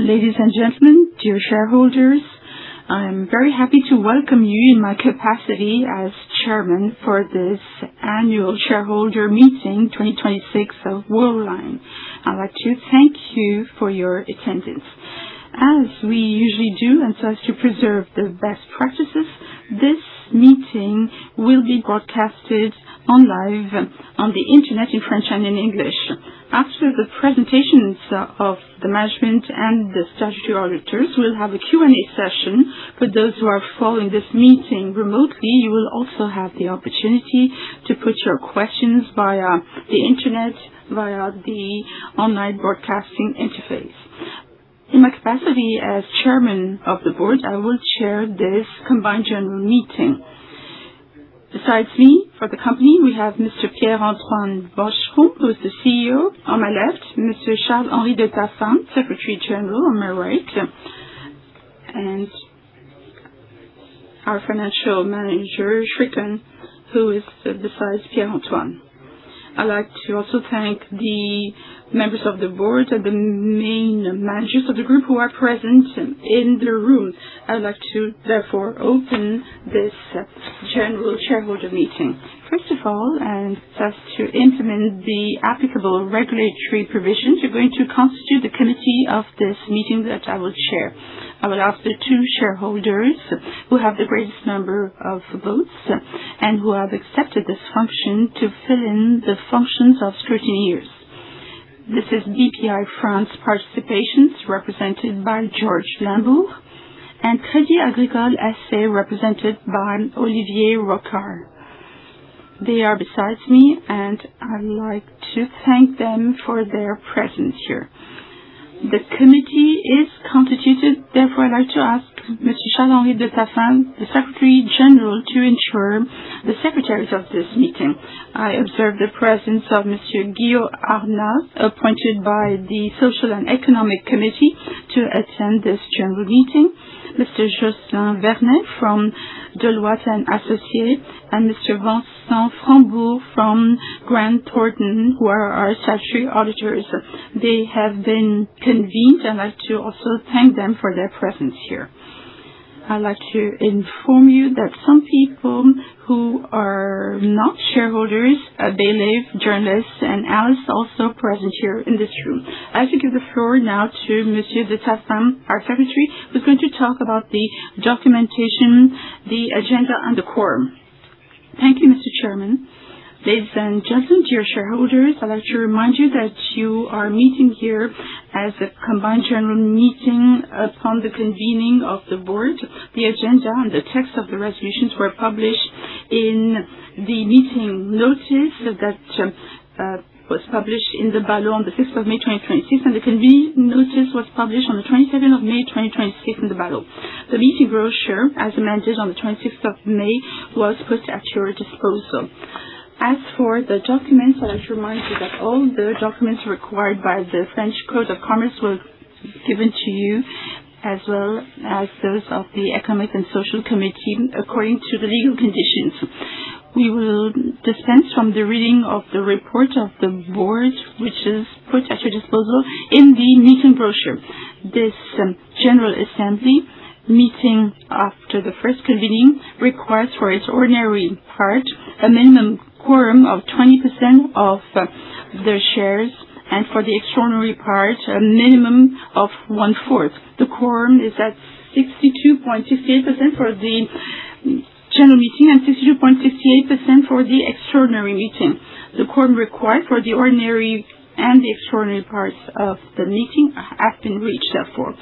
Ladies and gentlemen, dear shareholders, I am very happy to welcome you in my capacity as chairman for this annual shareholder meeting 2026 of Worldline. I'd like to thank you for your attendance. As we usually do, and so as to preserve the best practices, this meeting will be broadcasted on live on the internet in French and in English. After the presentations of the management and the statutory auditors, we'll have a Q&A session. For those who are following this meeting remotely, you will also have the opportunity to put your questions via the internet, via the online broadcasting interface. In my capacity as chairman of the board, I will chair this combined general meeting. Besides me, for the company, we have Mr. Pierre-Antoine Bocheron, who is the CEO, on my left, Mr. Charles-Henri de Taffin, Secretary General, on my right, and our financial manager, Shrikan, who is besides Pierre-Antoine. I'd like to also thank the members of the board and the main managers of the group who are present in the room. I would like to therefore open this general shareholder meeting. First of all, and just to implement the applicable regulatory provisions, you're going to constitute the committee of this meeting that I will chair. I will ask the two shareholders who have the greatest number of votes and who have accepted this function to fill in the functions of scrutineers. This is BPI France Participations, represented by George Lambourg, and Crédit Agricole SA, represented by Olivier Rocard. They are besides me, and I'd like to thank them for their presence here. The committee is constituted, therefore I'd like to ask Mr. Charles-Henri de Taffin, the Secretary General, to ensure the secretaries of this meeting. I observe the presence of Mr. Guillaume Arnaud, appointed by the Social and Economic Committee to attend this general meeting, Mr. Jocelyn Vernet from Deloitte and Associés, and Mr. Vincent Frambourg from Grant Thornton, who are our statutory auditors. They have been convened, and I'd like to also thank them for their presence here. I'd like to inform you that some people who are not shareholders, bailiff, journalists, and analysts also present here in this room. I'd like to give the floor now to Monsieur de Taffin, our secretary, who's going to talk about the documentation, the agenda, and the quorum. Thank you, Mr. Chairman. Ladies and gentlemen, dear shareholders, I'd like to remind you that you are meeting here as a combined general meeting upon the convening of the board. The agenda and the text of the resolutions were published in the meeting notice that was published in the Ballot on the 6th of May 2026, and the convening notice was published on the 22nd of May 2026 in the Ballot. The meeting brochure, as amended on the 26th of May, was put at your disposal. As for the documents, I'd like to remind you that all the documents required by the French Code of Commerce were given to you, as well as those of the Economic and Social Committee, according to the legal conditions. We will dispense from the reading of the report of the board, which is put at your disposal in the meeting brochure. This General Assembly meeting after the first convening requires for its ordinary part a minimum quorum of 20% of the shares, and for the extraordinary part a minimum of 1/4. The quorum is at 62.68% for the general meeting and 62.68% for the extraordinary meeting. The quorum required for the ordinary and the extraordinary parts of the meeting have been reached, therefore.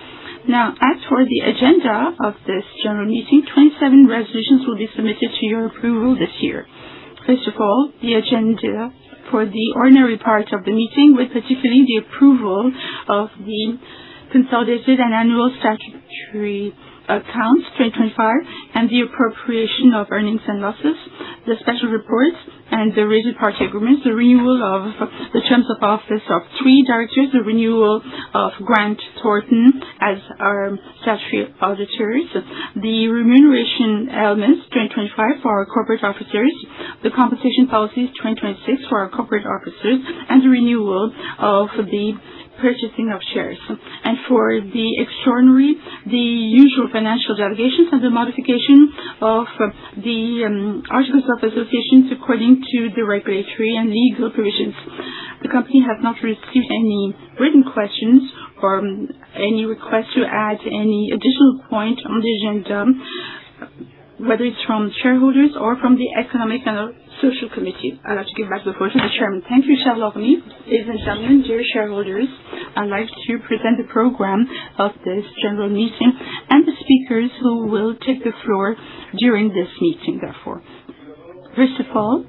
Now, as for the agenda of this general meeting, 27 resolutions will be submitted to your approval this year. First of all, the agenda for the ordinary part of the meeting, with particularly the approval of the consolidated and annual statutory accounts 2025 and the appropriation of earnings and losses, the special reports and the related party agreements, the renewal of the terms of office of 3 directors, the renewal of Grant Thornton as our statutory auditors, the remuneration elements 2025 for our corporate officers, the compensation policies 2026 for our corporate officers, and the renewal of the purchasing of shares. And for the extraordinary, the usual financial delegations and the modification of the Articles of Association according to the regulatory and legal provisions. The company has not received any written questions or any request to add any additional point on the agenda, whether it's from shareholders or from the Economic and Social Committee. I'd like to give back the floor to the Chairman. Thank you, Charles-Henri. Ladies and gentlemen, dear shareholders, I'd like to present the program of this general meeting and the speakers who will take the floor during this meeting, therefore. First of all,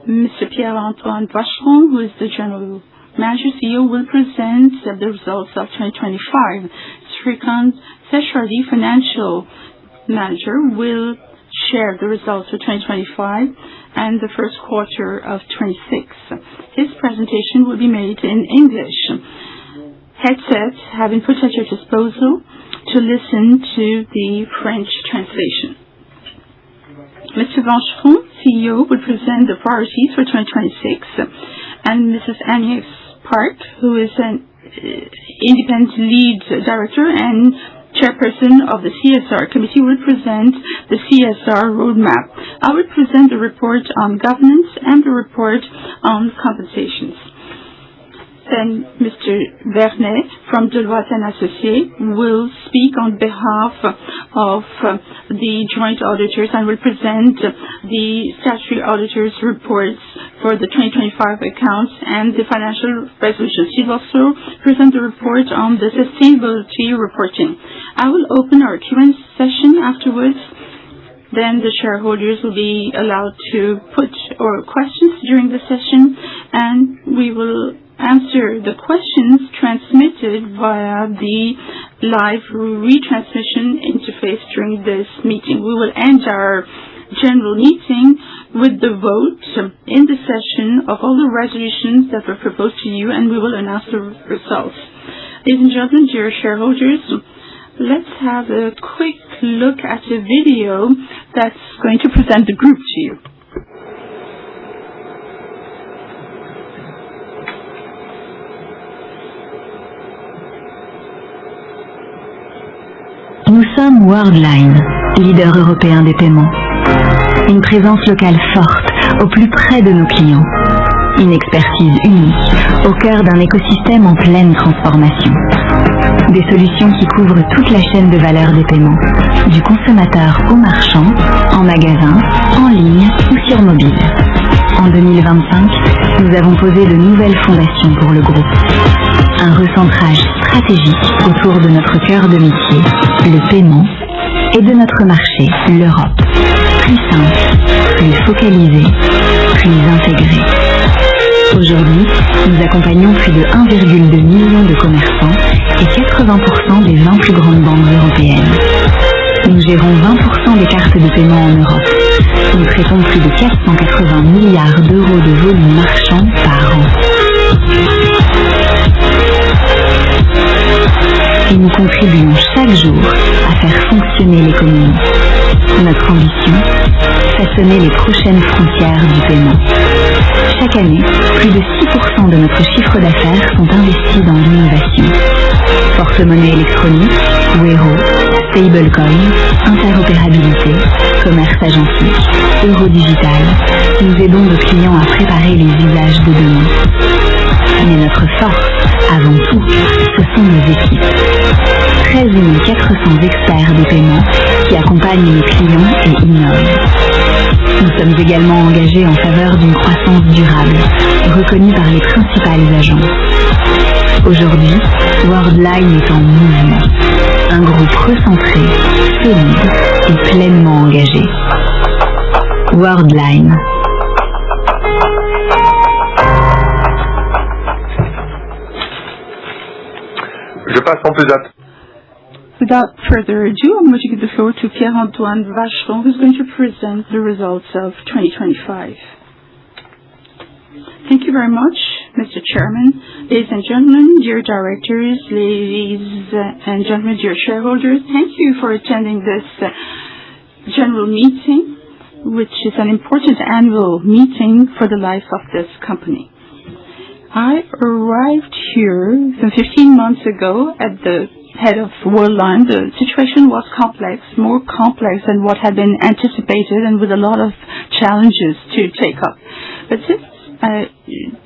Mr. Pierre-Antoine Vacheron, who is the General Manager CEO, will present the results of 2025. Srikanth Seshwardi, Financial Manager, will share the results for 2025 and the first quarter of 26. His presentation will be made in English. Headsets have been put at your disposal to listen to the French translation. Mr. Vacheron, CEO, will present the priorities for 2026, and Mrs. Agnès Park, who is an independent lead director and chairperson of the CSR committee, will present the CSR roadmap. I will present the report on governance and the report on compensations. Then Mr. Vernet from Deloitte & Associés will speak on behalf of the joint auditors and will present the statutory auditors' reports for the 2025 accounts and the financial resolutions. He will also present the report on the sustainability reporting. I will open our Q&A session afterwards. Then the shareholders will be allowed to put questions during the session, and we will answer the questions transmitted via the live retransmission interface during this meeting. We will end our general meeting with the vote in the session of all the resolutions that were proposed to you, and we will announce the results. Ladies and gentlemen, dear shareholders, let's have a quick look at a video that's going to present the group to you. Nous sommes Worldline, leader européen des paiements. Une présence locale forte, au plus près de nos clients. Une expertise unique, au cœur d'un écosystème en pleine transformation. Des solutions qui couvrent toute la chaîne de valeur des paiements, du consommateur au marchand, en magasin, en ligne ou sur mobile. En 2025, nous avons posé de nouvelles fondations pour le groupe. Un recentrage stratégique autour de notre cœur de métier, le paiement, et de notre marché, l'Europe. Plus simple, plus focalisé, plus intégré. Aujourd'hui, nous accompagnons plus de 1,2 million de commerçants et 80% des 20 plus grandes banques européennes. Nous gérons 20% des cartes de paiement en Europe. Nous traitons plus de 480 milliards d'euros de volume marchand par an. Et nous contribuons chaque jour à faire fonctionner l'économie. Notre ambition, façonner les prochaines frontières du paiement. Chaque année, plus de 6% de notre chiffre d'affaires sont investis dans l'innovation. Porte-monnaie électronique, Wero, stablecoin, interopérabilité, commerce agentique, euro digital, nous aidons nos clients à préparer les usages de demain. Mais notre force, avant tout, ce sont nos équipes. 13 400 experts des paiements qui accompagnent nos clients et innovent. Nous sommes également engagés en faveur d'une croissance durable, reconnue par les principales agences. Aujourd'hui, Worldline est en mouvement. Un groupe recentré, solide et pleinement engagé. Worldline. Je passe en plus à... Without further ado, I'm going to give the floor to Pierre-Antoine Vacheron, who's going to present the results of 2025. Thank you very much, Mr. Chairman. Ladies and gentlemen, dear directors, ladies and gentlemen, dear shareholders, thank you for attending this general meeting, which is an important annual meeting for the life of this company. I arrived here some 15 months ago at the head of Worldline. The situation was complex, more complex than what had been anticipated, and with a lot of challenges to take up. But since I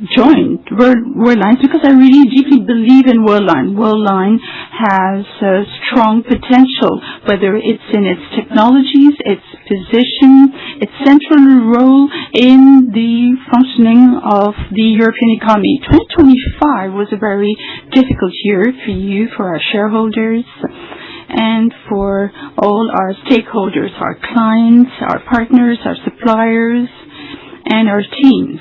joined Worldline, because I really deeply believe in Worldline. Worldline has a strong potential, whether it's in its technologies, its position, its central role in the functioning of the European economy. 2025 was a very difficult year for you, for our shareholders, and for all our stakeholders, our clients, our partners, our suppliers, and our teams.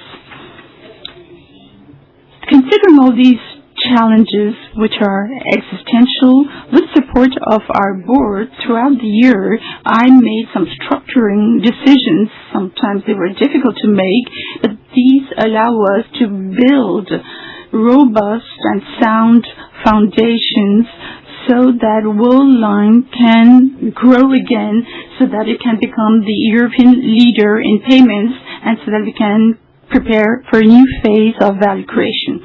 Considering all these challenges, which are existential, with support of our board throughout the year, I made some structuring decisions. Sometimes they were difficult to make, but these allow us to build robust and sound foundations so that Worldline can grow again, so that it can become the European leader in payments, and so that we can prepare for a new phase of value creation.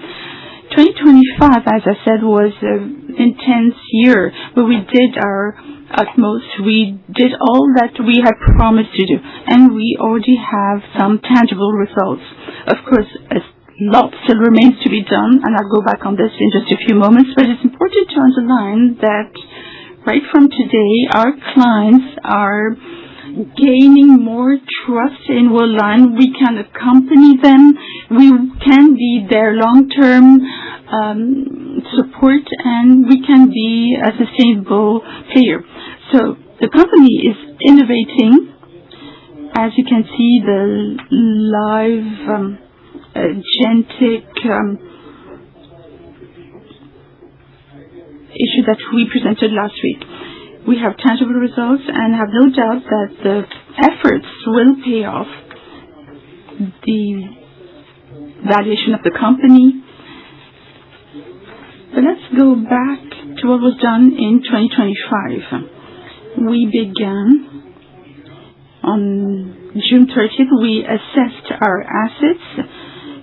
2025, as I said, was an intense year, but we did our utmost. We did all that we had promised to do, and we already have some tangible results. Of course, a lot still remains to be done, and I'll go back on this in just a few moments, but it's important to underline that right from today, our clients are gaining more trust in Worldline. We can accompany them. We can be their long-term support, and we can be a sustainable player. So the company is innovating. As you can see, the live agentic issue that we presented last week. We have tangible results and have no doubt that the efforts will pay off. The valuation of the company. But let's go back to what was done in 2025. We began on June 30th. We assessed our assets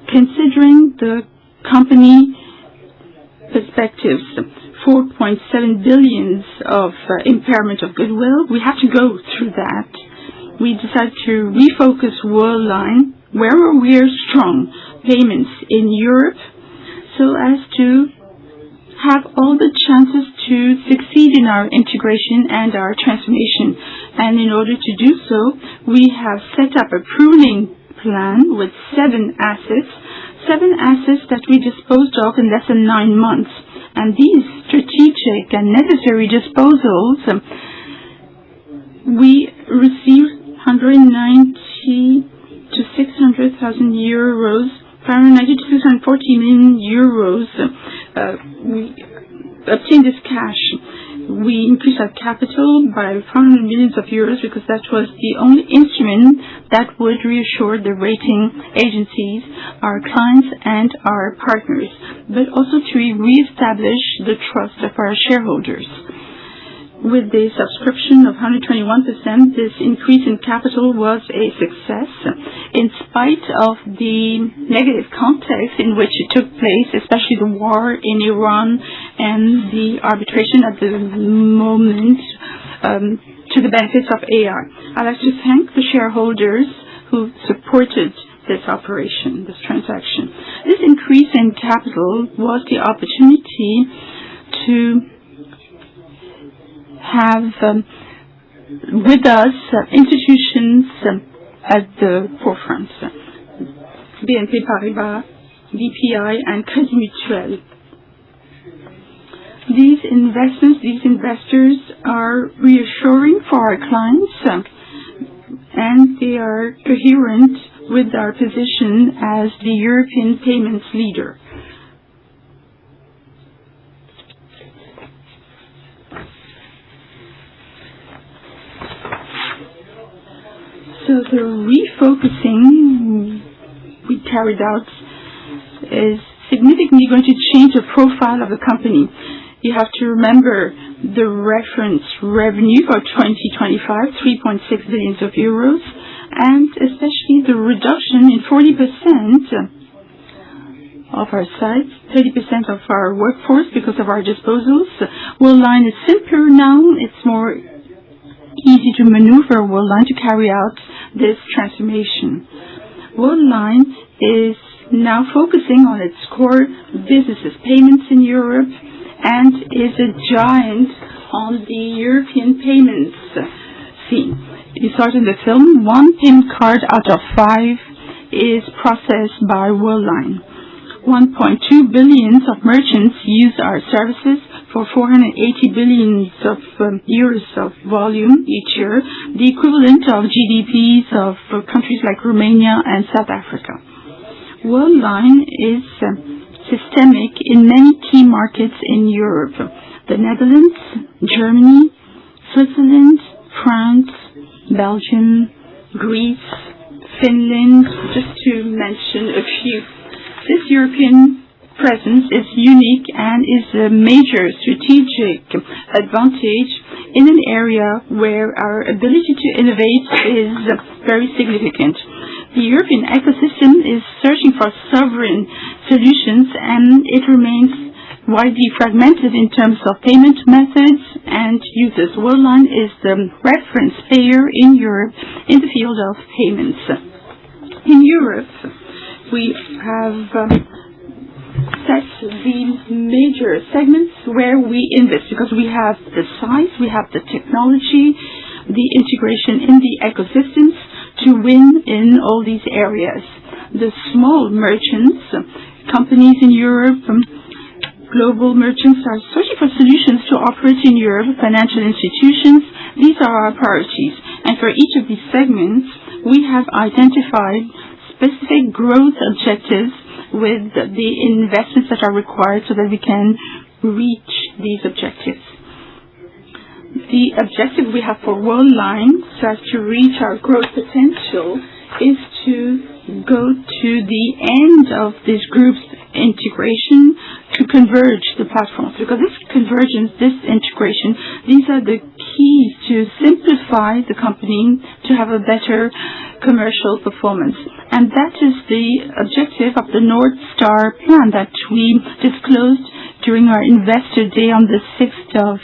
considering the company perspectives. 4.7 billion of impairment of goodwill. We have to go through that. We decided to refocus Worldline where we are strong, payments in Europe, so as to have all the chances to succeed in our integration and our transformation. And in order to do so, we have set up a pruning plan with 7 assets that we disposed of in less than 9 months. And these strategic and necessary disposals, we received 190 to 600,000 euros, 590 to 640 million euros. We obtained this cash. We increased our capital by 500 million euros because that was the only instrument that would reassure the rating agencies, our clients, and our partners, but also to reestablish the trust of our shareholders. With the subscription of 121%, this increase in capital was a success in spite of the negative context in which it took place, especially the war in Iran and the arbitration at the moment to the benefits of AI. I'd like to thank the shareholders who supported this operation, this transaction. This increase in capital was the opportunity to have with us institutions at the forefront, BNP Paribas, BPI, and Crédit Mutuel. These investments, these investors are reassuring for our clients, and they are coherent with our position as the European payments leader. So the refocusing we carried out is significantly going to change the profile of the company. You have to remember the reference revenue for 2025, 3.6 billion euros, and especially the reduction in 40% of our sites, 30% of our workforce because of our disposals. Worldline is simpler now. It's more easy to maneuver Worldline to carry out this transformation. Worldline is now focusing on its core businesses, payments in Europe, and is a giant on the European payments scene. You saw it in the film. 1 payment card out of 5 is processed by Worldline. 1.2 billion of merchants use our services for 480 billion of euros of volume each year, the equivalent of GDPs of countries like Romania and South Africa. Worldline is systemic in many key markets in Europe: the Netherlands, Germany, Switzerland, France, Belgium, Greece, Finland, just to mention a few. This European presence is unique and is a major strategic advantage in an area where our ability to innovate is very significant. The European ecosystem is searching for sovereign solutions, and it remains widely fragmented in terms of payment methods and users. Worldline is the reference player in Europe in the field of payments. In Europe, we have set the major segments where we invest because we have the size, we have the technology, the integration in the ecosystems to win in all these areas. The small merchants, companies in Europe, global merchants are searching for solutions to operate in Europe, financial institutions. These are our priorities. And for each of these segments, we have identified specific growth objectives with the investments that are required so that we can reach these objectives. The objective we have for Worldline, so as to reach our growth potential, is to go to the end of this group's integration to converge the platforms. Because this convergence, this integration, these are the keys to simplify the company to have a better commercial performance. And that is the objective of the North Star plan that we disclosed during our Investor Day on the 6th of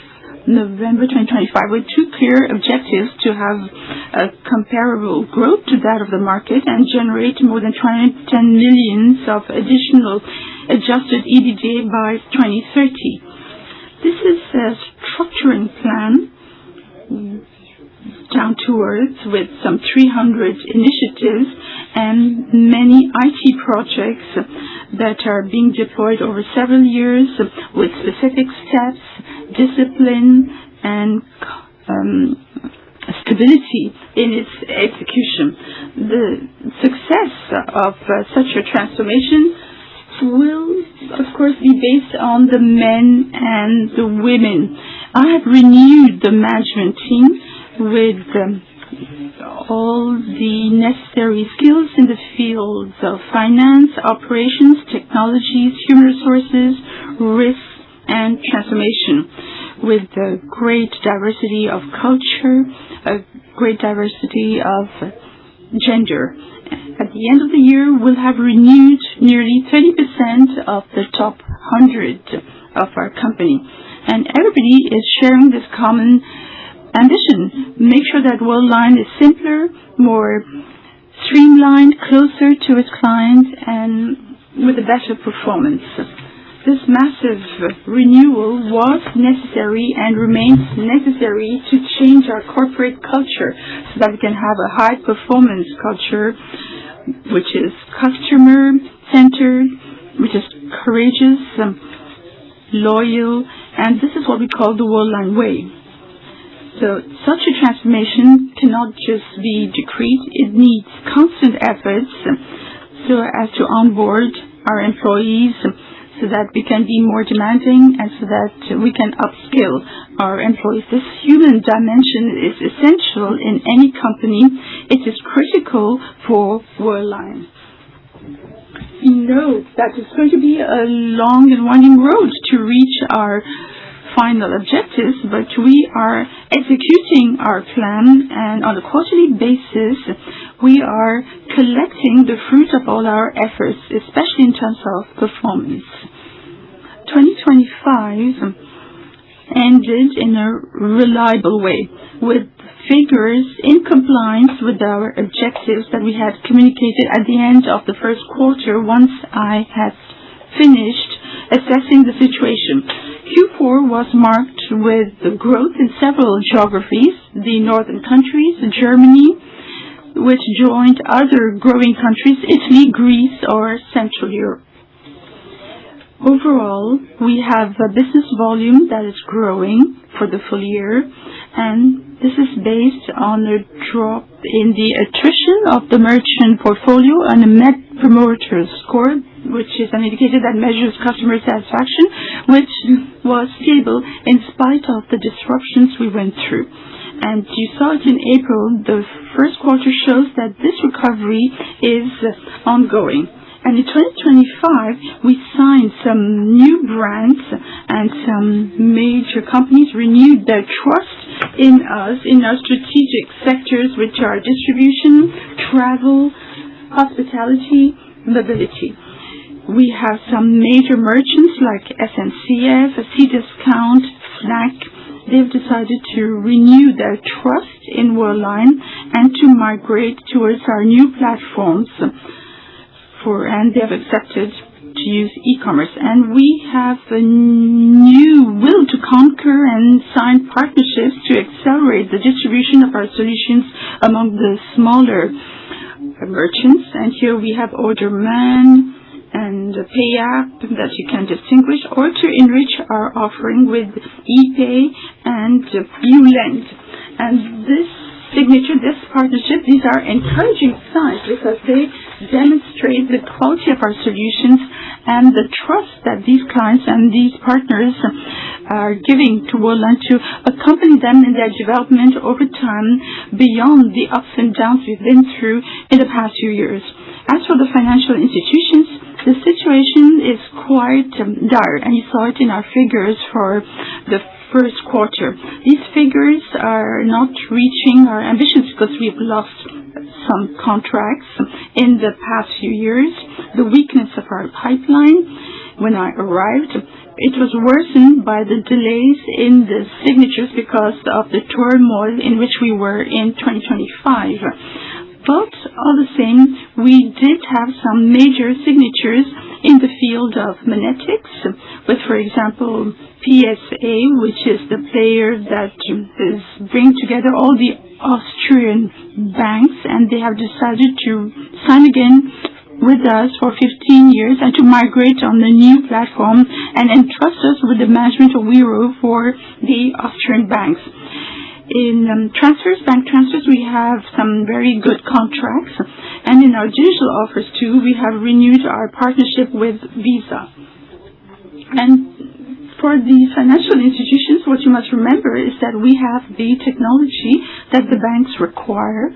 November 2025, with 2 clear objectives: to have a comparable growth to that of the market and generate more than 210 million of additional adjusted EBITDA by 2030. This is a structuring plan down to earth with some 300 initiatives and many IT projects that are being deployed over several years with specific steps, discipline, and stability in its execution. The success of such a transformation will, of course, be based on the men and the women. I have renewed the management team with all the necessary skills in the fields of finance, operations, technologies, human resources, risk, and transformation, with a great diversity of culture, a great diversity of gender. At the end of the year, we'll have renewed nearly 30% of the top 100 of our company. And everybody is sharing this common ambition. Make sure that Worldline is simpler, more streamlined, closer to its clients, and with a better performance. This massive renewal was necessary and remains necessary to change our corporate culture so that we can have a high-performance culture which is customer-centered, which is courageous, loyal, and this is what we call the Worldline way. So such a transformation cannot just be decreed. It needs constant efforts so as to onboard our employees so that we can be more demanding and so that we can upskill our employees. This human dimension is essential in any company. It is critical for Worldline. We know that it's going to be a long and winding road to reach our final objectives, but we are executing our plan, and on a quarterly basis we are collecting the fruit of all our efforts, especially in terms of performance. 2025 ended in a reliable way, with figures in compliance with our objectives that we had communicated at the end of the first quarter once I had finished assessing the situation. Q4 was marked with growth in several geographies, the northern countries, Germany, which joined other growing countries, Italy, Greece, or Central Europe. Overall, we have a business volume that is growing for the full year, and this is based on a drop in the attrition of the merchant portfolio and a Net Promoter Score, which is an indicator that measures customer satisfaction, which was stable in spite of the disruptions we went through. And you saw it in April. The first quarter shows that this recovery is ongoing. And in 2025, we signed some new brands and some major companies renewed their trust in us, in our strategic sectors, which are distribution, travel, hospitality, mobility. We have some major merchants like SNCF, Cdiscount, Fnac. They've decided to renew their trust in Worldline and to migrate towards our new platforms. And they have accepted to use e-commerce. And we have a new will to conquer and sign partnerships to accelerate the distribution of our solutions among the smaller merchants. And here we have Orderman and Pay App that you can distinguish, or to enrich our offering with ePay and ULend. And this signature, this partnership, these are encouraging signs because they demonstrate the quality of our solutions and the trust that these clients and these partners are giving to Worldline to accompany them in their development over time beyond the ups and downs we've been through in the past few years. As for the financial institutions, the situation is quite dire, and you saw it in our figures for the first quarter. These figures are not reaching our ambitions because we've lost some contracts in the past few years. The weakness of our pipeline, when I arrived, it was worsened by the delays in the signatures because of the turmoil in which we were in 2025. But all the same, we did have some major signatures in the field of Monetics, with, for example, PSA, which is the player that is bringing together all the Austrian banks, and they have decided to sign again with us for 15 years and to migrate on the new platform and entrust us with the management of Wero for the Austrian banks. In bank transfers, we have some very good contracts, and in our digital offers too, we have renewed our partnership with Visa. And for the financial institutions, what you must remember is that we have the technology that the banks require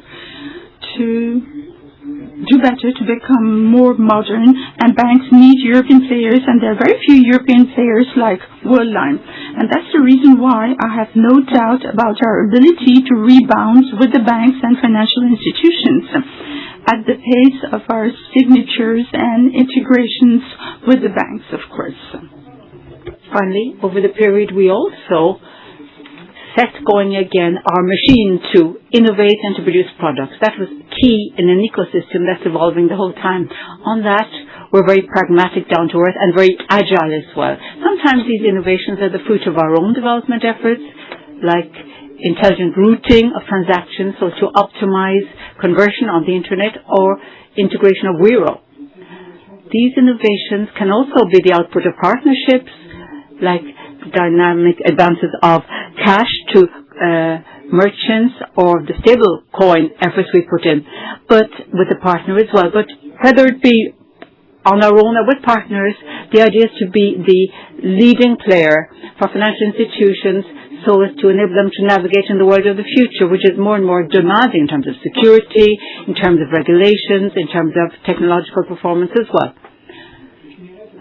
to do better, to become more modern, and banks need European players, and there are very few European players like Worldline. And that's the reason why I have no doubt about our ability to rebound with the banks and financial institutions at the pace of our signatures and integrations with the banks, of course. Finally, over the period, we also set going again our machine to innovate and to produce products. That was key in an ecosystem that's evolving the whole time. On that, we're very pragmatic, down to earth, and very agile as well. Sometimes these innovations are the fruit of our own development efforts, like intelligent routing of transactions, so to optimize conversion on the internet, or integration of Wero. These innovations can also be the output of partnerships, like dynamic advances of cash to merchants, or the stable coin efforts we put in, but with a partner as well. But whether it be on our own or with partners, the idea is to be the leading player for financial institutions so as to enable them to navigate in the world of the future, which is more and more demanding in terms of security, in terms of regulations, in terms of technological performance as well.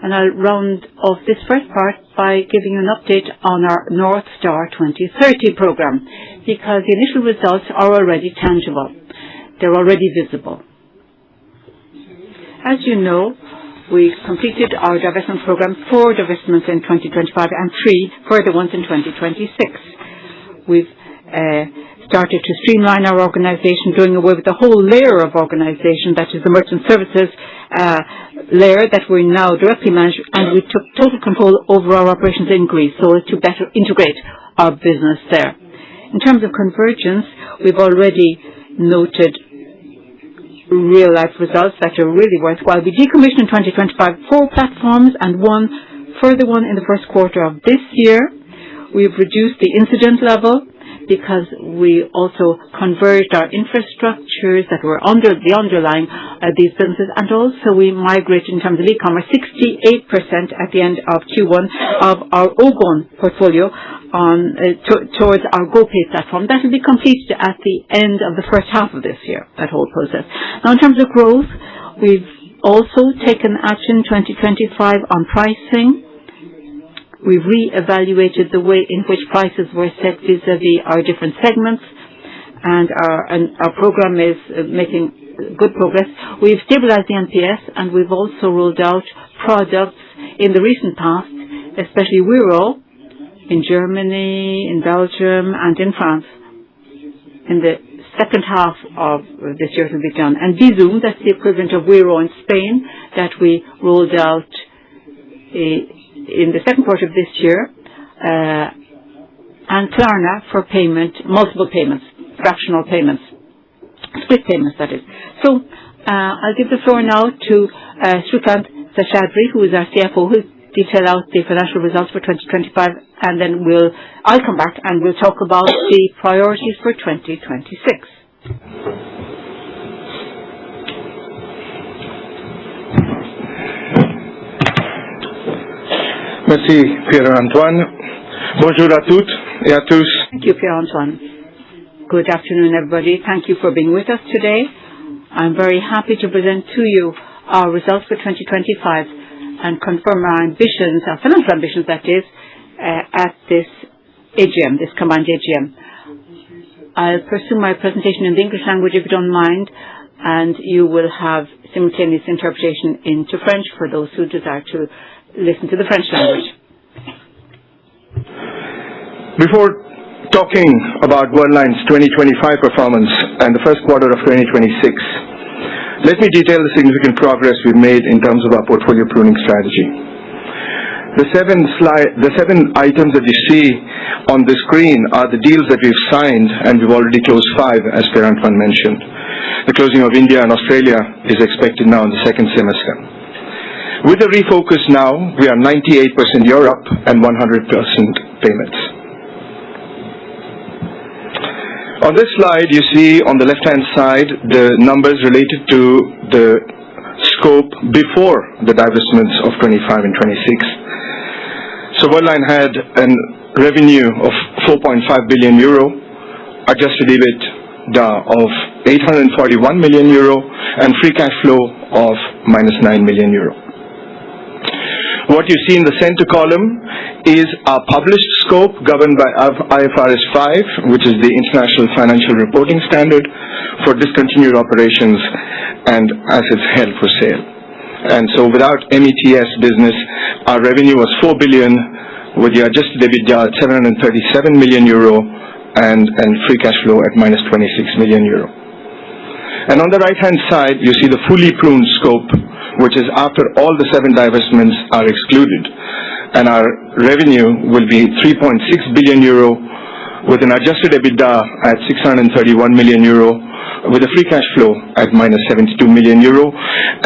And I'll round off this first part by giving you an update on our North Star 2030 program, because the initial results are already tangible. they're already visible. As you know, we completed our divestment program, 4 divestments in 2025 and 3 further ones in 2026. We've started to streamline our organization, doing away with the whole layer of organization, that is the merchant services layer that we now directly manage, and we took total control over our operations in Greece so as to better integrate our business there. In terms of convergence, we've already noted real-life results that are really worthwhile. We decommissioned in 2025 4 platforms and one further one in the first quarter of this year. We've reduced the incident level because we also converged our infrastructures that were under the underlying these businesses, and also we migrated in terms of e-commerce 68% at the end of Q1 of our Ogon portfolio towards our GoPay platform. That will be completed at the end of the first half of this year, that whole process. Now, in terms of growth, we've also taken action 2025 on pricing. We've re-evaluated the way in which prices were set vis-à-vis our different segments, and our program is making good progress. We've stabilized the NPS, and we've also rolled out products in the recent past, especially Wero in Germany, in Belgium, and in France. In the second half of this year it will be done. And Bizum, that's the equivalent of Wero in Spain, that we rolled out in the second quarter of this year, and Klarna for payment, multiple payments, fractional payments, split payments, that is. So I'll give the floor now to Srikanth Seshadri, who is our CFO, who will detail out the financial results for 2025, and then I'll come back and we'll talk about the priorities for 2026. Merci Pierre-Antoine. Bonjour à toutes et à tous. Thank you, Pierre-Antoine. Good afternoon, everybody. Thank you for being with us today. I'm very happy to present to you our results for 2025 and confirm our ambitions, our financial ambitions, that is, at this AGM, this combined AGM. I'll pursue my presentation in the English language, if you don't mind, and you will have simultaneous interpretation into French for those who desire to listen to the French language. Before talking about Worldline's 2025 performance and the first quarter of 2026, let me detail the significant progress we've made in terms of our portfolio pruning strategy. The seven items that you see on the screen are the deals that we've signed, and we've already closed 5, as Pierre-Antoine mentioned. The closing of India and Australia is expected now in the second semester. With the refocus now, we are 98% Europe and 100% payments. On this slide, you see on the left-hand side the numbers related to the scope before the divestments of 25 and 26. So Worldline had a revenue of 4.5 billion euro, adjusted EBITDA of 841 million euro, and free cash flow of -9 million euro. What you see in the center column is our published scope governed by IFRS 5, which is the International Financial Reporting Standard for discontinued operations and assets held for sale. And so without METS business, our revenue was 4 billion with the adjusted EBITDA at 737 million euro and free cash flow at -26 million euro. And on the right-hand side, you see the fully pruned scope, which is after all the 7 divestments are excluded. And our revenue will be 3.6 billion euro with an adjusted EBITDA at 631 million euro with a free cash flow at -72 million euro.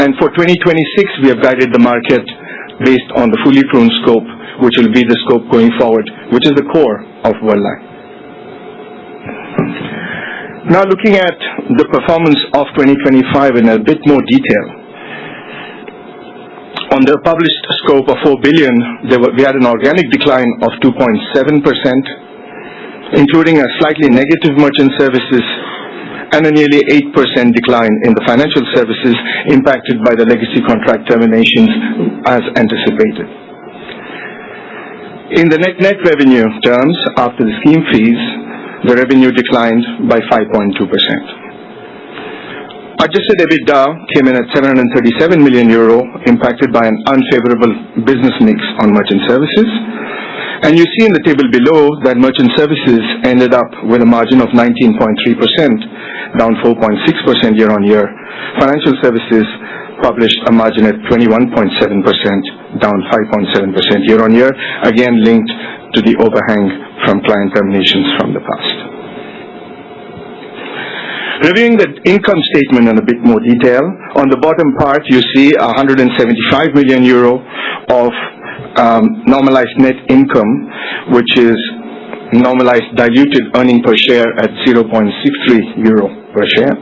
And for 2026, we have guided the market based on the fully pruned scope, which will be the scope going forward, which is the core of Worldline. Now looking at the performance of 2025 in a bit more detail. On the published scope of 4 billion, we had an organic decline of 2.7%, including a slightly negative merchant services and a nearly 8% decline in the financial services impacted by the legacy contract terminations as anticipated. In the net revenue terms, after the scheme fees, the revenue declined by 5.2%. Adjusted EBITDA came in at 737 million euro, impacted by an unfavorable business mix on merchant services. And you see in the table below that merchant services ended up with a margin of 19.3%, down 4.6% year-on-year. Financial services published a margin at 21.7%, down 5.7% year-on-year, again linked to the overhang from client terminations from the past. Reviewing the income statement in a bit more detail, on the bottom part you see 175 million euro of normalized net income, which is normalized diluted earning per share at 0.63 euro per share.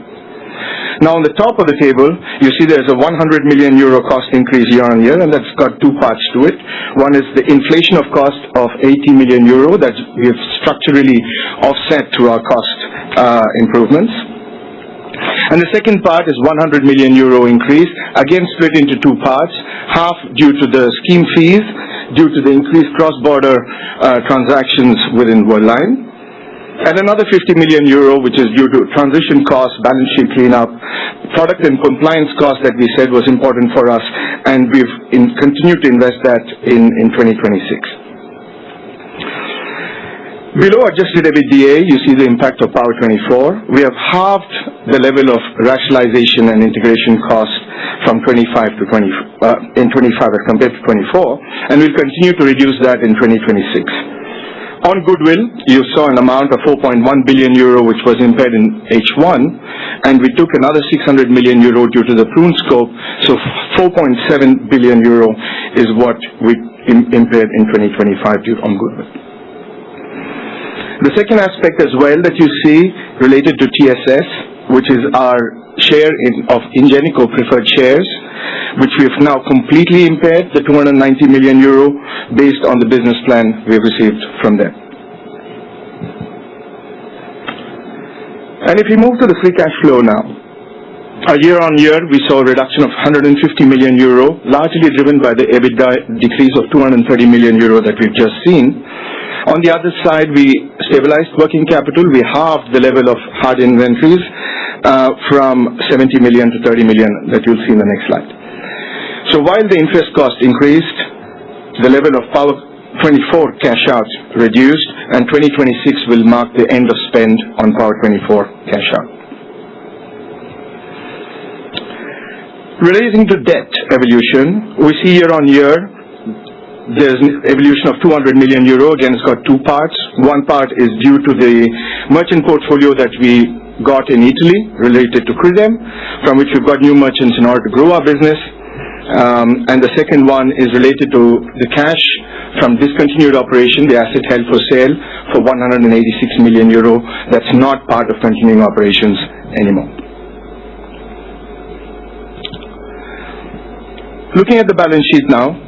Now on the top of the table, you see there's a 100 million euro cost increase year on year, and that's got two parts to it. One is the inflation of cost of 80 million euro that we have structurally offset through our cost improvements. And the second part is 100 million euro increase, again split into two parts, half due to the scheme fees, due to the increased cross-border transactions within Worldline, and another 50 million euro which is due to transition costs, balance sheet cleanup, product and compliance costs that we said was important for us, and we've continued to invest that in 2026. Below adjusted EBITDA, you see the impact of Power24. We have halved the level of rationalization and integration costs from 25 to 20 in 25 as compared to 24, and we'll continue to reduce that in 2026. On goodwill, you saw an amount of 4.1 billion euro which was impaired in H1, and we took another 600 million euro due to the prune scope, so 4.7 billion euro is what we impaired in 2025 due on goodwill. The second aspect as well that you see related to TSS, which is our share of Ingenico preferred shares, which we have now completely impaired, the 290 million euro based on the business plan we have received from them. And if we move to the free cash flow now, year on year we saw a reduction of 150 million euro, largely driven by the EBITDA decrease of 230 million euro that we've just seen. On the other side, we stabilized working capital. We halved the level of hard inventories from 70 million to 30 million that you'll see in the next slide. So while the interest cost increased, the level of Power24 cash out reduced, and 2026 will mark the end of spend on Power24 cash out. Relating to debt evolution, we see year on year there's an evolution of 200 million euro. Again, it's got two parts. One part is due to the merchant portfolio that we got in Italy related to Credem, from which we've got new merchants in order to grow our business. And the second one is related to the cash from discontinued operation, the asset held for sale, for 186 million euro. That's not part of continuing operations anymore. Looking at the balance sheet now,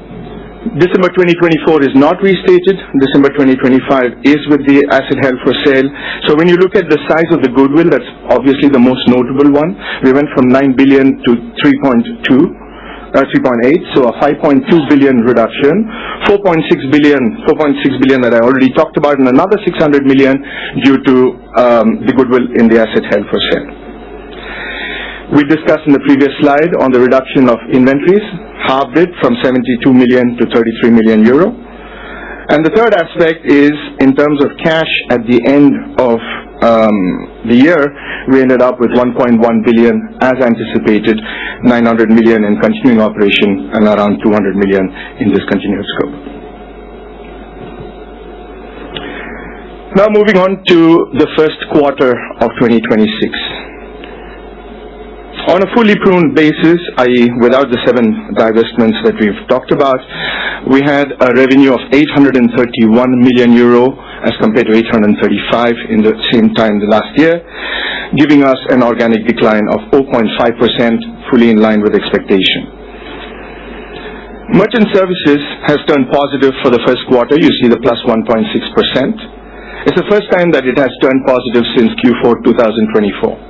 December 2024 is not restated. December 2025 is with the asset held for sale. So when you look at the size of the goodwill, that's obviously the most notable one. We went from 9 billion to 3.8, so a 5.2 billion reduction. 4.6 billion that I already talked about, and another 600 million due to the goodwill in the asset held for sale. We discussed in the previous slide on the reduction of inventories, halved it from 72 million to 33 million euro. And the third aspect is in terms of cash at the end of the year, we ended up with 1.1 billion as anticipated, 900 million in continuing operation and around 200 million in discontinued scope. Now moving on to the first quarter of 2026. On a fully pruned basis, i.e. without the 7 divestments that we've talked about, we had a revenue of 831 million euro as compared to 835 in the same time the last year, giving us an organic decline of 0.5%, fully in line with expectation. Merchant services has turned positive for the first quarter. You see the plus 1.6%. It's the first time that it has turned positive since Q4 2024.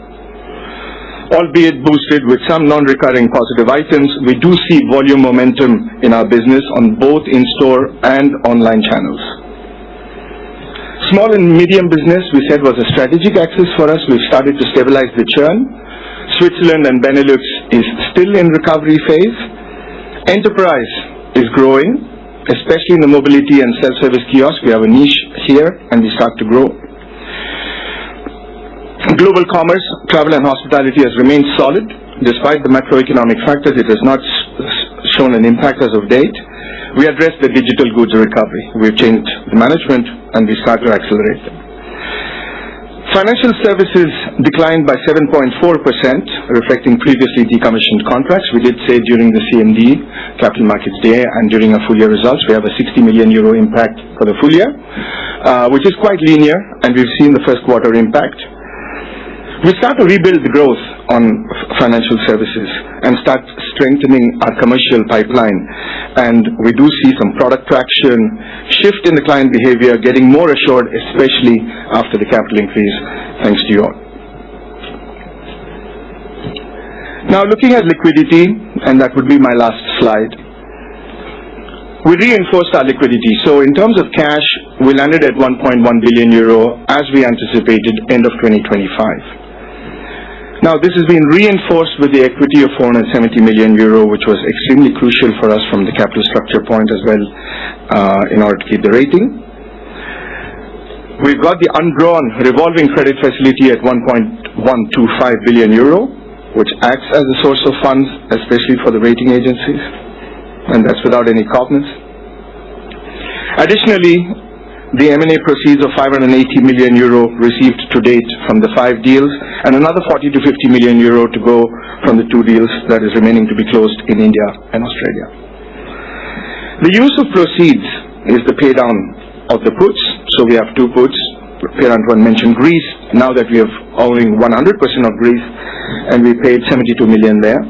Albeit boosted with some non-recurring positive items, we do see volume momentum in our business on both in-store and online channels. Small and medium business, we said, was a strategic axis for us. We've started to stabilize the churn. Switzerland and Benelux is still in recovery phase. Enterprise is growing, especially in the mobility and self-service kiosk. We have a niche here and we start to grow. Global commerce, travel and hospitality has remained solid. Despite the macroeconomic factors, it has not shown an impact as of date. We addressed the digital goods recovery. We've changed the management and we start to accelerate them. Financial services declined by 7.4%, reflecting previously decommissioned contracts. We did say during the CMD, Capital Markets Day, and during our full year results, we have a 60 million euro impact for the full year, which is quite linear, and we've seen the first quarter impact. We start to rebuild the growth on financial services and start strengthening our commercial pipeline. And we do see some product traction, shift in the client behavior, getting more assured, especially after the capital increase, thanks to you all. Now looking at liquidity, and that would be my last slide. We reinforced our liquidity. So in terms of cash, we landed at 1.1 billion euro as we anticipated end of 2025. Now, this has been reinforced with the equity of 470 million euro, which was extremely crucial for us from the capital structure point as well, in order to keep the rating. We've got the undrawn revolving credit facility at 1.125 billion euro, which acts as a source of funds, especially for the rating agencies, and that's without any covenants. Additionally, the M&A proceeds of 580 million euro received to date from the 5 deals, and another 40 to 50 million euro to go from the 2 deals that is remaining to be closed in India and Australia. The use of proceeds is the pay down of the puts. So we have 2 puts. Pierre-Antoine mentioned Greece. Now that we are owning 100% of Greece, and we paid 72 million there.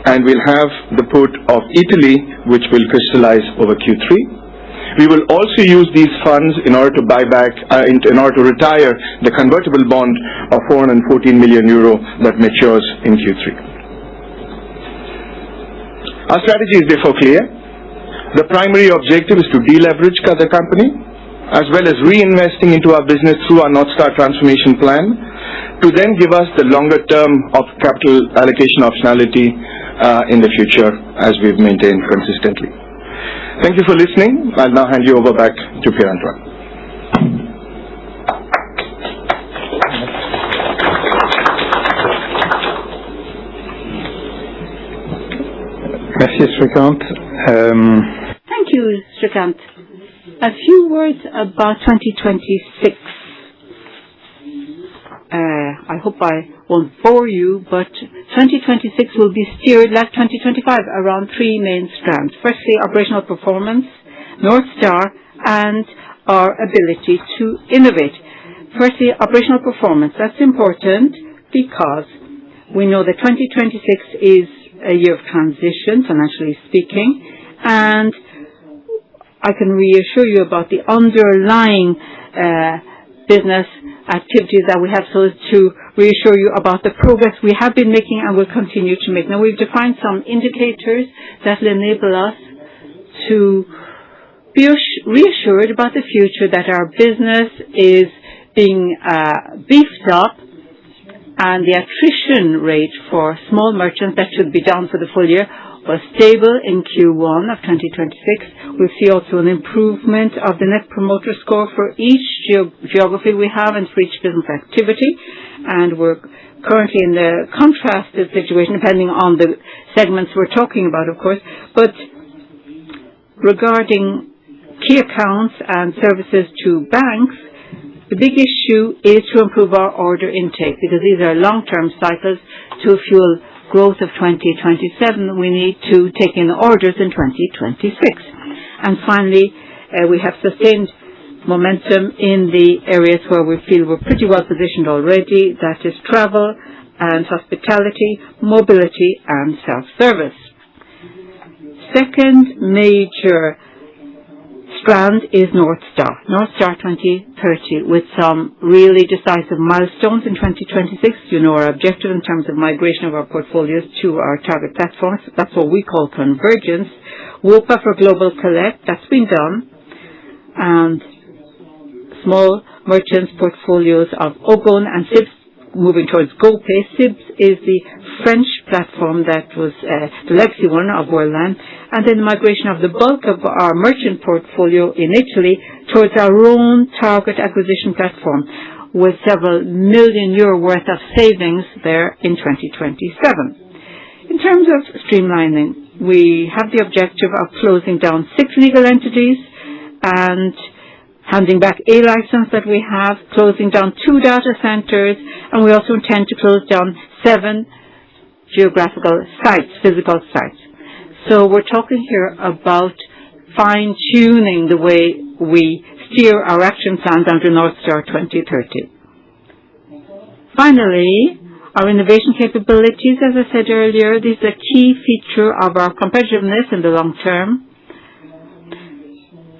And we'll have the put of Italy, which will crystallize over Q3. We will also use these funds in order to buy back, in order to retire the convertible bond of 414 million euro that matures in Q3. Our strategy is therefore clear. The primary objective is to deleverage the company, as well as reinvesting into our business through our North Star transformation plan, to then give us the longer term of capital allocation optionality in the future, as we've maintained consistently. Thank you for listening. I'll now hand you over back to Pierre-Antoine. Merci, Shrikant. Thank you, Shrikant. A few words about 2026. I hope I won't bore you, but 2026 will be steered like 2025 around 3 main strands. Firstly, operational performance, North Star, and our ability to innovate. Firstly, operational performance. That's important because we know that 2026 is a year of transition, financially speaking, and I can reassure you about the underlying business activities that we have, so as to reassure you about the progress we have been making and will continue to make. Now, we've defined some indicators that will enable us to be reassured about the future, that our business is being beefed up, and the attrition rate for small merchants, that should be down for the full year, was stable in Q1 of 2026. We'll see also an improvement of the Net Promoter Score for each geography we have and for each business activity. And we're currently in the contrasted situation, depending on the segments we're talking about, of course. But regarding key accounts and services to banks, the big issue is to improve our order intake, because these are long-term cycles. To fuel growth of 2027, we need to take in orders in 2026. And finally, we have sustained momentum in the areas where we feel we're pretty well positioned already, that is travel and hospitality, mobility and self-service. Second major strand is North Star 2030, with some really decisive milestones in 2026. You know our objective in terms of migration of our portfolios to our target platforms. That's what we call convergence. WOPA for Global Collect, that's been done. And small merchants' portfolios of Ogon and SIPS moving towards GoPay. SIBS is the French platform that was the legacy one of Worldline, and then the migration of the bulk of our merchant portfolio in Italy towards our own target acquisition platform, with several million euro worth of savings there in 2027. In terms of streamlining, we have the objective of closing down 6 legal entities and handing back a license that we have, closing down 2 data centers, and we also intend to close down 7 geographical sites, physical sites. So we're talking here about fine-tuning the way we steer our action plans under North Star 2030. Finally, our innovation capabilities, as I said earlier, this is a key feature of our competitiveness in the long term.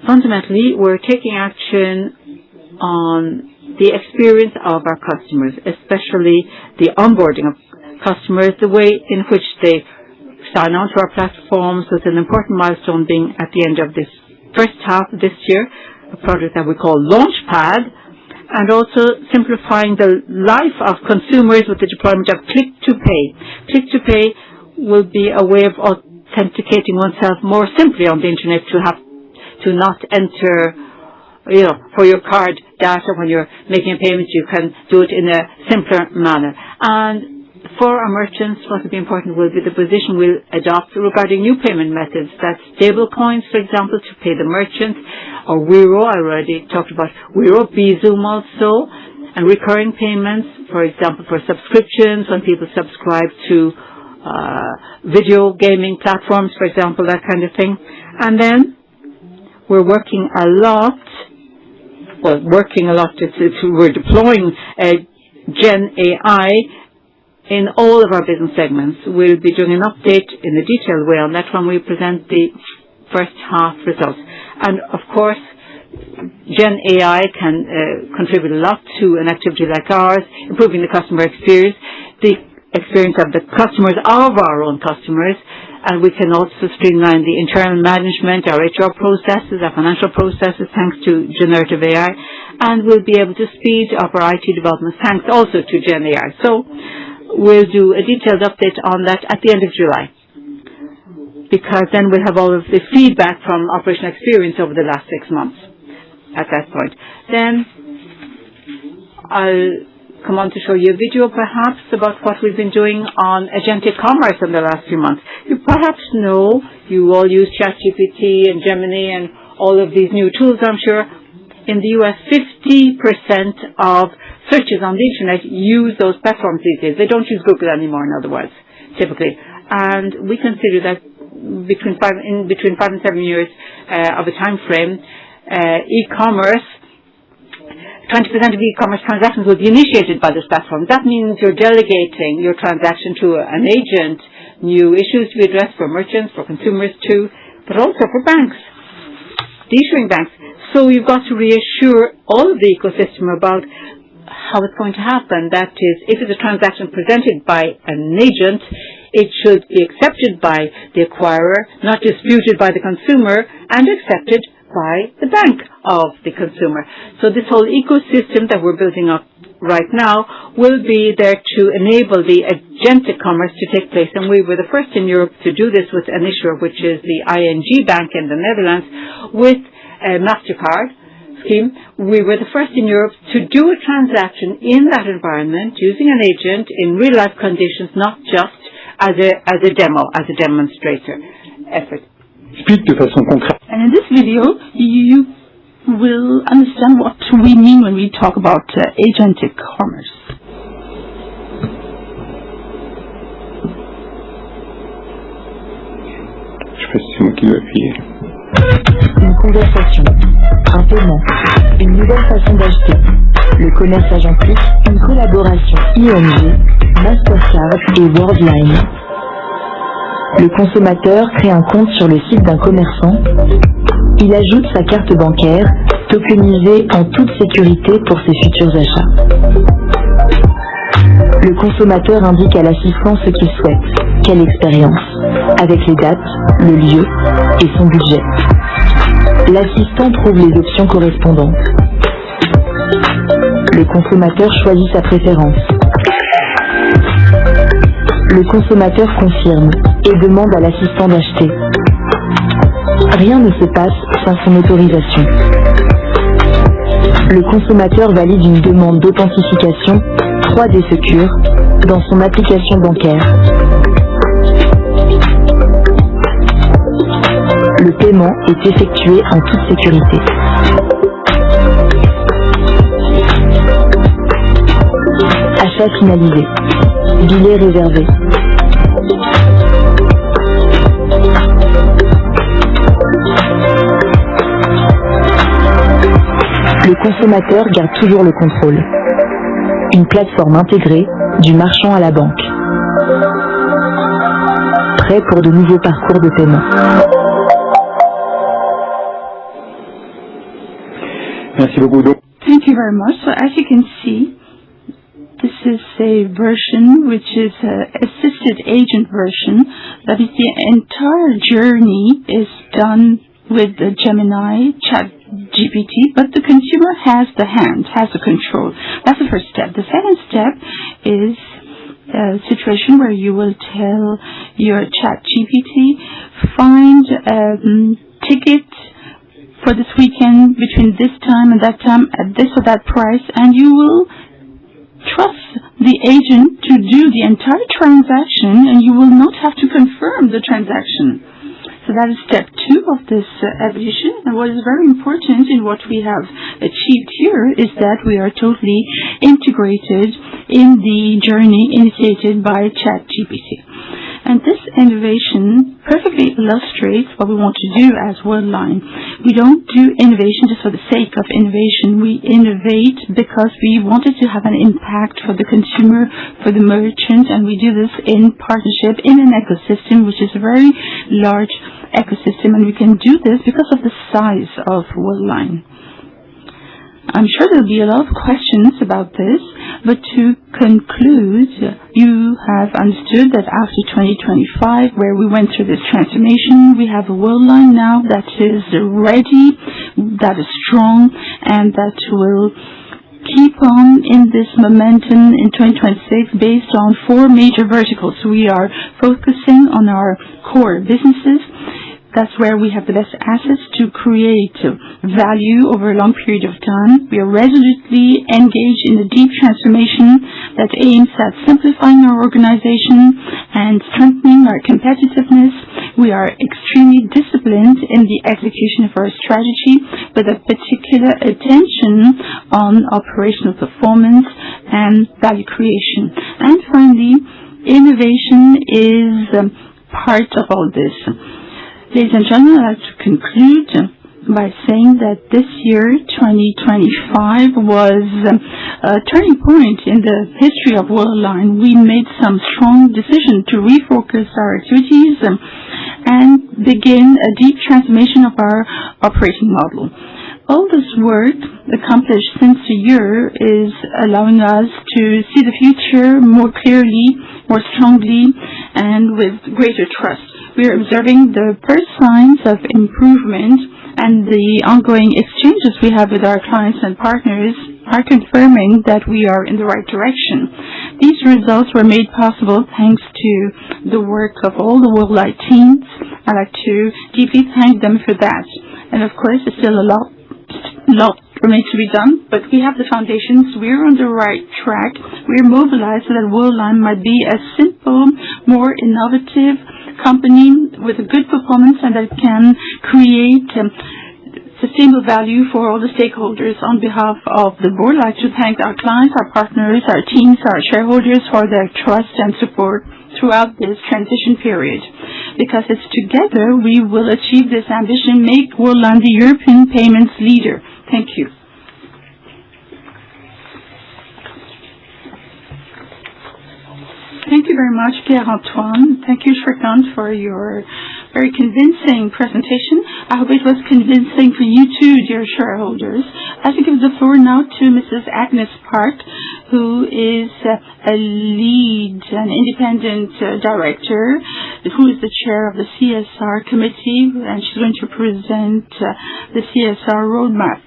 Fundamentally, we're taking action on the experience of our customers, especially the onboarding of customers, the way in which they sign on to our platforms, with an important milestone being at the end of this first half of this year, a project that we call Launchpad, and also simplifying the life of consumers with the deployment of Click-to-Pay. Click-to-Pay will be a way of authenticating oneself more simply on the internet, to not enter, for your card data when you're making a payment. You can do it in a simpler manner. And for our merchants, what will be important will be the position we'll adopt regarding new payment methods. That's stable coins, for example, to pay the merchants, or Wero. I already talked about Wero, Bizum also, and recurring payments, for example, for subscriptions, when people subscribe to video gaming platforms, for example, that kind of thing. And then we're working a lot. We're deploying Gen AI in all of our business segments. We'll be doing an update in a detailed way on that when we present the first half results. And of course, Gen AI can contribute a lot to an activity like ours, improving the customer experience, the experience of the customers of our own customers, and we can also streamline the internal management, our HR processes, our financial processes, thanks to generative AI, and we'll be able to speed up our IT development thanks also to Gen AI. So we'll do a detailed update on that at the end of July, because then we'll have all of the feedback from operational experience over the last 6 months at that point. Then I'll come on to show you a video perhaps about what we've been doing on agentic commerce in the last few months. You perhaps know, you all use ChatGPT and Gemini and all of these new tools, I'm sure. In the US, 50% of searches on the internet use those platforms these days. They don't use Google anymore, in other words, typically. And we consider that between 5 and 7 years of a time frame, e-commerce, 20% of e-commerce transactions will be initiated by this platform. That means you're delegating your transaction to an agent, new issues to be addressed for merchants, for consumers too, but also for banks, the issuing banks. So you've got to reassure all of the ecosystem about how it's going to happen. That is, if it's a transaction presented by an agent, it should be accepted by the acquirer, not disputed by the consumer, and accepted by the bank of the consumer. So this whole ecosystem that we're building up right now will be there to enable the agentic commerce to take place. And we were the first in Europe to do this with an issuer, which is the ING Bank in the Netherlands, with a MasterCard scheme. We were the first in Europe to do a transaction in that environment using an agent in real life conditions, not just as a demo, as a demonstrator effort. And in this video, you will understand what we mean when we talk about agentic commerce. Une conversation, un paiement, une nouvelle façon d'acheter, le commerce agentique, une collaboration ING, Mastercard et Worldline. Le consommateur crée un compte sur le site d'un commerçant. Il ajoute sa carte bancaire, tokenisée en toute sécurité pour ses futurs achats. Le consommateur indique à l'assistant ce qu'il souhaite, quelle expérience, avec les dates, le lieu et son budget. L'assistant trouve les options correspondantes. Le consommateur choisit sa préférence. Le consommateur confirme et demande à l'assistant d'acheter. Rien ne se passe sans son autorisation. Le consommateur valide une demande d'authentification 3D Secure dans son application bancaire. Le paiement est effectué en toute sécurité. Achat finalisé. Billet réservé. Le consommateur garde toujours le contrôle. Une plateforme intégrée du marchand à la banque. Prêt pour de nouveaux parcours de paiement. Merci beaucoup. Thank you very much. So as you can see, this is a version which is an assisted agent version. That is, the entire journey is done with the Gemini chat GPT, but the consumer has the hand, has the control. That's the first step. The second step is a situation where you will tell your chat GPT, find a ticket for this weekend between this time and that time at this or that price, and you will trust the agent to do the entire transaction, and you will not have to confirm the transaction. So that is step 2 of this evolution. And what is very important in what we have achieved here is that we are totally integrated in the journey initiated by ChatGPT. And this innovation perfectly illustrates what we want to do as Worldline. We don't do innovation just for the sake of innovation. We innovate because we wanted to have an impact for the consumer, for the merchant, and we do this in partnership in an ecosystem which is a very large ecosystem, and we can do this because of the size of Worldline. I'm sure there'll be a lot of questions about this, but to conclude, you have understood that after 2025, where we went through this transformation, we have a Worldline now that is ready, that is strong, and that will keep on in this momentum in 2026 based on 4 major verticals. We are focusing on our core businesses. That's where we have the best assets to create value over a long period of time. We are resolutely engaged in a deep transformation that aims at simplifying our organization and strengthening our competitiveness. We are extremely disciplined in the execution of our strategy with a particular attention on operational performance and value creation. And finally, innovation is part of all this. Ladies and gentlemen, I'd like to conclude by saying that this year, 2025, was a turning point in the history of Worldline. We made some strong decisions to refocus our activities and begin a deep transformation of our operating model. All this work accomplished since a year is allowing us to see the future more clearly, more strongly, and with greater trust. We are observing the first signs of improvement, and the ongoing exchanges we have with our clients and partners are confirming that we are in the right direction. These results were made possible thanks to the work of all the Worldline teams. I'd like to deeply thank them for that. And of course, there's still a lot remains to be done, but we have the foundations. We're on the right track. We're mobilized so that Worldline might be a simple, more innovative company with a good performance and that can create sustainable value for all the stakeholders. On behalf of the board, I'd like to thank our clients, our partners, our teams, our shareholders for their trust and support throughout this transition period. Because it's together we will achieve this ambition, make Worldline the European payments leader. Thank you. Thank you very much, Pierre-Antoine. Thank you, Shrikant, for your very convincing presentation. I hope it was convincing for you too, dear shareholders. I'd like to give the floor now to Mrs. Agnes Park, who is a lead, an independent director, who is the chair of the CSR committee, and she's going to present the CSR roadmap.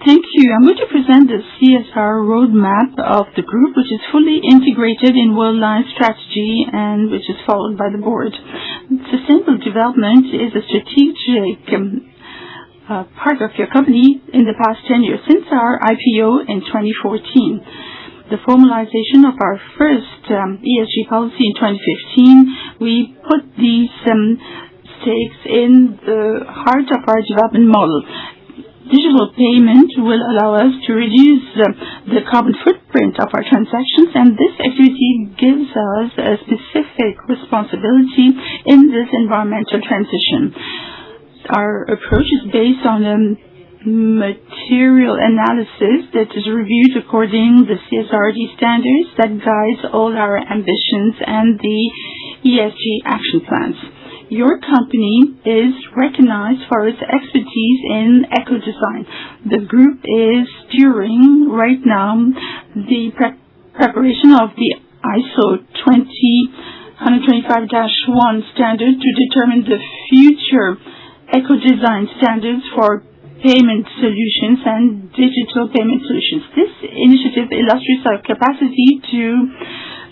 Thank you. I'm going to present the CSR roadmap of the group, which is fully integrated in Worldline strategy and which is followed by the board. Sustainable development is a strategic part of your company in the past 10 years since our IPO in 2014. The formalization of our first ESG policy in 2015, we put these stakes in the heart of our development model. Digital payment will allow us to reduce the carbon footprint of our transactions, and this activity gives us a specific responsibility in this environmental transition. Our approach is based on a material analysis that is reviewed according to the CSRD standards that guides all our ambitions and the ESG action plans. Your company is recognized for its expertise in eco-design. The group is steering right now the preparation of the ISO 20125-1 standard to determine the future eco-design standards for payment solutions and digital payment solutions. This initiative illustrates our capacity to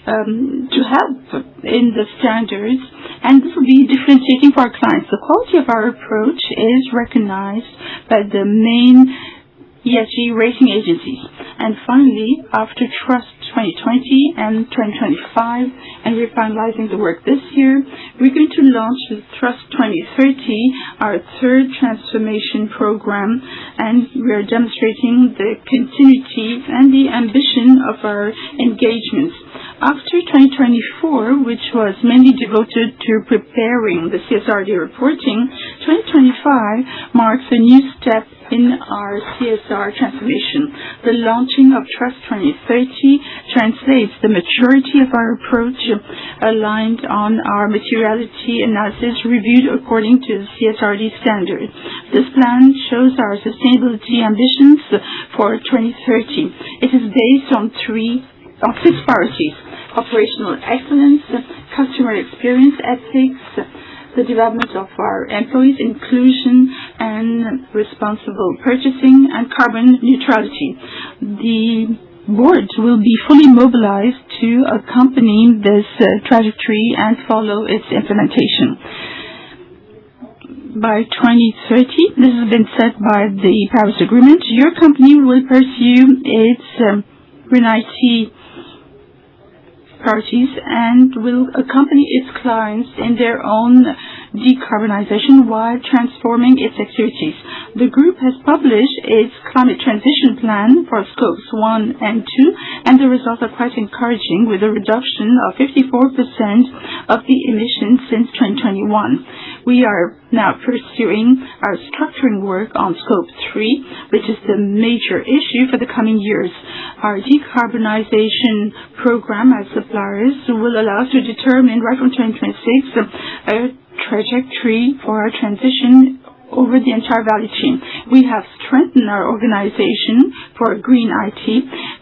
help in the standards, and this will be differentiating for our clients. The quality of our approach is recognized by the main ESG rating agencies. And finally, after Trust 2020 and 2025, and we're finalizing the work this year, we're going to launch the Trust 2030, our third transformation program, and we're demonstrating the continuity and the ambition of our engagements. After 2024, which was mainly devoted to preparing the CSRD reporting, 2025 marks a new step in our CSR transformation. The launching of Trust 2030 translates the maturity of our approach aligned on our materiality analysis reviewed according to the CSRD standard. This plan shows our sustainability ambitions for 2030. It is based on six priorities: operational excellence, customer experience, ethics, the development of our employees, inclusion and responsible purchasing, and carbon neutrality. The board will be fully mobilized to accompany this trajectory and follow its implementation. By 2030, this has been set by the Paris Agreement, your company will pursue its Green IT priorities and will accompany its clients in their own decarbonization while transforming its activities. The group has published its climate transition plan for scopes 1 and 2, and the results are quite encouraging, with a reduction of 54% of the emissions since 2021. We are now pursuing our structuring work on scope 3, which is the major issue for the coming years. Our decarbonization program as suppliers will allow us to determine right from 2026 a trajectory for our transition over the entire value chain. We have strengthened our organization for green IT,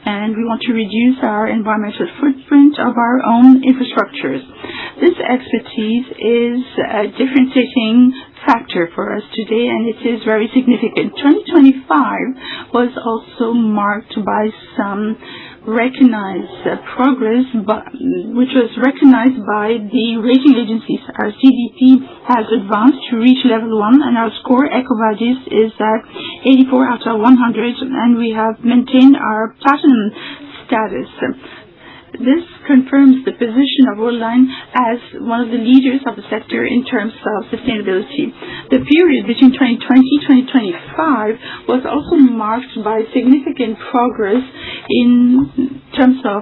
and we want to reduce our environmental footprint of our own infrastructures. This expertise is a differentiating factor for us today, and it is very significant. 2025 was also marked by some recognized progress, which was recognized by the rating agencies. Our CDP has advanced to reach level 1, and our score EcoVadis is at 84 out of 100, and we have maintained our platinum status. This confirms the position of Worldline as one of the leaders of the sector in terms of sustainability. The period between 2020 and 2025 was also marked by significant progress in terms of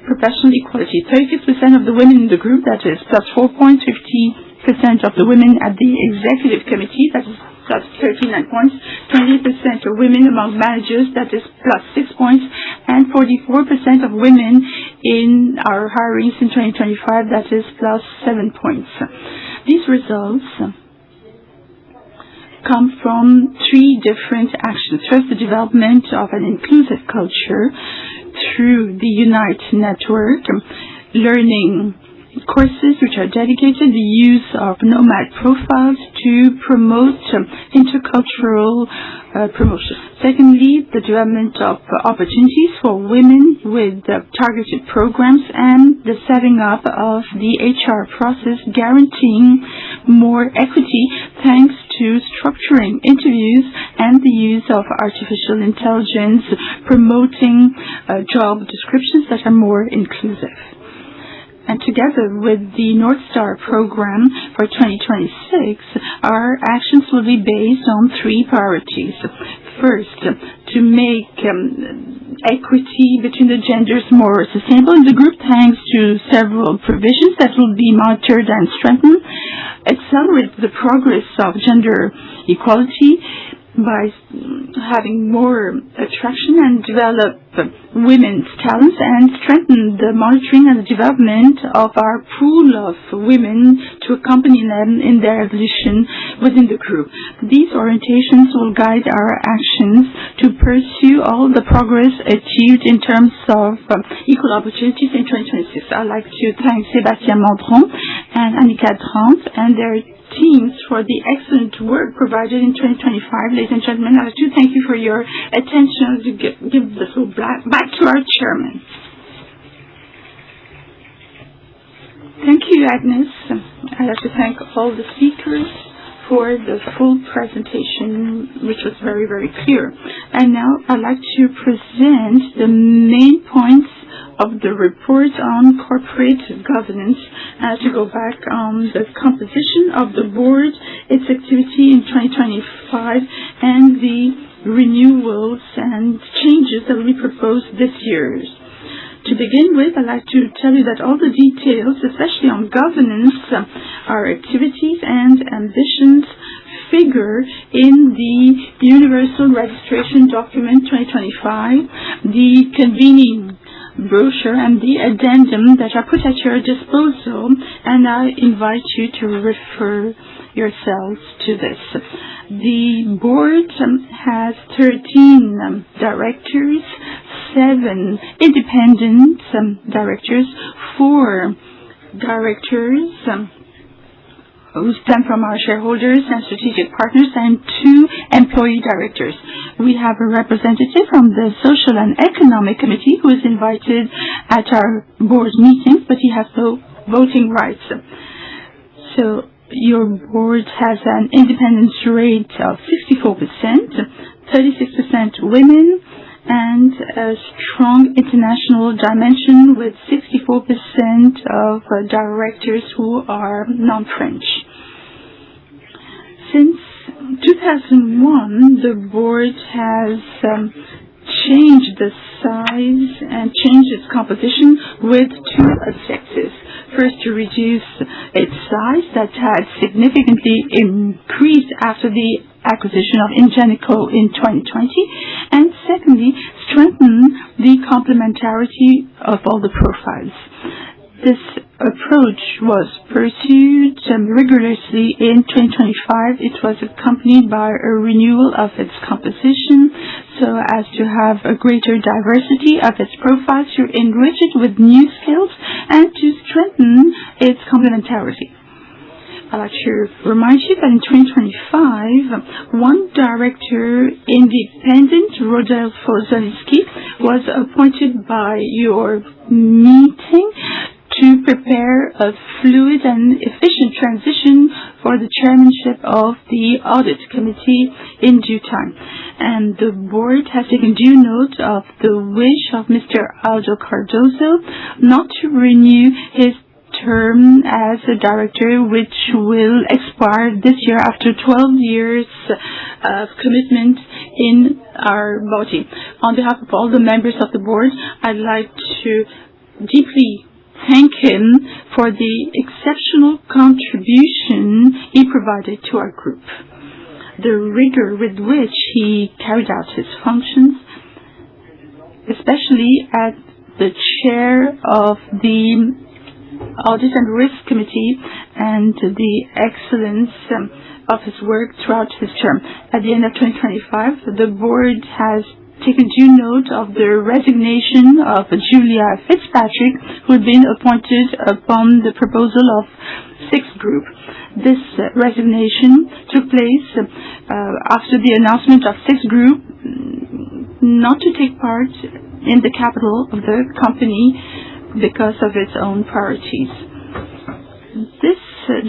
professional equality. 36% of the women in the group, that is plus 4 points, 50% of the women at the executive committee, that is plus 39 points, 20% of women among managers, that is plus 6 points, and 44% of women in our hirings in 2025, that is plus 7 points. These results come from three different actions. First, the development of an inclusive culture through the Unite network, learning courses which are dedicated, the use of nomad profiles to promote intercultural promotion. Secondly, the development of opportunities for women with targeted programs and the setting up of the HR process guaranteeing more equity thanks to structuring interviews and the use of artificial intelligence, promoting job descriptions that are more inclusive. And together with the North Star program for 2026, our actions will be based on three priorities. First, to make equity between the genders more sustainable in the group thanks to several provisions that will be monitored and strengthened. Accelerate the progress of gender equality by having more attraction and develop women's talents and strengthen the monitoring and the development of our pool of women to accompany them in their evolution within the group. These orientations will guide our actions to pursue all the progress achieved in terms of equal opportunities in 2026. I'd like to thank Sébastien Mandron and Annika Trant and their teams for the excellent work provided in 2025. Ladies and gentlemen, I'd like to thank you for your attention to give the floor back to our chairman. Thank you, Agnes. I'd like to thank all the speakers for the full presentation, which was very, very clear. And now I'd like to present the main points of the report on corporate governance. To go back on the composition of the board, its activity in 2025, and the renewals and changes that will be proposed this year. To begin with, I'd like to tell you that all the details, especially on governance, our activities and ambitions, figure in the Universal Registration Document 2025, the convening brochure and the addendum that are put at your disposal, and I invite you to refer yourselves to this. The board has 13 directors, 7 independent directors, 4 directors who stem from our shareholders and strategic partners, and 2 employee directors. We have a representative from the Social and Economic Committee who is invited at our board meetings, but he has no voting rights. So your board has an independence rate of 64%, 36% women, and a strong international dimension with 64% of directors who are non-French. Since 2001, the board has changed the size and changed its composition with 2 objectives. First, to reduce its size that had significantly increased after the acquisition of Ingenico in 2020, and secondly, strengthen the complementarity of all the profiles. This approach was pursued rigorously in 2025. It was accompanied by a renewal of its composition so as to have a greater diversity of its profiles, to enrich it with new skills, and to strengthen its complementarity. I'd like to remind you that in 2025, 1 director, independent, Rodolfo Zolinsky, was appointed by your meeting to prepare a fluid and efficient transition for the chairmanship of the Audit Committee in due time. And the board has taken due note of the wish of Mr. Aldo Cardozo not to renew his term as a director, which will expire this year after 12 years of commitment in our body. On behalf of all the members of the board, I'd like to deeply thank him for the exceptional contribution he provided to our group. The rigor with which he carried out his functions, especially as the chair of the Audit and Risk Committee, and the excellence of his work throughout his term. At the end of 2025, the board has taken due note of the resignation of Julia Fitzpatrick, who had been appointed upon the proposal of 6th Group. This resignation took place after the announcement of 6 Group not to take part in the capital of the company because of its own priorities. This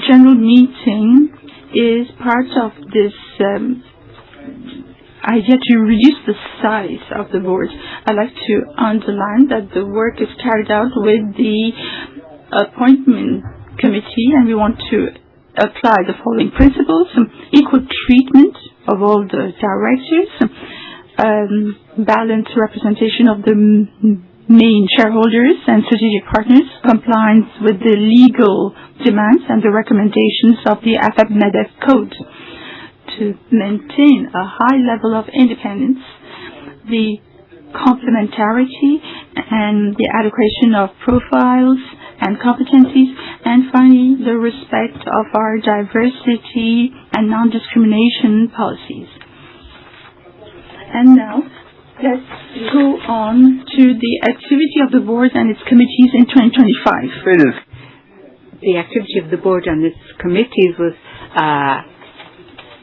general meeting is part of this idea to reduce the size of the board. I'd like to underline that the work is carried out with the appointment committee, and we want to apply the following principles: equal treatment of all the directors, balanced representation of the main shareholders and strategic partners, compliance with the legal demands and the recommendations of the AFEP-MEDEF Code. To maintain a high level of independence, the complementarity and the adequation of profiles and competencies, and finally the respect of our diversity and non-discrimination policies. And now, let's go on to the activity of the board and its committees in 2025. The activity of the board and its committees was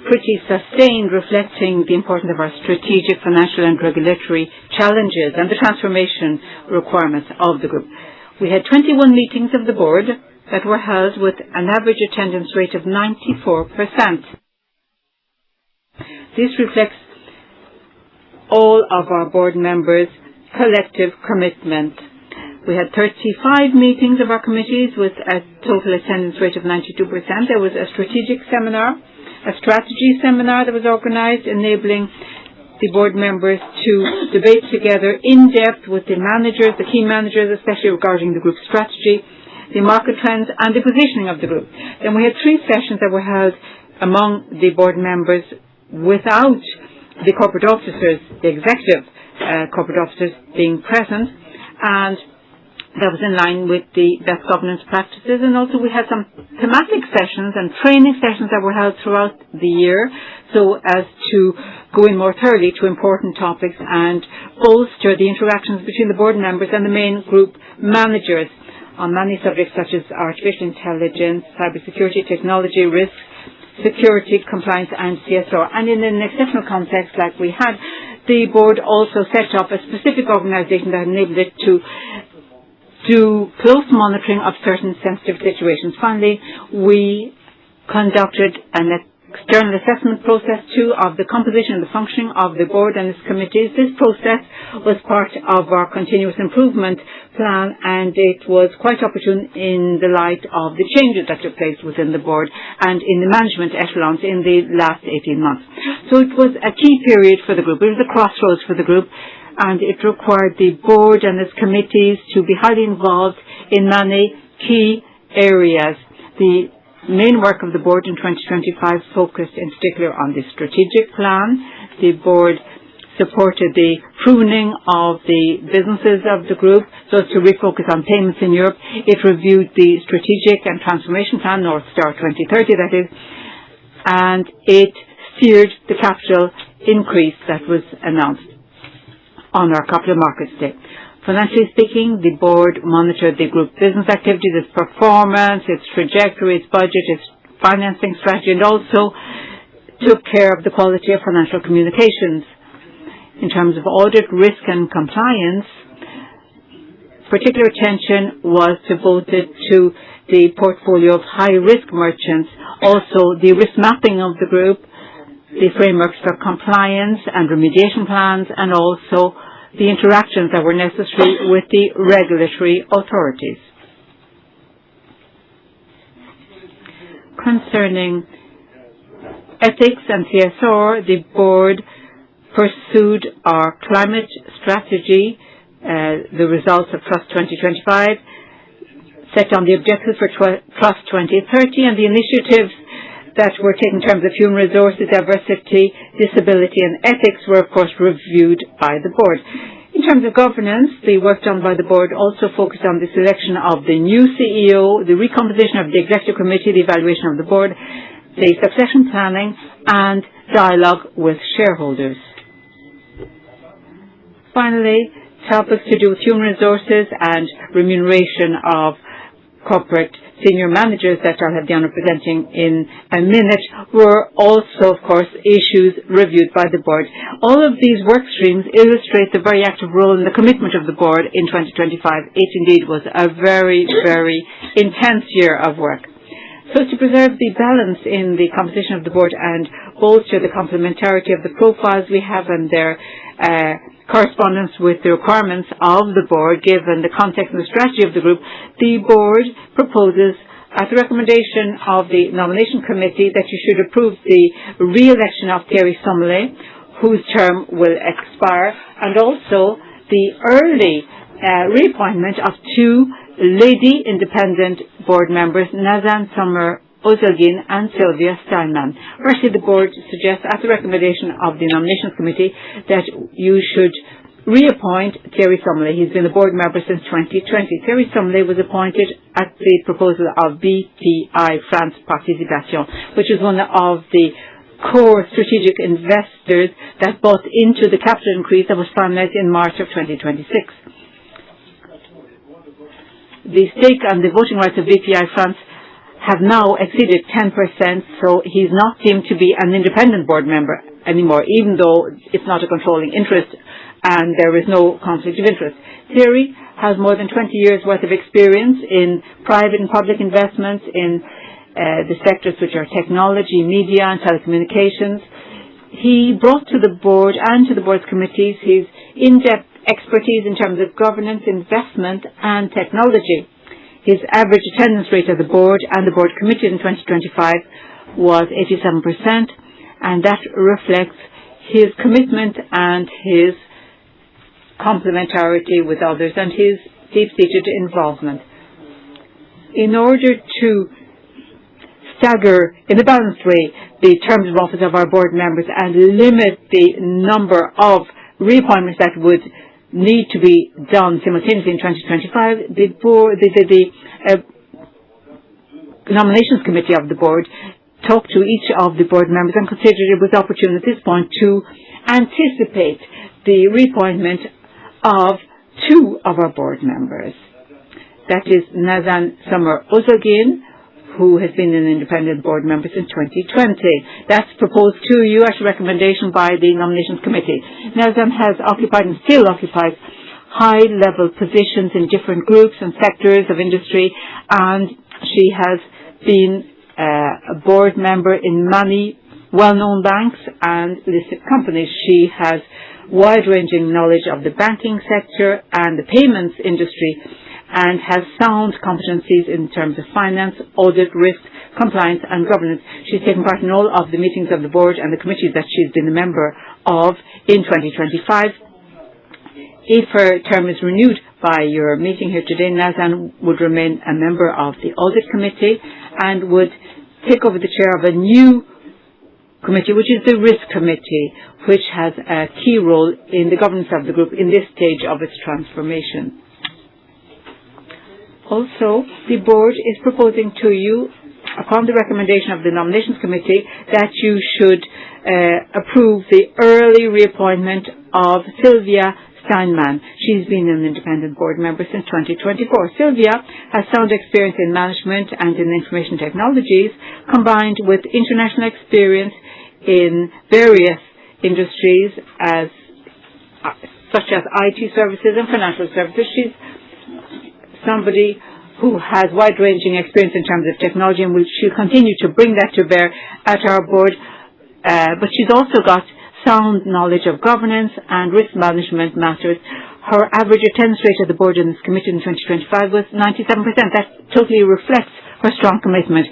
pretty sustained, reflecting the importance of our strategic, financial and regulatory challenges and the transformation requirements of the group. We had 21 meetings of the board that were held with an average attendance rate of 94%. This reflects all of our board members' collective commitment. We had 35 meetings of our committees with a total attendance rate of 92%. There was a strategic seminar, a strategy seminar that was organised, enabling the board members to debate together in depth with the managers, the key managers, especially regarding the group strategy, the market trends and the positioning of the group. Then we had 3 sessions that were held among the board members without the corporate officers, the executive corporate officers being present, and that was in line with the best governance practices. And also we had some thematic sessions and training sessions that were held throughout the year, so as to go in more thoroughly to important topics and bolster the interactions between the board members and the main group managers on many subjects such as artificial intelligence, cybersecurity, technology, risk, security, compliance and CSR. And in an exceptional context like we had, the board also set up a specific organisation that enabled it to do close monitoring of certain sensitive situations. Finally, we conducted an external assessment process too of the composition and the functioning of the board and its committees. This process was part of our continuous improvement plan, and it was quite opportune in the light of the changes that took place within the board and in the management echelons in the last 18 months. So it was a key period for the group. It was a crossroads for the group, and it required the board and its committees to be highly involved in many key areas. The main work of the board in 2025 focused in particular on the strategic plan. The board supported the pruning of the businesses of the group so as to refocus on payments in Europe. It reviewed the strategic and transformation plan, North Star 2030 that is, and it steered the capital increase that was announced on our Capital Markets Day. Financially speaking, the board monitored the group business activities, its performance, its trajectory, its budget, its financing strategy, and also took care of the quality of financial communications. In terms of audit, risk and compliance, particular attention was devoted to the portfolio of high-risk merchants, also the risk mapping of the group, the frameworks for compliance and remediation plans, and also the interactions that were necessary with the regulatory authorities. Concerning ethics and CSR, the board pursued our climate strategy, the results of Trust 2025, set on the objectives for Trust 2030, and the initiatives that were taken in terms of human resources, diversity, disability and ethics were of course reviewed by the board. In terms of governance, the work done by the board also focused on the selection of the new CEO, the recomposition of the executive committee, the evaluation of the board, the succession planning and dialogue with shareholders. Finally, topics to do with human resources and remuneration of corporate senior managers that I'll have the honour of presenting in a minute were also, of course, issues reviewed by the board. All of these work streams illustrate the very active role and the commitment of the board in 2025. It indeed was a very, very intense year of work. So to preserve the balance in the composition of the board and bolster the complementarity of the profiles we have and their correspondence with the requirements of the board, given the context and the strategy of the group, the board proposes, at the recommendation of the nomination committee, that you should approve the re-election of Thierry Sommelet, whose term will expire, and also the early reappointment of two lady independent board members, Nazan Sommer-Ozulgin and Sylvia Steinman. Firstly, the board suggests, at the recommendation of the nominations committee, that you should reappoint Thierry Sommelet. He's been a board member since 2020. Thierry Sommelet was appointed at the proposal of BPI France Participation, which is one of the core strategic investors that bought into the capital increase that was finalized in March of 2026. The stake and the voting rights of BPI France have now exceeded 10%, so he's not deemed to be an independent board member anymore, even though it's not a controlling interest and there is no conflict of interest. Thierry has more than 20 years' worth of experience in private and public investments in the sectors which are technology, media and telecommunications. He brought to the board and to the board's committees his in-depth expertise in terms of governance, investment and technology. His average attendance rate of the board and the board committee in 2025 was 87%, and that reflects his commitment and his complementarity with others and his deep-seated involvement. In order to stagger in a balanced way the terms of office of our board members and limit the number of reappointments that would need to be done simultaneously in 2025, the nominations committee of the board talked to each of the board members and considered it was opportune at this point to anticipate the reappointment of two of our board members. That is Nazan Sommer-Ozulgin, who has been an independent board member since 2020. That's proposed to you as a recommendation by the nominations committee. Nazan has occupied and still occupies high-level positions in different groups and sectors of industry, and she has been a board member in many well-known banks and listed companies. She has wide-ranging knowledge of the banking sector and the payments industry, and has sound competencies in terms of finance, audit, risk, compliance and governance. She's taken part in all of the meetings of the board and the committees that she's been a member of in 2025. If her term is renewed by your meeting here today, Nazan would remain a member of the audit committee and would take over the chair of a new committee, which is the risk committee, which has a key role in the governance of the group in this stage of its transformation. Also, the board is proposing to you, upon the recommendation of the nominations committee, that you should approve the early reappointment of Sylvia Steinman. She's been an independent board member since 2024. Sylvia has sound experience in management and in information technologies, combined with international experience in various industries such as IT services and financial services. She's somebody who has wide-ranging experience in terms of technology, and she'll continue to bring that to bear at our board. But she's also got sound knowledge of governance and risk management matters. Her average attendance rate at the board in this committee in 2025 was 97%. That totally reflects her strong commitment.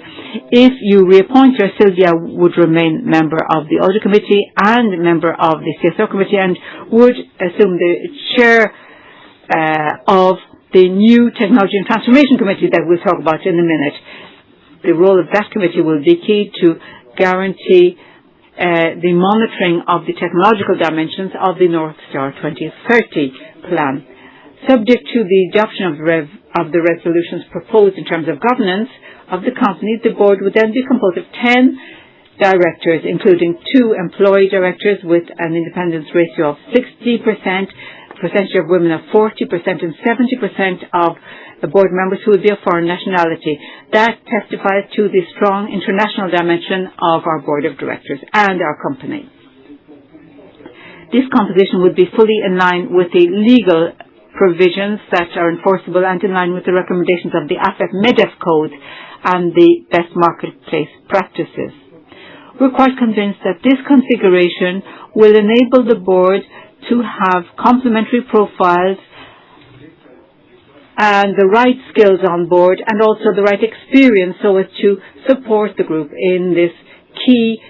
If you reappoint her, Sylvia would remain member of the audit committee and member of the CSO committee, and would assume the chair of the new Technology and Transformation Committee that we'll talk about in a minute. The role of that committee will be key to guarantee the monitoring of the technological dimensions of the North Star 2030 plan. Subject to the adoption of the resolutions proposed in terms of governance of the company, the board would then be composed of 10 directors, including 2 employee directors with an independence ratio of 60%, percentage of women of 40% and 70% of board members who will be of foreign nationality. That testifies to the strong international dimension of our board of directors and our company. This composition would be fully in line with the legal provisions that are enforceable and in line with the recommendations of the AFEP-MEDEF Code and the best marketplace practices. We're quite convinced that this configuration will enable the board to have complementary profiles and the right skills on board and also the right experience so as to support the group in this key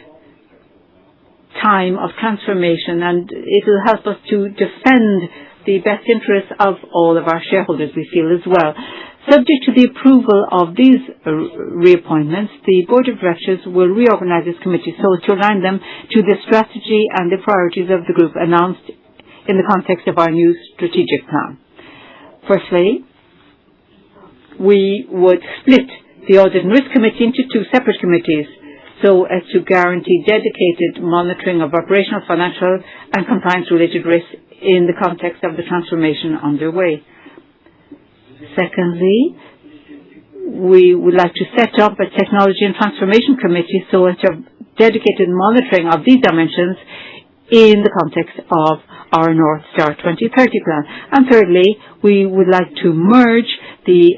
time of transformation, and it will help us to defend the best interests of all of our shareholders, we feel as well. Subject to the approval of these reappointments, the Board of Directors will reorganize this committee so as to align them to the strategy and the priorities of the group announced in the context of our new strategic plan. Firstly, we would split the Audit and Risk Committee into two separate committees so as to guarantee dedicated monitoring of operational, financial and compliance-related risks in the context of the transformation underway. Secondly, we would like to set up a Technology and Transformation Committee so as to have dedicated monitoring of these dimensions in the context of our North Star 2030 plan. And thirdly, we would like to merge the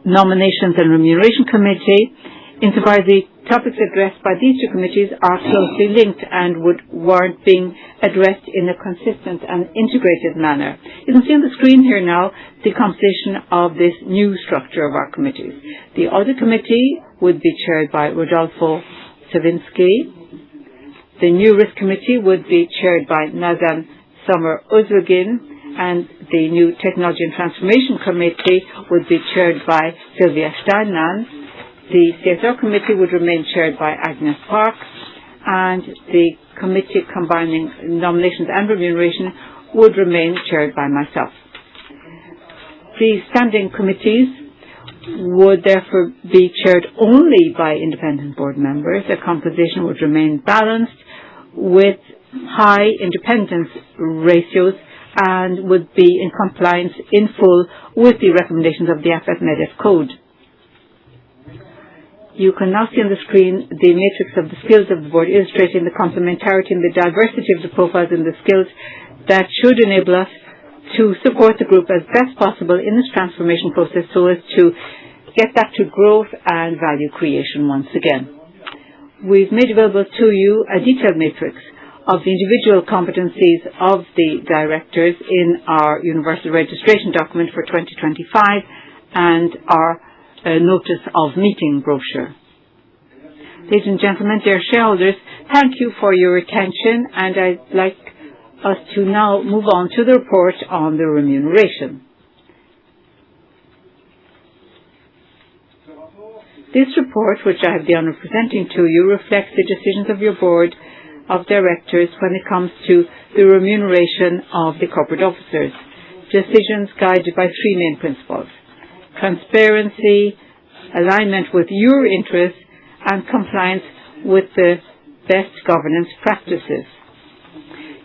Nominations and Remuneration Committee insofar as the topics addressed by these two committees are closely linked and would warrant being addressed in a consistent and integrated manner. You can see on the screen here now the composition of this new structure of our committees. The Audit Committee would be chaired by Rodolfo Savinsky. The New Risk Committee would be chaired by Nazan Sommer-Uzlugin, and the new Technology and Transformation Committee would be chaired by Sylvia Steinland. The CSR Committee would remain chaired by Agnes Parks, and the Committee combining Nominations and Remuneration would remain chaired by myself. The standing committees would therefore be chaired only by independent board members. The composition would remain balanced with high independence ratios and would be in compliance in full with the recommendations of the AFEP-MEDEF Code. You can now see on the screen the matrix of the skills of the board, illustrating the complementarity and the diversity of the profiles and the skills that should enable us to support the group as best possible in this transformation process so as to get back to growth and value creation once again. We've made available to you a detailed matrix of the individual competencies of the directors in our Universal Registration document for 2025 and our notice of meeting brochure. Ladies and gentlemen, dear shareholders, thank you for your attention, and I'd like us to now move on to the report on the remuneration. This report, which I have the honour of presenting to you, reflects the decisions of your board of directors when it comes to the remuneration of the corporate officers. Decisions guided by three main principles: transparency, alignment with your interests, and compliance with the best governance practices.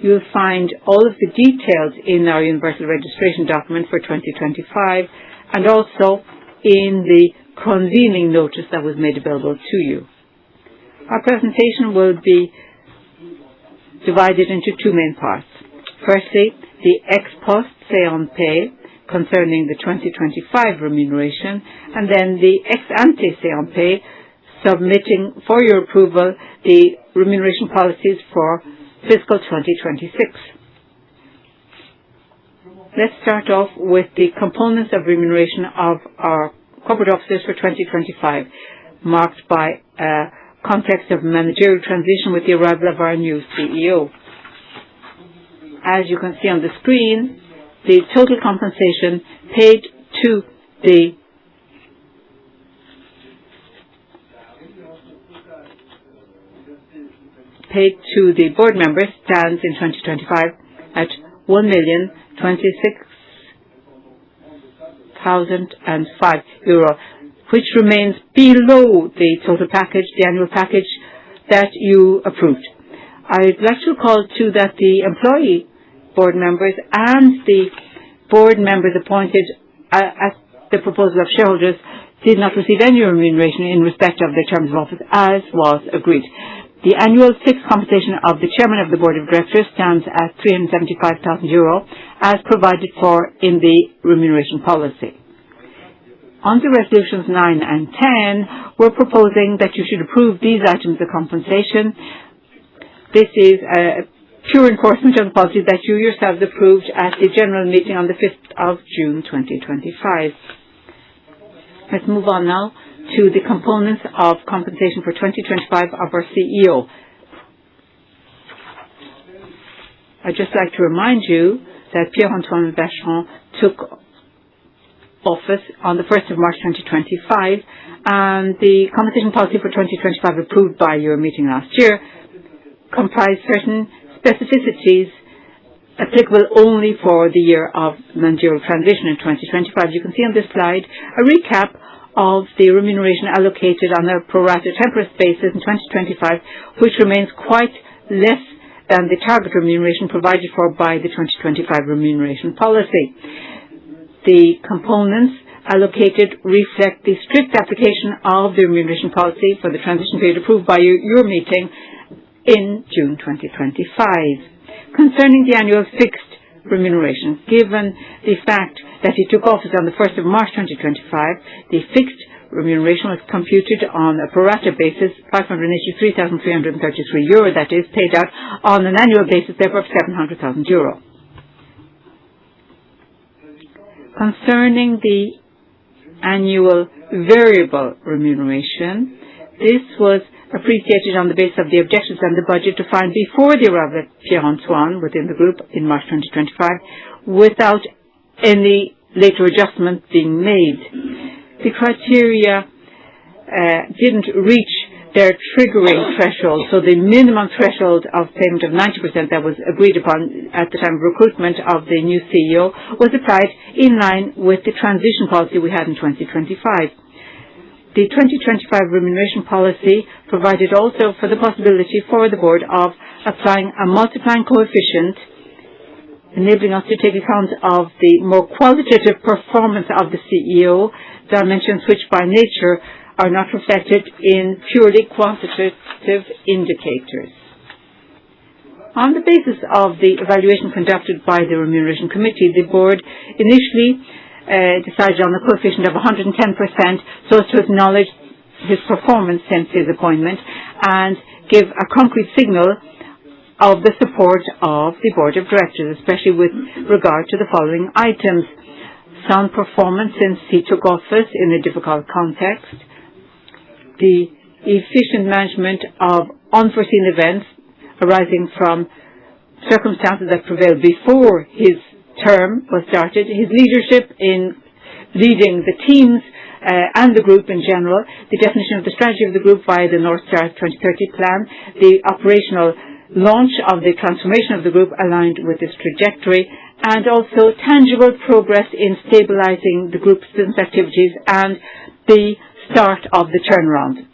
You'll find all of the details in our Universal Registration document for 2025 and also in the convening notice that was made available to you. Our presentation will be divided into two main parts. Firstly, the ex post say-on-pay concerning the 2025 remuneration, and then the ex-ante say-on-pay submitting for your approval the remuneration policies for fiscal 2026. Let's start off with the components of remuneration of our corporate officers for 2025, marked by a context of managerial transition with the arrival of our new CEO. As you can see on the screen, the total compensation paid to the board members stands in 2025 at €1,026,005, which remains below the total package, the annual package that you approved. I'd like to recall too that the employee board members and the board members appointed at the proposal of shareholders did not receive any remuneration in respect of their terms of office, as was agreed. The annual fixed compensation of the Chairman of the Board of Directors stands at €375,000, as provided for in the remuneration policy. Under Resolutions 9 and 10, we're proposing that you should approve these items of compensation. This is a pure enforcement of the policy that you yourselves approved at the General Meeting on the 5th of June 2025. Let's move on now to the components of compensation for 2025 of our CEO. I'd just like to remind you that Pierre-Antoine Vacheron took office on the 1st of March 2025, and the compensation policy for 2025 approved by your meeting last year comprised certain specificities applicable only for the year of managerial transition in 2025. You can see on this slide a recap of the remuneration allocated on a pro rata temporis basis in 2025, which remains quite less than the target remuneration provided for by the 2025 remuneration policy. The components allocated reflect the strict application of the remuneration policy for the transition period approved by your meeting in June 2025. Concerning the annual fixed remuneration, given the fact that he took office on the 1st of March 2025, the fixed remuneration was computed on a pro rata basis, €583,333, that is, paid out on an annual basis, therefore, of €700,000. Concerning the annual variable remuneration, this was appreciated on the basis of the objectives and the budget defined before the arrival of Pierre-Antoine within the group in March 2025, without any later adjustment being made. The criteria didn't reach their triggering threshold, so the minimum threshold of payment of 90% that was agreed upon at the time of recruitment of the new CEO was applied in line with the transition policy we had in 2025. The 2025 remuneration policy provided also for the possibility for the board of applying a multiplying coefficient, enabling us to take account of the more qualitative performance of the CEO, dimensions which by nature are not reflected in purely quantitative indicators. On the basis of the evaluation conducted by the Remuneration Committee, the board initially decided on a coefficient of 110% so as to acknowledge his performance since his appointment and give a concrete signal of the support of the Board of Directors, especially with regard to the following items: sound performance since he took office in a difficult context, the efficient management of unforeseen events arising from circumstances that prevailed before his term was started, his leadership in leading the teams and the group in general, the definition of the strategy of the group via the North Star 2030 plan, the operational launch of the transformation of the group aligned with this trajectory, and also tangible progress in stabilizing the group's business activities and the start of the turnaround.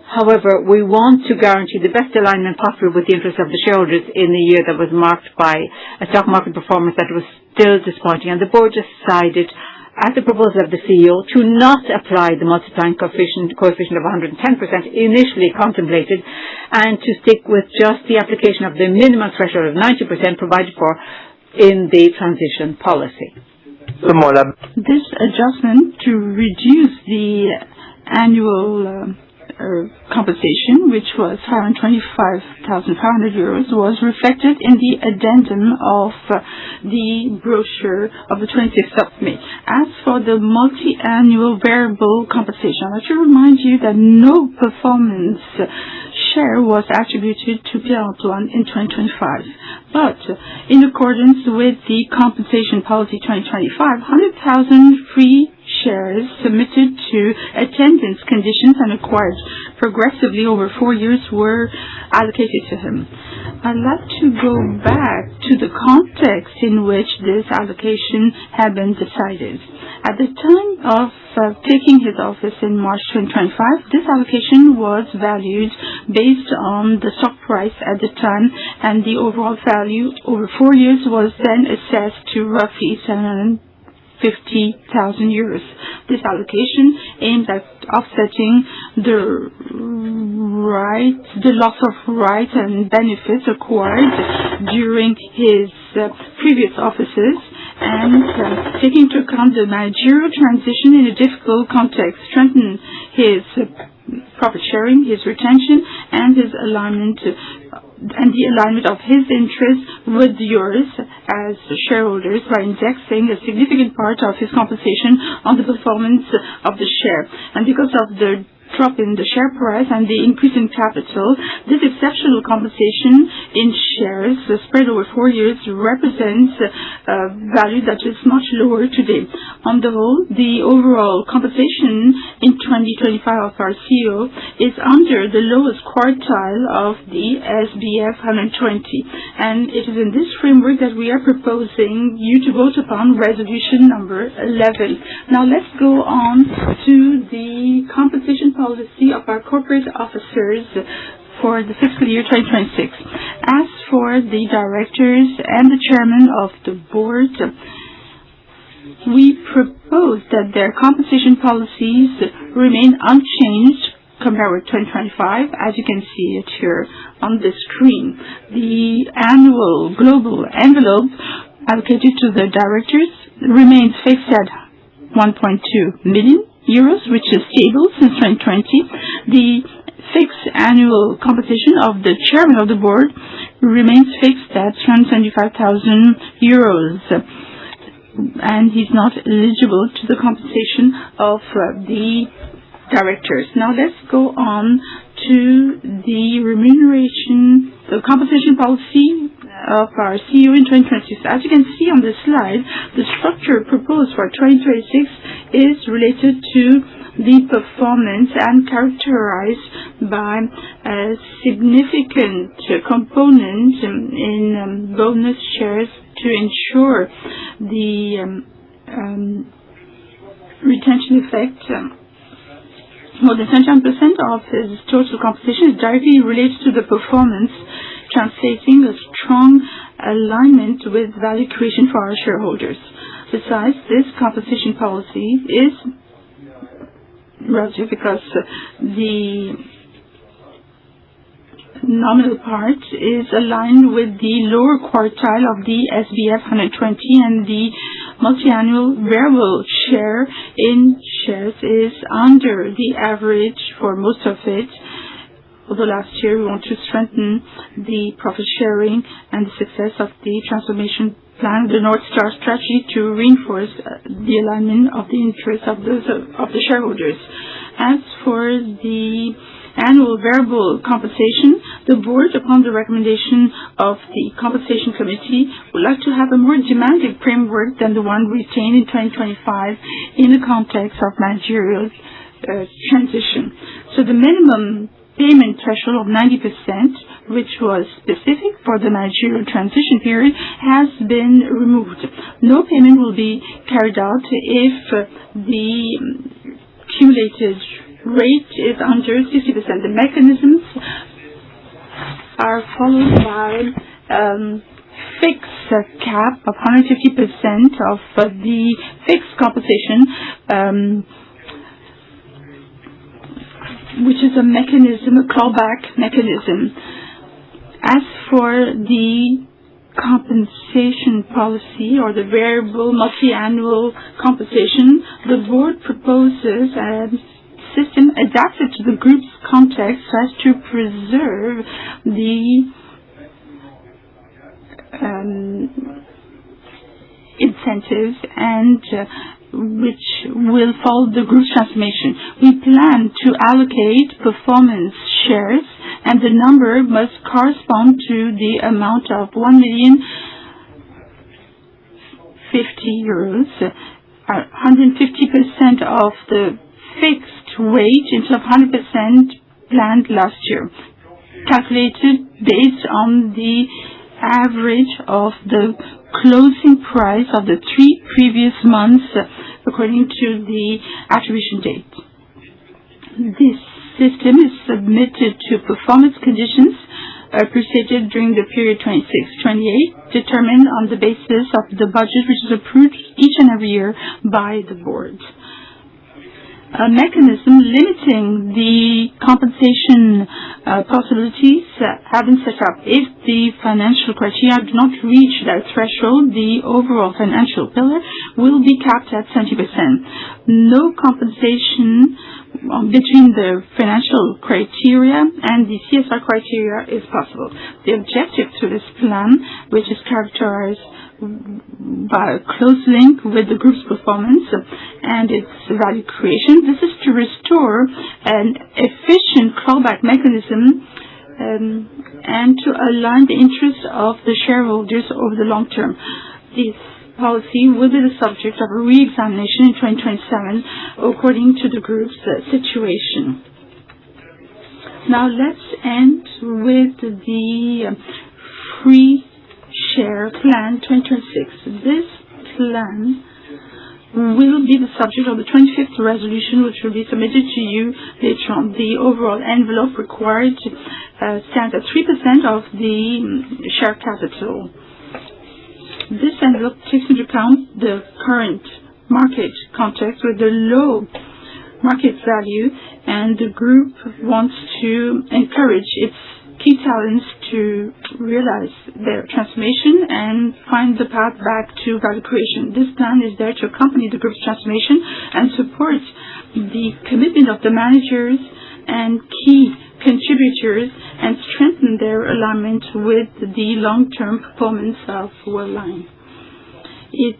However, we want to guarantee the best alignment possible with the interests of the shareholders in a year that was marked by a stock market performance that was still disappointing, and the board decided, at the proposal of the CEO, to not apply the multiplying coefficient of 110% initially contemplated, and to stick with just the application of the minimum threshold of 90% provided for in the transition policy. This adjustment to reduce the annual compensation, which was €525,500, was reflected in the addendum of the brochure of the 26th of May. As for the multi-annual variable compensation, I should remind you that no performance share was attributed to Pierre-Antoine in 2025. But in accordance with the compensation policy 2025, 100,000 free shares submitted to attendance conditions and acquired progressively over 4 years were allocated to him. I'd like to go back to the context in which this allocation had been decided. At the time of taking his office in March 2025, this allocation was valued based on the stock price at the time, and the overall value over 4 years was then assessed to roughly €750,000. €250,000. This allocation aims at offsetting the loss of rights and benefits acquired during his previous offices and taking into account the managerial transition in a difficult context, strengthen his profit sharing, his retention, and his alignment and the alignment of his interests with yours as shareholders by indexing a significant part of his compensation on the performance of the share. And because of the drop in the share price and the increase in capital, this exceptional compensation in shares spread over 4 years represents a value that is much lower today. On the whole, the overall compensation in 2025 of our CEO is under the lowest quartile of the SBF 120, and it is in this framework that we are proposing you to vote upon resolution number 11. Now let's go on to the compensation policy of our corporate officers for the fiscal year 2026. As for the directors and the chairman of the board, we propose that their compensation policies remain unchanged compared with 2025, as you can see it here on the screen. The annual global envelope allocated to the directors remains fixed at €1.2 million, which is stable since 2020. The fixed annual compensation of the chairman of the board remains fixed at €375,000, and he's not eligible to the compensation of the directors. Now let's go on to the remuneration, the compensation policy of our CEO in 2026. As you can see on the slide, the structure proposed for 2026 is related to the performance and characterized by a significant component in bonus shares to ensure the retention effect. More than 10% of his total compensation is directly related to the performance, translating a strong alignment with value creation for our shareholders. Besides, this compensation policy is relative because the nominal part is aligned with the lower quartile of the SBF 120, and the multi-annual variable share in shares is under the average for most of it. Although last year we want to strengthen the profit sharing and the success of the transformation plan, the North Star strategy, to reinforce the alignment of the interests of the shareholders. As for the annual variable compensation, the board, upon the recommendation of the compensation committee, would like to have a more demanding framework than the one retained in 2025 in the context of managerial transition. So the minimum payment threshold of 90%, which was specific for the managerial transition period, has been removed. No payment will be carried out if the cumulated rate is under 60%. The mechanisms are followed by fixed cap of 150% of the fixed compensation, which is a mechanism, a clawback mechanism. As for the compensation policy or the variable multi-annual compensation, the board proposes a system adapted to the group's context so as to preserve the incentives and which will follow the group's transformation. We plan to allocate performance shares, and the number must correspond to the amount of €1,050,000, 150% of the fixed wage instead of 100% planned last year, calculated based on the average of the closing price of the 3 previous months according to the attribution date. This system is submitted to performance conditions appreciated during the period 26-28, determined on the basis of the budget which is approved each and every year by the board. A mechanism limiting the compensation possibilities have been set up. If the financial criteria do not reach that threshold, the overall financial pillar will be capped at 70%. No compensation between the financial criteria and the CSR criteria is possible. The objective to this plan, which is characterized by a close link with the group's performance and its value creation, this is to restore an efficient clawback mechanism and to align the interests of the shareholders over the long term. This policy will be the subject of a re-examination in 2027 according to the group's situation. Now let's end with the free share plan 2026. This plan will be the subject of the 25th resolution, which will be submitted to you later on. The overall envelope required stands at 3% of the share capital. This envelope takes into account the current market context with the low market value, and the group wants to encourage its key talents to realize their transformation and find the path back to value creation. This plan is there to accompany the group's transformation and support the commitment of the managers and key contributors and strengthen their alignment with the long-term performance of Worldline. It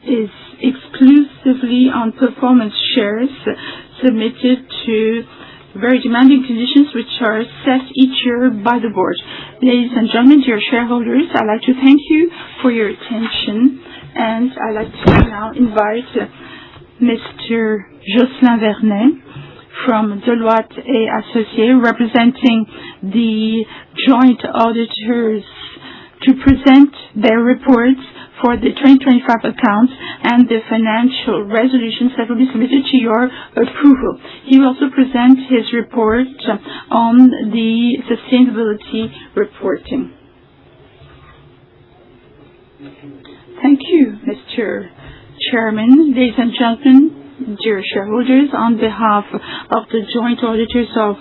is exclusively on performance shares submitted to very demanding conditions which are set each year by the board. Ladies and gentlemen, dear shareholders, I'd like to thank you for your attention, and I'd like to now invite Mr. Jocelyn Vernet from Deloitte et Associés, representing the joint auditors, to present their reports for the 2025 accounts and the financial resolutions that will be submitted to your approval. He will also present his report on the sustainability reporting. Thank you, Mr. Chairman. Ladies and gentlemen, dear shareholders, on behalf of the joint auditors of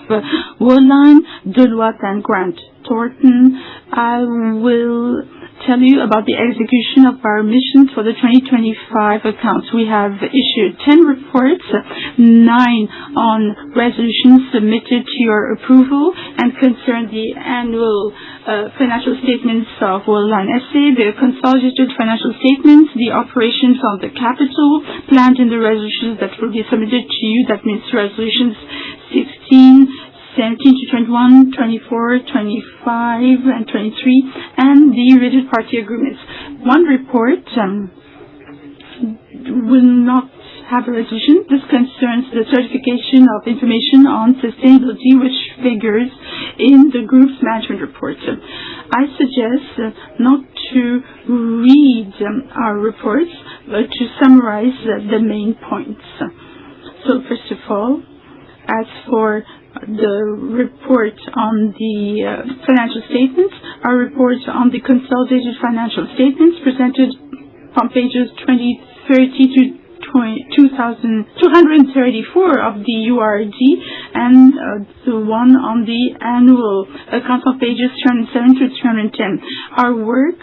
Worldline, Deloitte and Grant Thornton, I will tell you about the execution of our missions for the 2025 accounts. We have issued 10 reports, 9 on resolutions submitted to your approval and concern the annual financial statements of Worldline SA, the consolidated financial statements, the operations of the capital planned in the resolutions that will be submitted to you. That means resolutions 16, 17 to 21, 24, 25, and 23, and the related party agreements. One report will not have a resolution. This concerns the certification of information on sustainability, which figures in the group's management report. I suggest not to read our reports, but to summarize the main points. So first of all, as for the report on the financial statements, our report on the consolidated financial statements presented on pages 2030 to 234 of the URD, and the one on the annual accounts on pages 207 to 210. Our work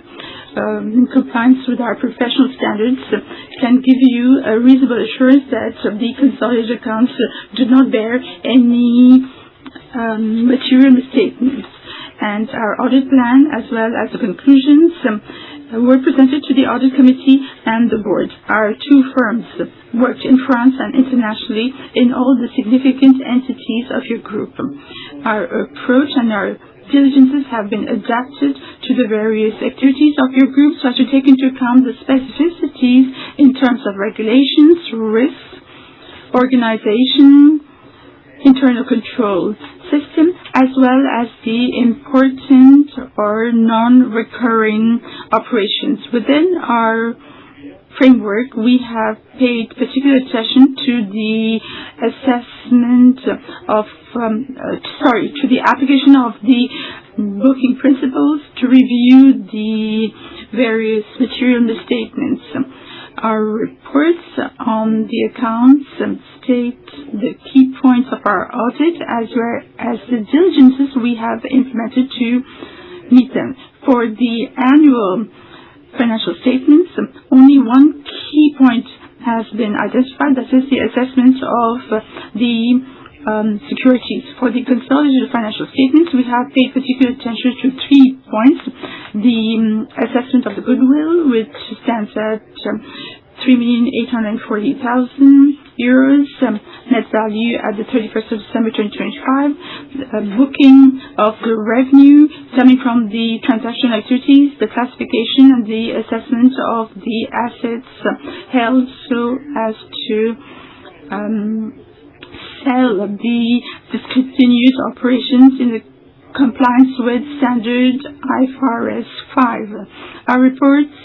in compliance with our professional standards can give you a reasonable assurance that the consolidated accounts do not bear any material misstatements. And our audit plan, as well as the conclusions, were presented to the audit committee and the board. Our two firms worked in France and internationally in all the significant entities of your group. Our approach and our diligences have been adapted to the various activities of your group so as to take into account the specificities in terms of regulations, risks, organization, internal control system, as well as the important or non-recurring operations. Within our framework, we have paid particular attention to the assessment of, to the application of the booking principles to review the various material misstatements. Our reports on the accounts state the key points of our audit as well as the diligences we have implemented to meet them. For the annual financial statements, only one key point has been identified, that is the assessment of the securities. For the consolidated financial statements, we have paid particular attention to 3 points. The assessment of the goodwill, which stands at 3,840,000 euros, net value at the 31st of December 2025, booking of the revenue stemming from the transaction activities, the classification and the assessment of the assets held so as to sell the discontinued operations in the compliance with standard IFRS 5. Our reports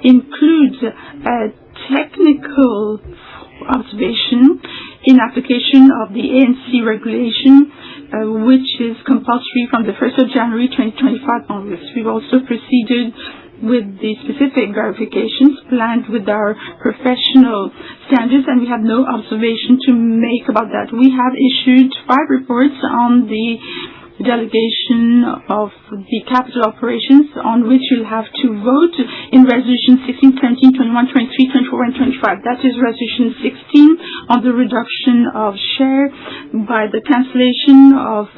include a technical observation in application of the ANC regulation, which is compulsory from the 1st of January 2025 onwards. We've also proceeded with the specific verifications planned with our professional standards, and we have no observation to make about that. We have issued 5 reports on the delegation of the capital operations, on which you'll have to vote in Resolution 16, 17, 21, 23, 24, and 25. That is Resolution 16 on the reduction of share by the cancellation of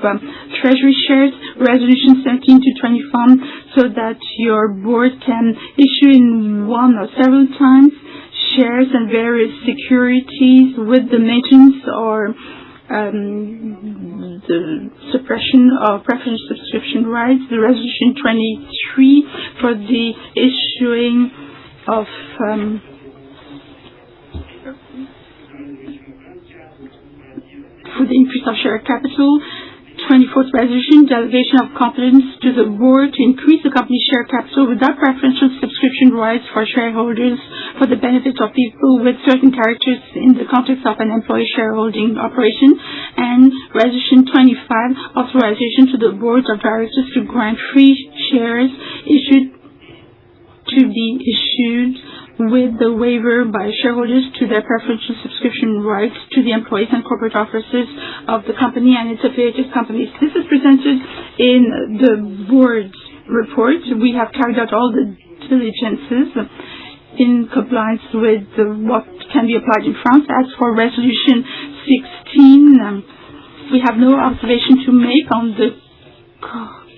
treasury shares, Resolution 17 to 21, so that your board can issue in one or several times shares and various securities with the maintenance or the suppression of preference subscription rights, the Resolution 23 for the issuing of for the increase of share capital, 24th resolution, delegation of competence to the board to increase the company's share capital without preferential subscription rights for shareholders for the benefit of people with certain characters in the context of an employee shareholding operation, and resolution 25, authorization to the board of directors to grant free shares to be issued with the waiver by shareholders to their preferential subscription rights to the employees and corporate officers of the company and its affiliated companies. This is presented in the board's report. We have carried out all the diligences in compliance with what can be applied in France. As for Resolution 16, we have no observation to make on the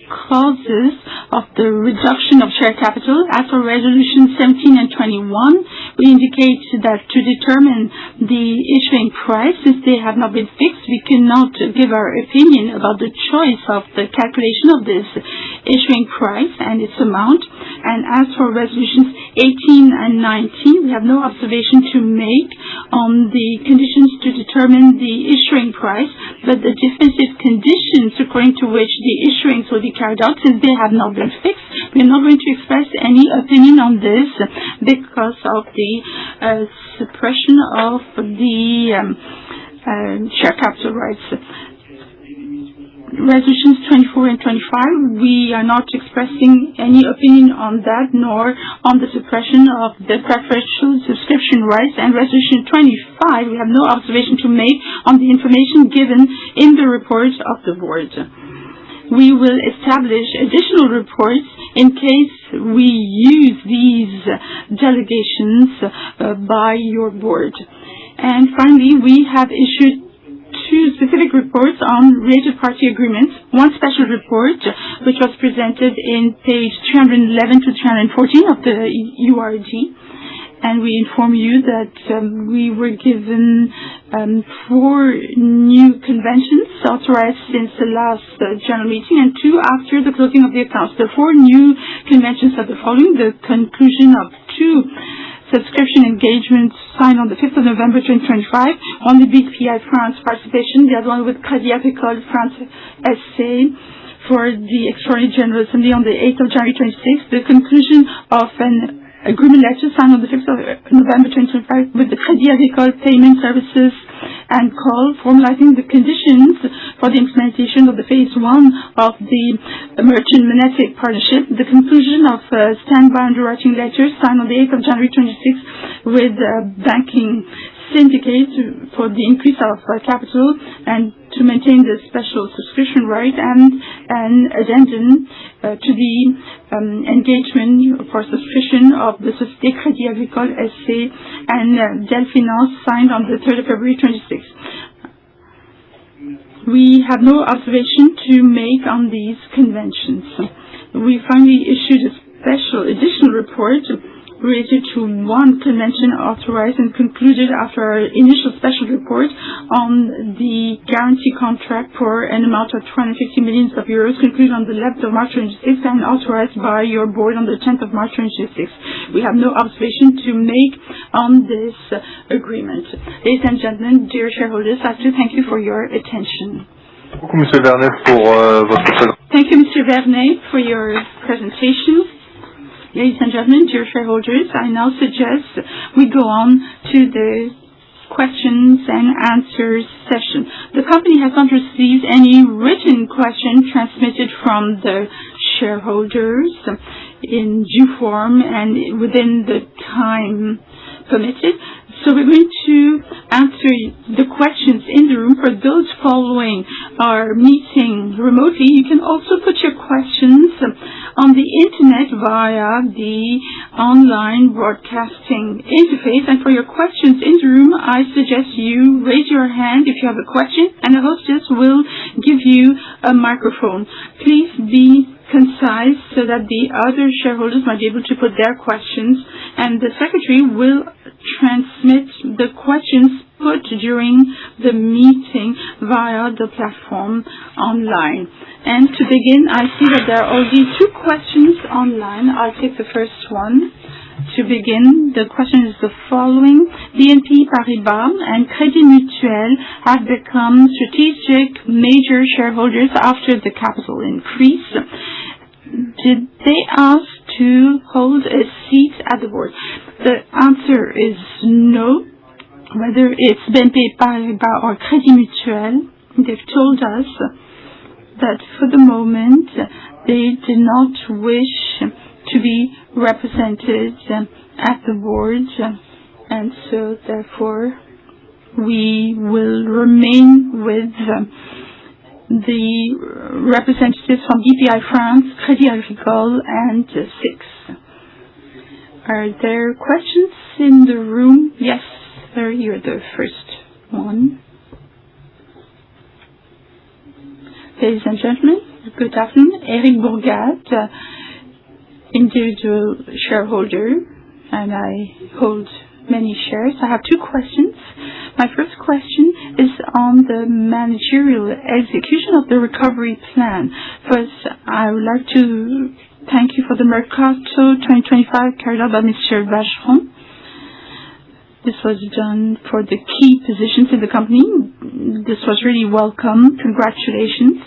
causes of the reduction of share capital. As for Resolution 17 and 21, we indicate that to determine the issuing price, since they have not been fixed, we cannot give our opinion about the choice of the calculation of this issuing price and its amount. And as for Resolutions 18 and 19, we have no observation to make on the conditions to determine the issuing price, but the definitive conditions according to which the issuings will be carried out, since they have not been fixed. We are not going to express any opinion on this because of the suppression of the share capital rights. Resolutions 24 and 25, we are not expressing any opinion on that, nor on the suppression of the preferential subscription rights. And Resolution 25, we have no observation to make on the information given in the report of the board. We will establish additional reports in case we use these delegations by your board. And finally, we have issued 2 specific reports on related party agreements. One special report, which was presented in page 311 to 314 of the URD. And we inform you that we were given 4 new conventions authorized since the last general meeting, and 2 after the closing of the accounts. The 4 new conventions are the following: the conclusion of 2 subscription engagements signed on the 5th of November 2025, one with BPI France participation, the other one with Crédit Agricole France SA for the Extraordinary General Assembly on the 8th of January 2026, the conclusion of an agreement letter signed on the 5th of November 2025 with the Crédit Agricole Payment Services and call formalizing the conditions for the implementation of the phase 1 of the Merchant Monetic Partnership, the conclusion of standby underwriting letters signed on the 8th of January 26 with banking syndicate for the increase of capital and to maintain the special subscription right, and an addendum to the engagement for subscription of the Société Crédit Agricole SC and Delfinance signed on the 3rd of February 26. We have no observation to make on these conventions. We finally issued a special additional report related to one convention authorized and concluded after our initial special report on the guarantee contract for an amount of 250 million euros concluded on the 11th of March 26 and authorized by your board on the 10th of March 26. We have no observation to make on this agreement. Ladies and gentlemen, dear shareholders, I have to thank you for your attention. Thank you, Mr. Vernet, for your presentation. Ladies and gentlemen, dear shareholders, I now suggest we go on to the questions and answers session. The company has not received any written question transmitted from the shareholders in due form and within the time permitted. So we're going to answer the questions in the room. For those following our meeting remotely, you can also put your questions on the internet via the online broadcasting interface. And for your questions in the room, I suggest you raise your hand if you have a question, and the hostess will give you a microphone. Please be concise so that the other shareholders might be able to put their questions, and the secretary will transmit the questions put during the meeting via the platform online. And to begin, I see that there are already 2 questions online. I'll take the first one. To begin, the question is the following. BNP Paribas and Crédit Mutuel have become strategic major shareholders after the capital increase. Did they ask to hold a seat at the board? The answer is no. Whether it's BNP Paribas or Crédit Mutuel, they've told us that for the moment they do not wish to be represented at the board, and so therefore we will remain with the representatives from BPI France, Crédit Agricole, and SIX. Are there questions in the room? Yes, sir, you're the first one. Ladies and gentlemen, good afternoon. Eric Bourgat, individual shareholder, and I hold many shares. I have 2 questions. My first question is on the managerial execution of the recovery plan. First, I would like to thank you for the Mercato 2025 carried out by Mr. Vacheron. This was done for the key positions in the company. This was really welcome. Congratulations.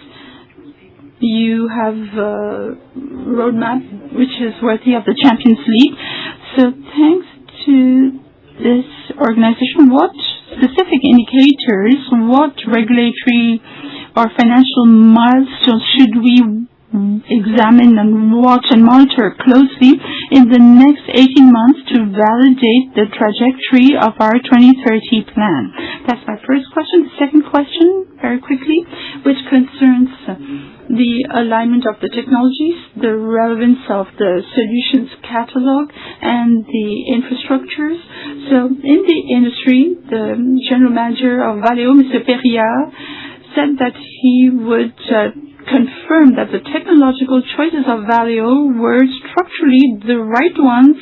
You have a roadmap which is worthy of the Champions League. So thanks to this organization, what specific indicators, what regulatory or financial milestones should we examine and watch and monitor closely in the next 18 months to validate the trajectory of our 2030 plan? That's my first question. The second question, very quickly, which concerns the alignment of the technologies, the relevance of the solutions catalog, and the infrastructures. So in the industry, the general manager of Valeo, Mr. Perriard, said that he would confirm that the technological choices of Valeo were structurally the right ones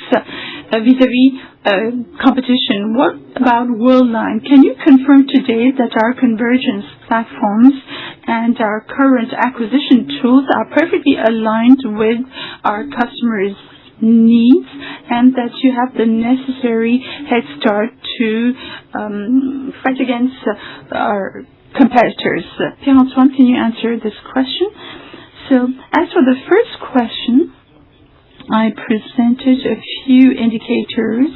vis-a-vis competition. What about Worldline? Can you confirm today that our convergence platforms and our current acquisition tools are perfectly aligned with our customers' needs, and that you have the necessary head start to fight against our competitors? Pierre-Antoine, can you answer this question? So, as for the first question, I presented a few indicators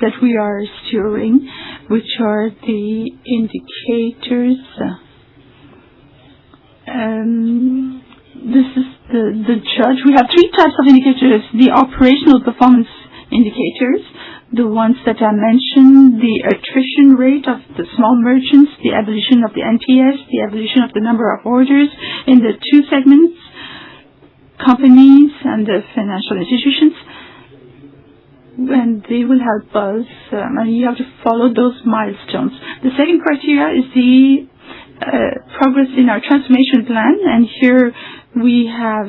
that we are steering which are the indicators. This is the judge. We have three types of indicators: the operational performance indicators, the ones that I mentioned, the attrition rate of the small merchants, the evolution of the NPS, the evolution of the number of orders in the two segments, companies and the financial institutions. And they will help us, and you have to follow those milestones. The second criteria is the progress in our transformation plan, and here we have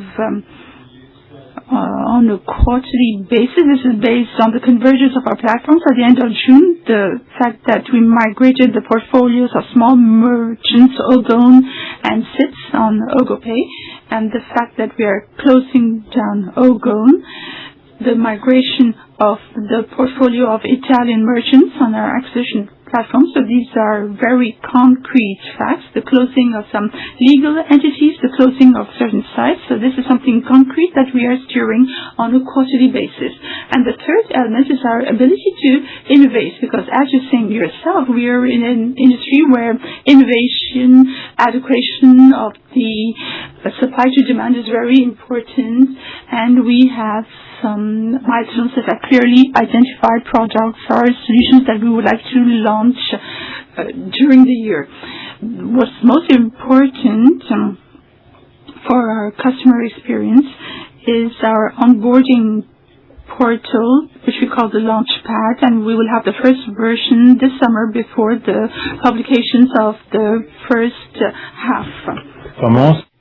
on a quarterly basis. This is based on the convergence of our platforms. At the end of June, the fact that we migrated the portfolios of small merchants, Ogone and SITS on OgoPay, and the fact that we are closing down Ogone, the migration of the portfolio of Italian merchants on our acquisition platform. So these are very concrete facts. The closing of some legal entities, the closing of certain sites. So this is something concrete that we are steering on a quarterly basis. And the third element is our ability to innovate, because as you're saying yourself, we are in an industry where innovation, adequation of the supply to demand is very important, and we have some milestones that are clearly identified products or solutions that we would like to launch during the year. What's most important for our customer experience is our onboarding portal, which we call the Launchpad, and we will have the first version this summer before the publications of the first half.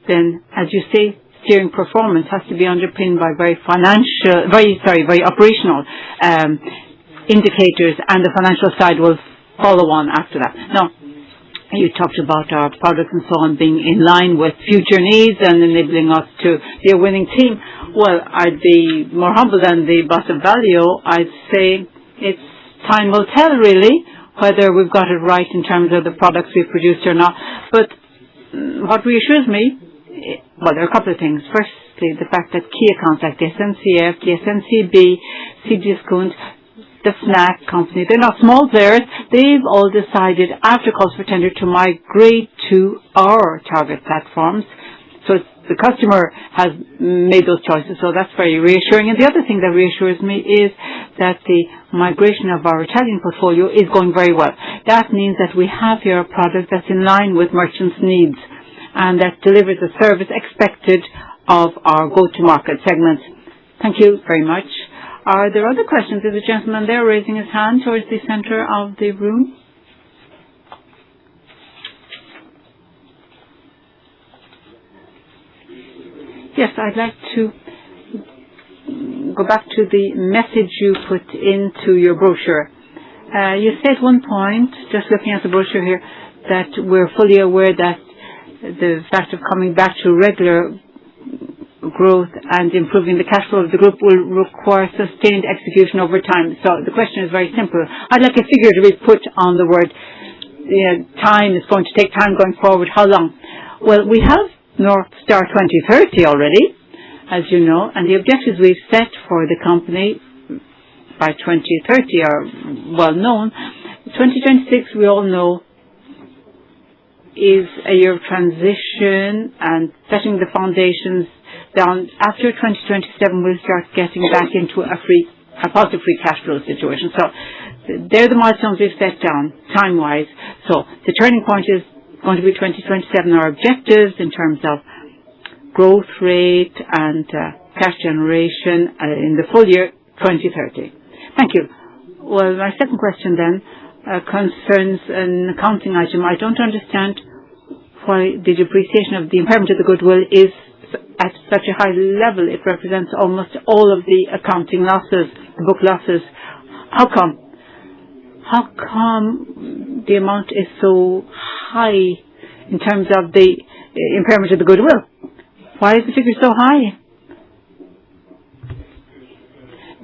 Then, as you say, steering performance has to be underpinned by very operational indicators, and the financial side will follow on after that. Now, you talked about our products and so on being in line with future needs and enabling us to be a winning team. Well, I'd be more humble than the boss of Valio. I'd say it's time will tell, really, whether we've got it right in terms of the products we've produced or not. But what reassures me, well, there are a couple of things. Firstly, the fact that key accounts like the SNCF, the SNCB, Cdiscount, the Fnac company, they're not small players. They've all decided after calls for tender to migrate to our target platforms. So the customer has made those choices, so that's very reassuring. And the other thing that reassures me is that the migration of our Italian portfolio is going very well. That means that we have here a product that's in line with merchants' needs and that delivers the service expected of our go-to-market segments. Thank you very much. Are there other questions? There's a gentleman there raising his hand towards the centre of the room. Yes, I'd like to go back to the message you put into your brochure. You said at one point, just looking at the brochure here, that we're fully aware that the fact of coming back to regular growth and improving the cash flow of the group will require sustained execution over time. So the question is very simple. I'd like a figure to be put on the word time. Is going to take time going forward. How long? Well, we have North Star 2030 already, as you know, and the objectives we've set for the company by 2030 are well known. 2026, we all know, is a year of transition and setting the foundations down. After 2027, we'll start getting back into a positive free cash flow situation. So they're the milestones we've set down time-wise. So the turning point is going to be 2027. Our objectives in terms of growth rate and cash generation in the full year 2030. Thank you. Well, my second question then concerns an accounting item. I don't understand why the depreciation of the impairment of the goodwill is at such a high level. It represents almost all of the accounting losses, the book losses. How come? How come the amount is so high in terms of the impairment of the goodwill? Why is the figure so high?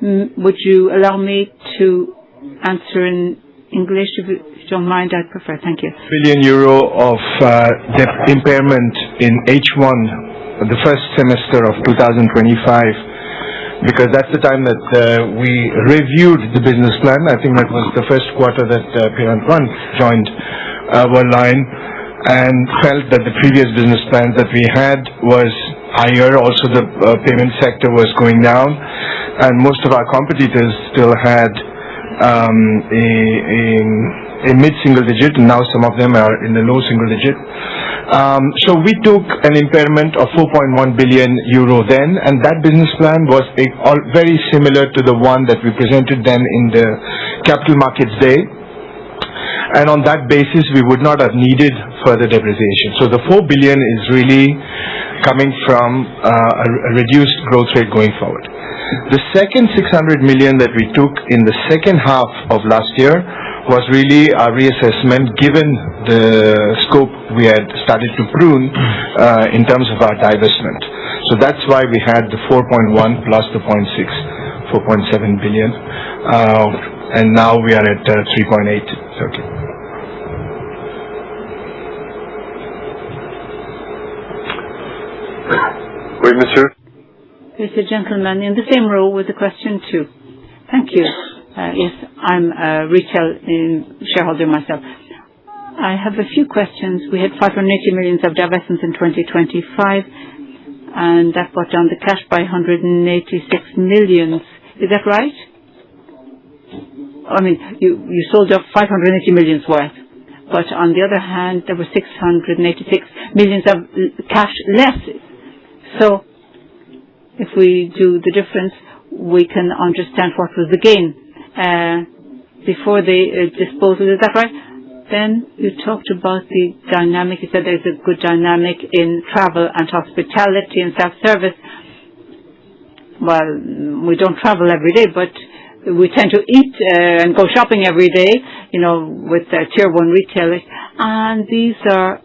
Would you allow me to answer in English, if you don't mind? I'd prefer. Thank you. €1 billion of debt impairment in H1, the first semester of 2025. because that's the time that we reviewed the business plan. I think that was the first quarter that Pierre-Antoine joined Worldline, and felt that the previous business plans that we had was higher. Also, the payment sector was going down, and most of our competitors still had a mid-single digit, and now some of them are in the low single digit. So we took an impairment of 4.1 billion euro then, and that business plan was very similar to the one that we presented then in the Capital Markets Day. And on that basis, we would not have needed further depreciation. So the 4 billion is really coming from a reduced growth rate going forward. The second 600 million that we took in the second half of last year was really our reassessment given the scope we had started to prune in terms of our divestment. So that's why we had the 4.1 plus the 0.6, 4.7 billion. And now we are at 3.8. Okay. Oui, monsieur. There's a gentleman in the same row with a question too. Thank you. Yes, I'm a retail shareholder myself. I have a few questions. We had 580 million of divestments in 2025, and that brought down the cash by 186 million. Is that right? I mean, you sold off 580 million worth, but on the other hand, there were 686 million of cash left. So, if we do the difference, we can understand what was the gain before the disposal. Is that right? Then you talked about the dynamic. You said there's a good dynamic in travel and hospitality and self-service. Well, we don't travel every day, but we tend to eat and go shopping every day, with tier 1 retailers. And these are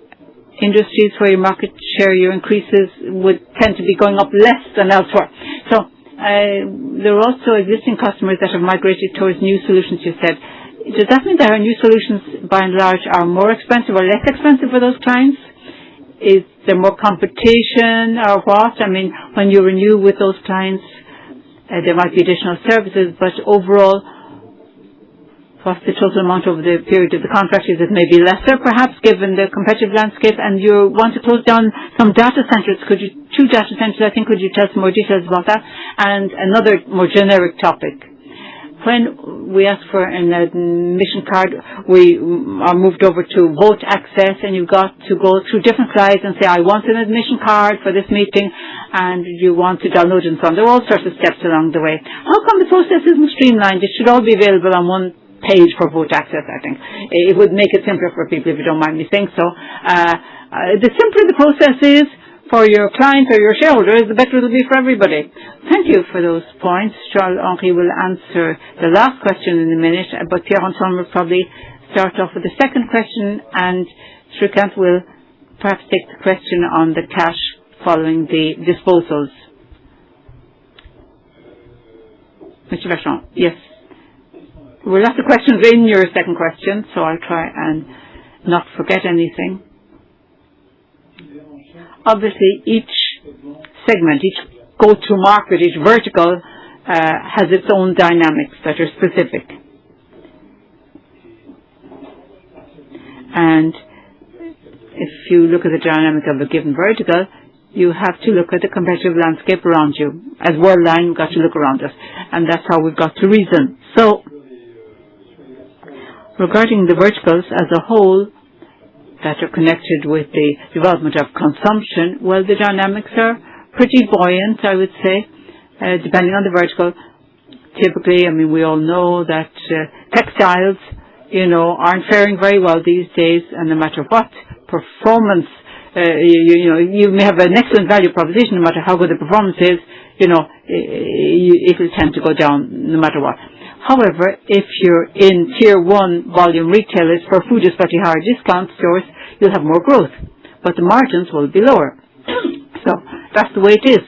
industries where your market share, your increases would tend to be going up less than elsewhere. So there are also existing customers that have migrated towards new solutions, you said. Does that mean that our new solutions, by and large, are more expensive or less expensive for those clients? Is there more competition or what? I mean, when you renew with those clients, there might be additional services, but overall, what's the total amount over the period of the contract? Is it maybe lesser, perhaps, given the competitive landscape? And you want to close down some data centers. 2 data centers, I think. Could you tell some more details about that? And another more generic topic. When we ask for an admission card, we are moved over to vote access, and you've got to go through different slides and say, I want an admission card for this meeting, and you want to download and so on. There are all sorts of steps along the way. How come the process isn't streamlined? It should all be available on one page for vote access, I think. It would make it simpler for people, if you don't mind me saying so. The simpler the process is for your clients or your shareholders, the better it will be for everybody. Thank you for those points. Charles-Henri will answer the last question in a minute, but Pierre-Antoine will probably start off with the second question, and Shrikant will perhaps take the question on the cash following the disposals. Mr. Vachon, yes. There were lots of questions in your second question, so I'll try and not forget anything. Obviously, each segment, each go-to-market, each vertical has its own dynamics that are specific. And if you look at the dynamic of a given vertical, you have to look at the competitive landscape around you. As Worldline, we've got to look around us, and that's how we've got to reason. So, regarding the verticals as a whole that are connected with the development of consumption, well, the dynamics are pretty buoyant, I would say, depending on the vertical. Typically, I mean, we all know that textiles, aren't faring very well these days, and no matter what performance, you may have an excellent value proposition, no matter how good the performance is, it will tend to go down no matter what. However, if you're in tier 1 volume retailers for food, especially higher discount stores, you'll have more growth, but the margins will be lower. So that's the way it is,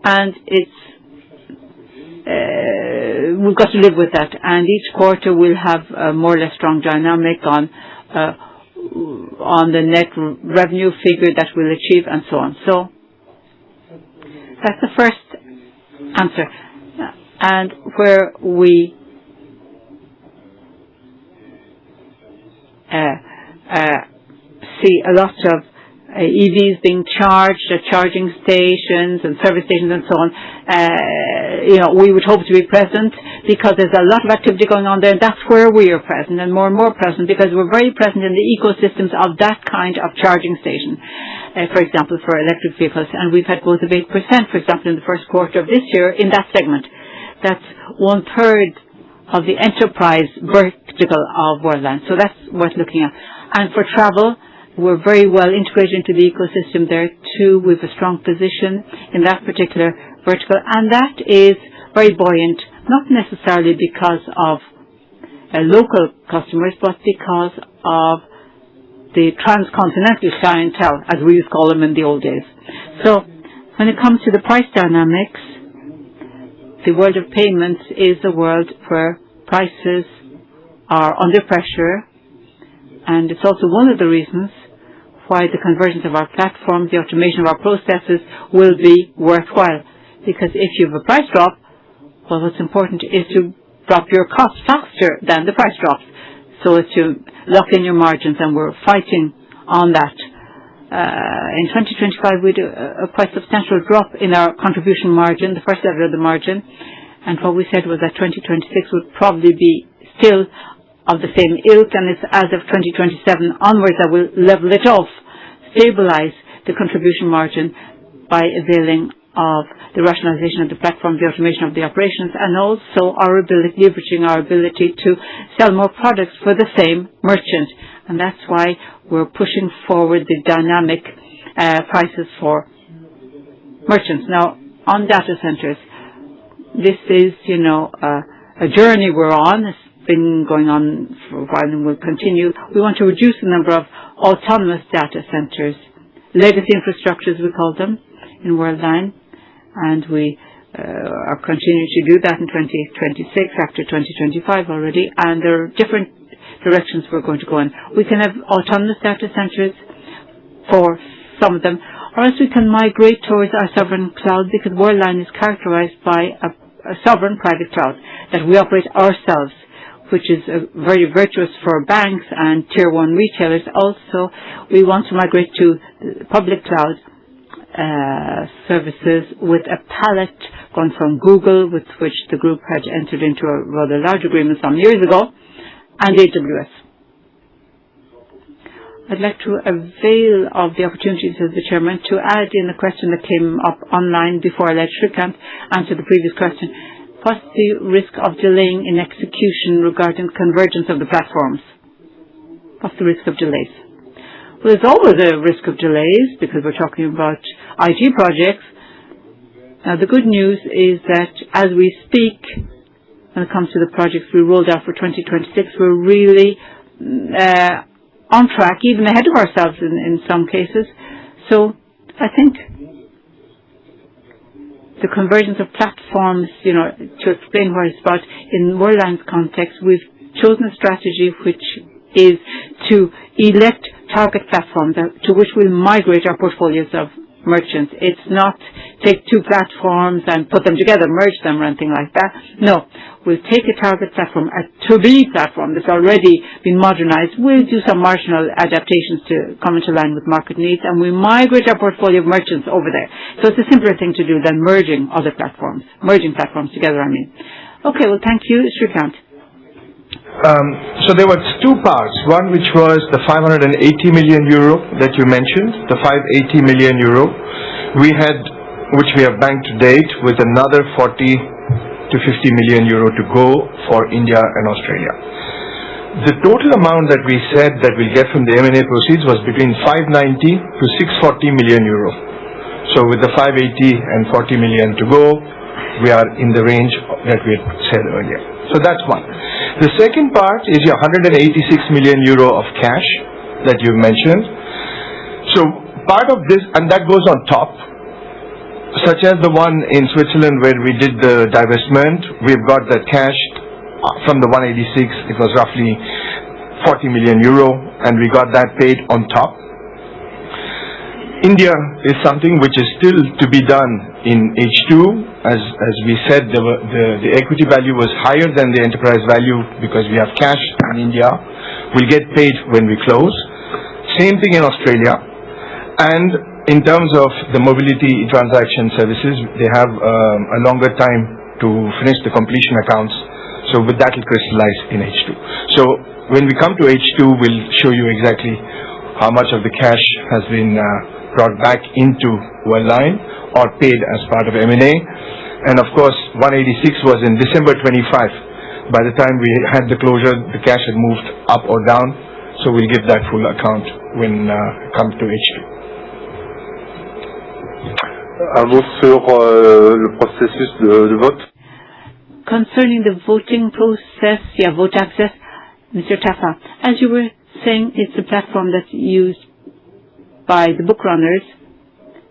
and we've got to live with that. And each quarter we'll have a more or less strong dynamic on the net revenue figure that we'll achieve, and so on. So that's the first answer. and where we see a lot of EVs being charged at charging stations and service stations and so on, we would hope to be present because there's a lot of activity going on there, and that's where we are present and more present because we're very present in the ecosystems of that kind of charging station, for example, for electric vehicles. And we've had growth of 8%, for example, in the first quarter of this year in that segment. That's 1/3 of the enterprise vertical of Worldline. So that's worth looking at. And for travel, we're very well integrated into the ecosystem there too. We have a strong position in that particular vertical, and that is very buoyant, not necessarily because of local customers, but because of the transcontinental clientele, as we used to call them in the old days. So when it comes to the price dynamics, the world of payments is a world where prices are under pressure, and it's also one of the reasons why the convergence of our platforms, the automation of our processes will be worthwhile. Because if you have a price drop, well, what's important is to drop your costs faster than the price drops, so as to lock in your margins, and we're fighting on that. In 2025, we do a quite substantial drop in our contribution margin, the first level of the margin, and what we said was that 2026 would probably be still of the same ilk, and it's as of 2027 onwards that we'll level it off, stabilize the contribution margin by availing of the rationalization of the platform, the automation of the operations, and also leveraging our ability to sell more products for the same merchant. And that's why we're pushing forward the dynamic prices for merchants. Now, on data centers, this is, a journey we're on. It's been going on for a while and will continue. We want to reduce the number of autonomous data centers, legacy infrastructures we call them in Worldline, and we are continuing to do that in 2026 after 2025 already, and there are different directions we're going to go in. We can have autonomous data centers for some of them, or else we can migrate towards our sovereign cloud, because Worldline is characterized by a sovereign private cloud that we operate ourselves, which is very virtuous for banks and tier 1 retailers. Also, we want to migrate to public cloud services with a palette going from Google, with which the group had entered into a rather large agreement some years ago, and AWS. I'd like to avail of the opportunity, says the Chairman, to add in a question that came up online before I let Shrikant answer the previous question. What's the risk of delaying in execution regarding convergence of the platforms? What's the risk of delays? Well, there's always a risk of delays because we're talking about IT projects. Now, the good news is that as we speak, when it comes to the projects we rolled out for 2026, we're really on track, even ahead of ourselves in some cases. So I think the convergence of platforms, to explain what it's about, in Worldline's context, we've chosen a strategy which is to elect target platforms to which we'll migrate our portfolios of merchants. It's not take two platforms and put them together, merge them or anything like that. No, we'll take a target platform, a to-be platform that's already been modernized. We'll do some marginal adaptations to come into line with market needs, and we migrate our portfolio of merchants over there. So it's a simpler thing to do than merging platforms together, I mean. Okay, well, thank you. Shrikant. So there were two parts. One which was the 580 million euro that you mentioned, the 580 million euro. Which we have banked to date, with another 40 to 50 million euro to go for India and Australia. The total amount that we said that we'll get from the M&A proceeds was between 590 to 640 million euro. So with the 580 and 40 million to go, we are in the range that we had said earlier. So that's one. The second part is your 186 million euro of cash that you mentioned. So part of this, and that goes on top, such as the one in Switzerland where we did the divestment, we've got that cash from the 186, it was roughly 40 million euro, and we got that paid on top. India is something which is still to be done in H2, as we said, the equity value was higher than the enterprise value because we have cash in India. We'll get paid when we close. Same thing in Australia. And in terms of the mobility transaction services, they have a longer time to finish the completion accounts. So with that, will crystallize in H2. So when we come to H2, we'll show you exactly how much of the cash has been brought back into Worldline or paid as part of M&A. And of course, 186 was in December 25. By the time we had the closure, the cash had moved up or down. So we'll give that full account when it comes to H2. Un mot sur le processus de vote. Concerning the voting process, vote access, Mr. Taffa, as you were saying, it's a platform that's used by the book runners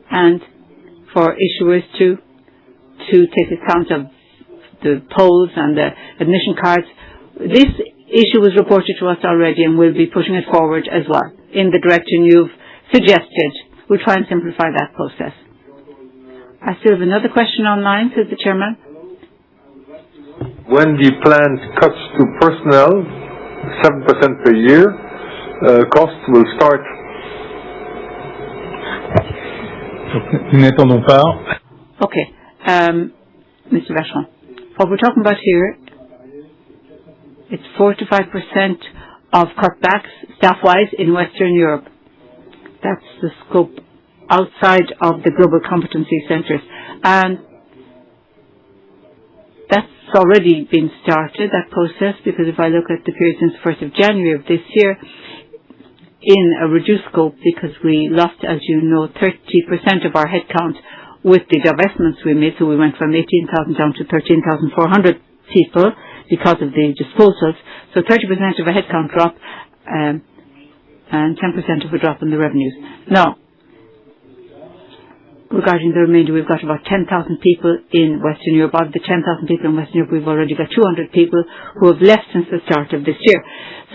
and for issuers to take account of the polls and the admission cards. This issue was reported to us already and we'll be pushing it forward as well in the direction you've suggested. We'll try and simplify that process. I still have another question online, says the chairman. When the plan cuts to personnel, 7% per year, costs will start. Nous n'attendons pas. Okay, Mr. Vachon, what we're talking about here, it's 4 to 5% of cutbacks staff-wise in Western Europe. That's the scope outside of the global competency centres. And that's already been started, that process, because if I look at the period since 1st of January of this year, in a reduced scope, because we lost, as you know, 30% of our headcount with the divestments we made, so we went from 18,000 down to 13,400 people because of the disposals. So 30% of a headcount drop and 10% of a drop in the revenues. Now, regarding the remainder, we've got about 10,000 people in Western Europe. Of the 10,000 people in Western Europe, we've already got 200 people who have left since the start of this year.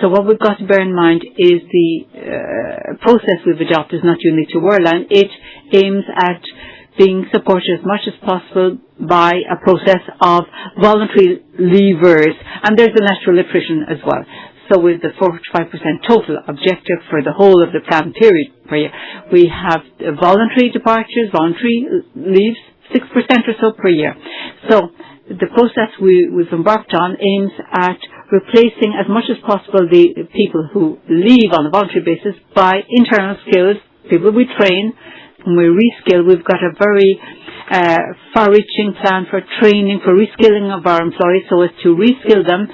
So what we've got to bear in mind is the process we've adopted is not unique to Worldline. It aims at being supported as much as possible by a process of voluntary leavers, and there's a natural attrition as well. So with the 4 to 5% total objective for the whole of the planned period per year, we have voluntary departures, voluntary leaves, 6% or so per year. So the process we've embarked on aims at replacing as much as possible the people who leave on a voluntary basis by internal skills, people we train. When we reskill, we've got a very far-reaching plan for training, for reskilling of our employees so as to reskill them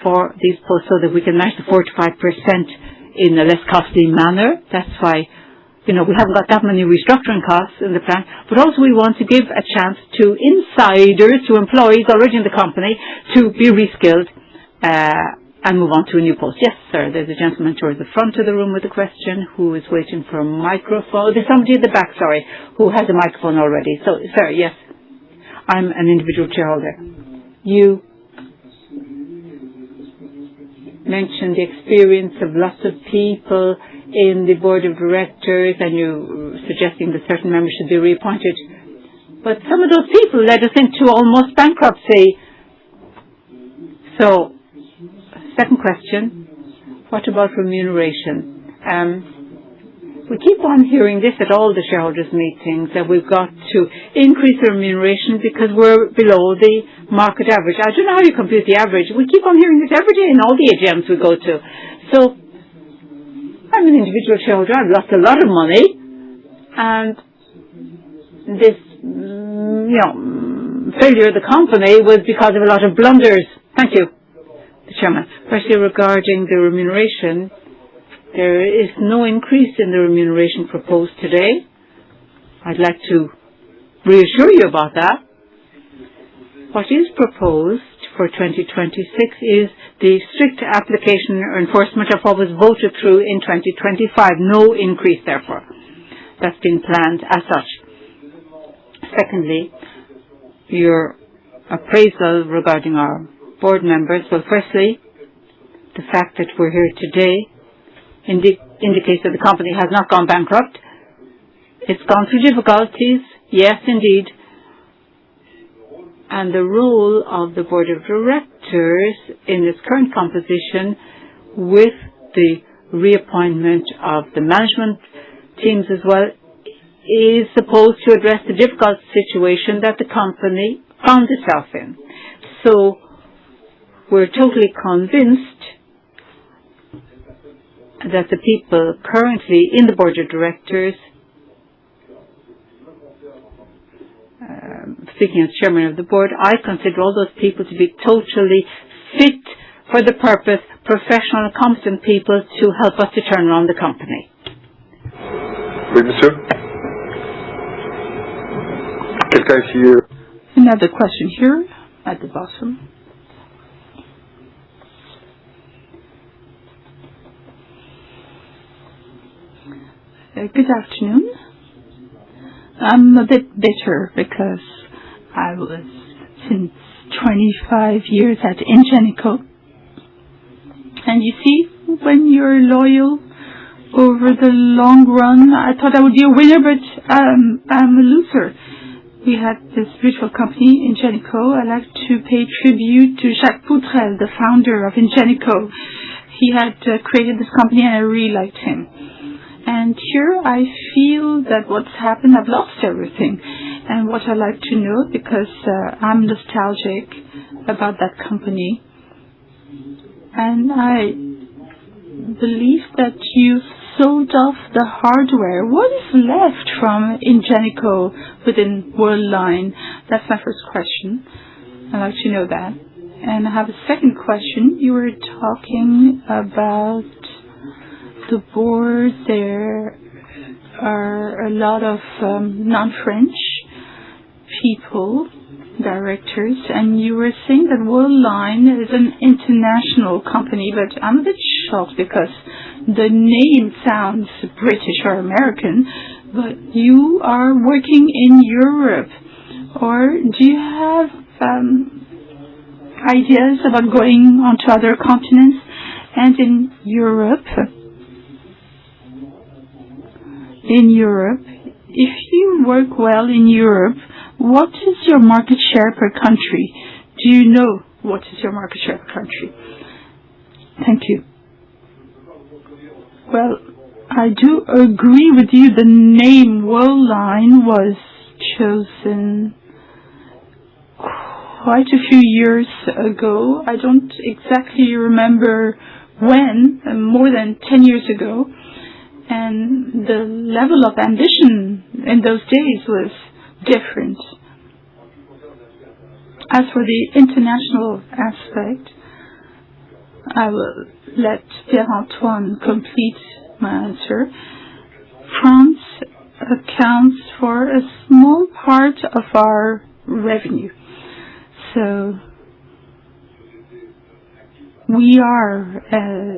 for these posts so that we can match the 4 to 5% in a less costly manner. That's why, we haven't got that many restructuring costs in the plan, but also we want to give a chance to insiders, to employees already in the company to be reskilled and move on to a new post. Yes, sir. There's a gentleman towards the front of the room with a question who is waiting for a microphone. There's somebody at the back, who has a microphone already. So, sir, yes. I'm an individual shareholder. You mentioned the experience of lots of people in the board of directors and you suggesting that certain members should be reappointed. But some of those people led us into almost bankruptcy. So, second question, what about remuneration? We keep on hearing this at all the shareholders' meetings, that we've got to increase the remuneration because we're below the market average. I don't know how you compute the average. We keep on hearing this every day in all the AGMs we go to. So, I'm an individual shareholder. I've lost a lot of money. And this, failure of the company was because of a lot of blunders. Thank you. The chairman. Firstly, regarding the remuneration, there is no increase in the remuneration proposed today. I'd like to reassure you about that. What is proposed for 2026 is the strict application or enforcement of what was voted through in 2025. No increase, therefore. That's been planned as such. Secondly, your appraisal regarding our board members. Well, firstly, the fact that we're here today indicates that the company has not gone bankrupt. It's gone through difficulties, yes, indeed, and the role of the board of directors in its current composition with the reappointment of the management teams as well is supposed to address the difficult situation that the company found itself in. So we're totally convinced that the people currently in the board of directors, speaking as chairman of the board, I consider all those people to be totally fit for the purpose, professional and competent people to help us to turn around the company. Oui, monsieur. Quelqu'un ici? Another question here at the bottom. Good afternoon. I'm a bit bitter because I was since 25 years at Ingenico. And you see, when you're loyal over the long run, I thought I would be a winner, but I'm a loser. We had this beautiful company, Ingenico. I'd like to pay tribute to Jacques Poutrel, the founder of Ingenico. He had created this company and I really liked him. And here I feel that what's happened, I've lost everything. And what I'd like to know, because I'm nostalgic about that company, and I believe that you've sold off the hardware. What is left from Ingenico within Worldline? That's my first question. I'd like to know that. And I have a second question. You were talking about the board. There are a lot of non-French people, directors, and you were saying that Worldline is an international company, but I'm a bit shocked because the name sounds British or American, but you are working in Europe. Or do you have ideas about going onto other continents? And in Europe, if you work well in Europe, what is your market share per country? Do you know what is your market share per country? Thank you. Well, I do agree with you. The name Worldline was chosen quite a few years ago. I don't exactly remember when, more than 10 years ago. And the level of ambition in those days was different. As for the international aspect, I will let Pierre-Antoine complete my answer. France accounts for a small part of our revenue. So we are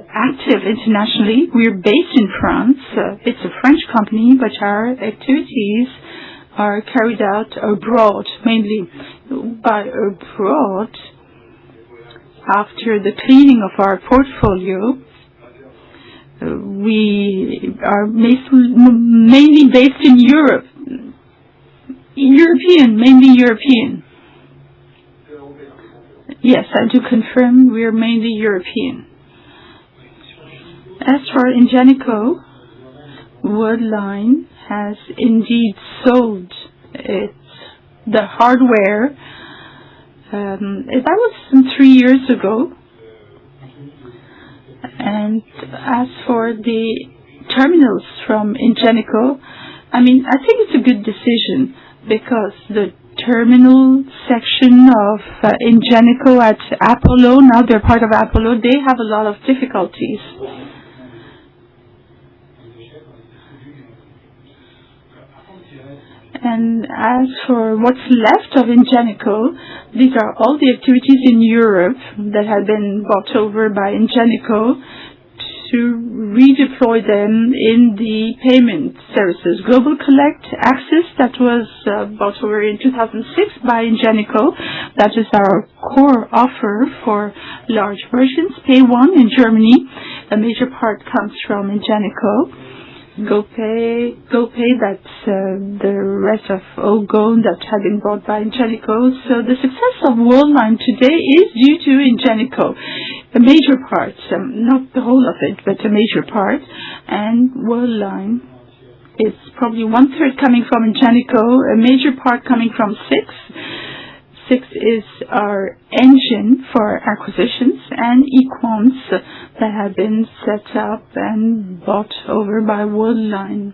active internationally. We're based in France. It's a French company, but our activities are carried out abroad, mainly. By abroad, after the cleaning of our portfolio, we are mainly based in Europe. Mainly European. Yes, I do confirm we are mainly European. As for Ingenico, Worldline has indeed sold the hardware. That was 3 years ago. And as for the terminals from Ingenico, I think it's a good decision because the terminal section of Ingenico at Apollo, now they're part of Apollo, they have a lot of difficulties. And as for what's left of Ingenico, these are all the activities in Europe that have been bought over by Ingenico to redeploy them in the payment services. Global Collect Access, that was bought over in 2006 by Ingenico. That is our core offer for large merchants. Pay One in Germany, a major part comes from Ingenico. GoPay, that's the rest of Ogon that had been bought by Ingenico. So the success of Worldline today is due to Ingenico. A major part, not the whole of it, but a major part. And Worldline is probably 1/3 coming from Ingenico, a major part coming from SIX. SIX is our engine for acquisitions, and Equans that have been set up and bought over by Worldline.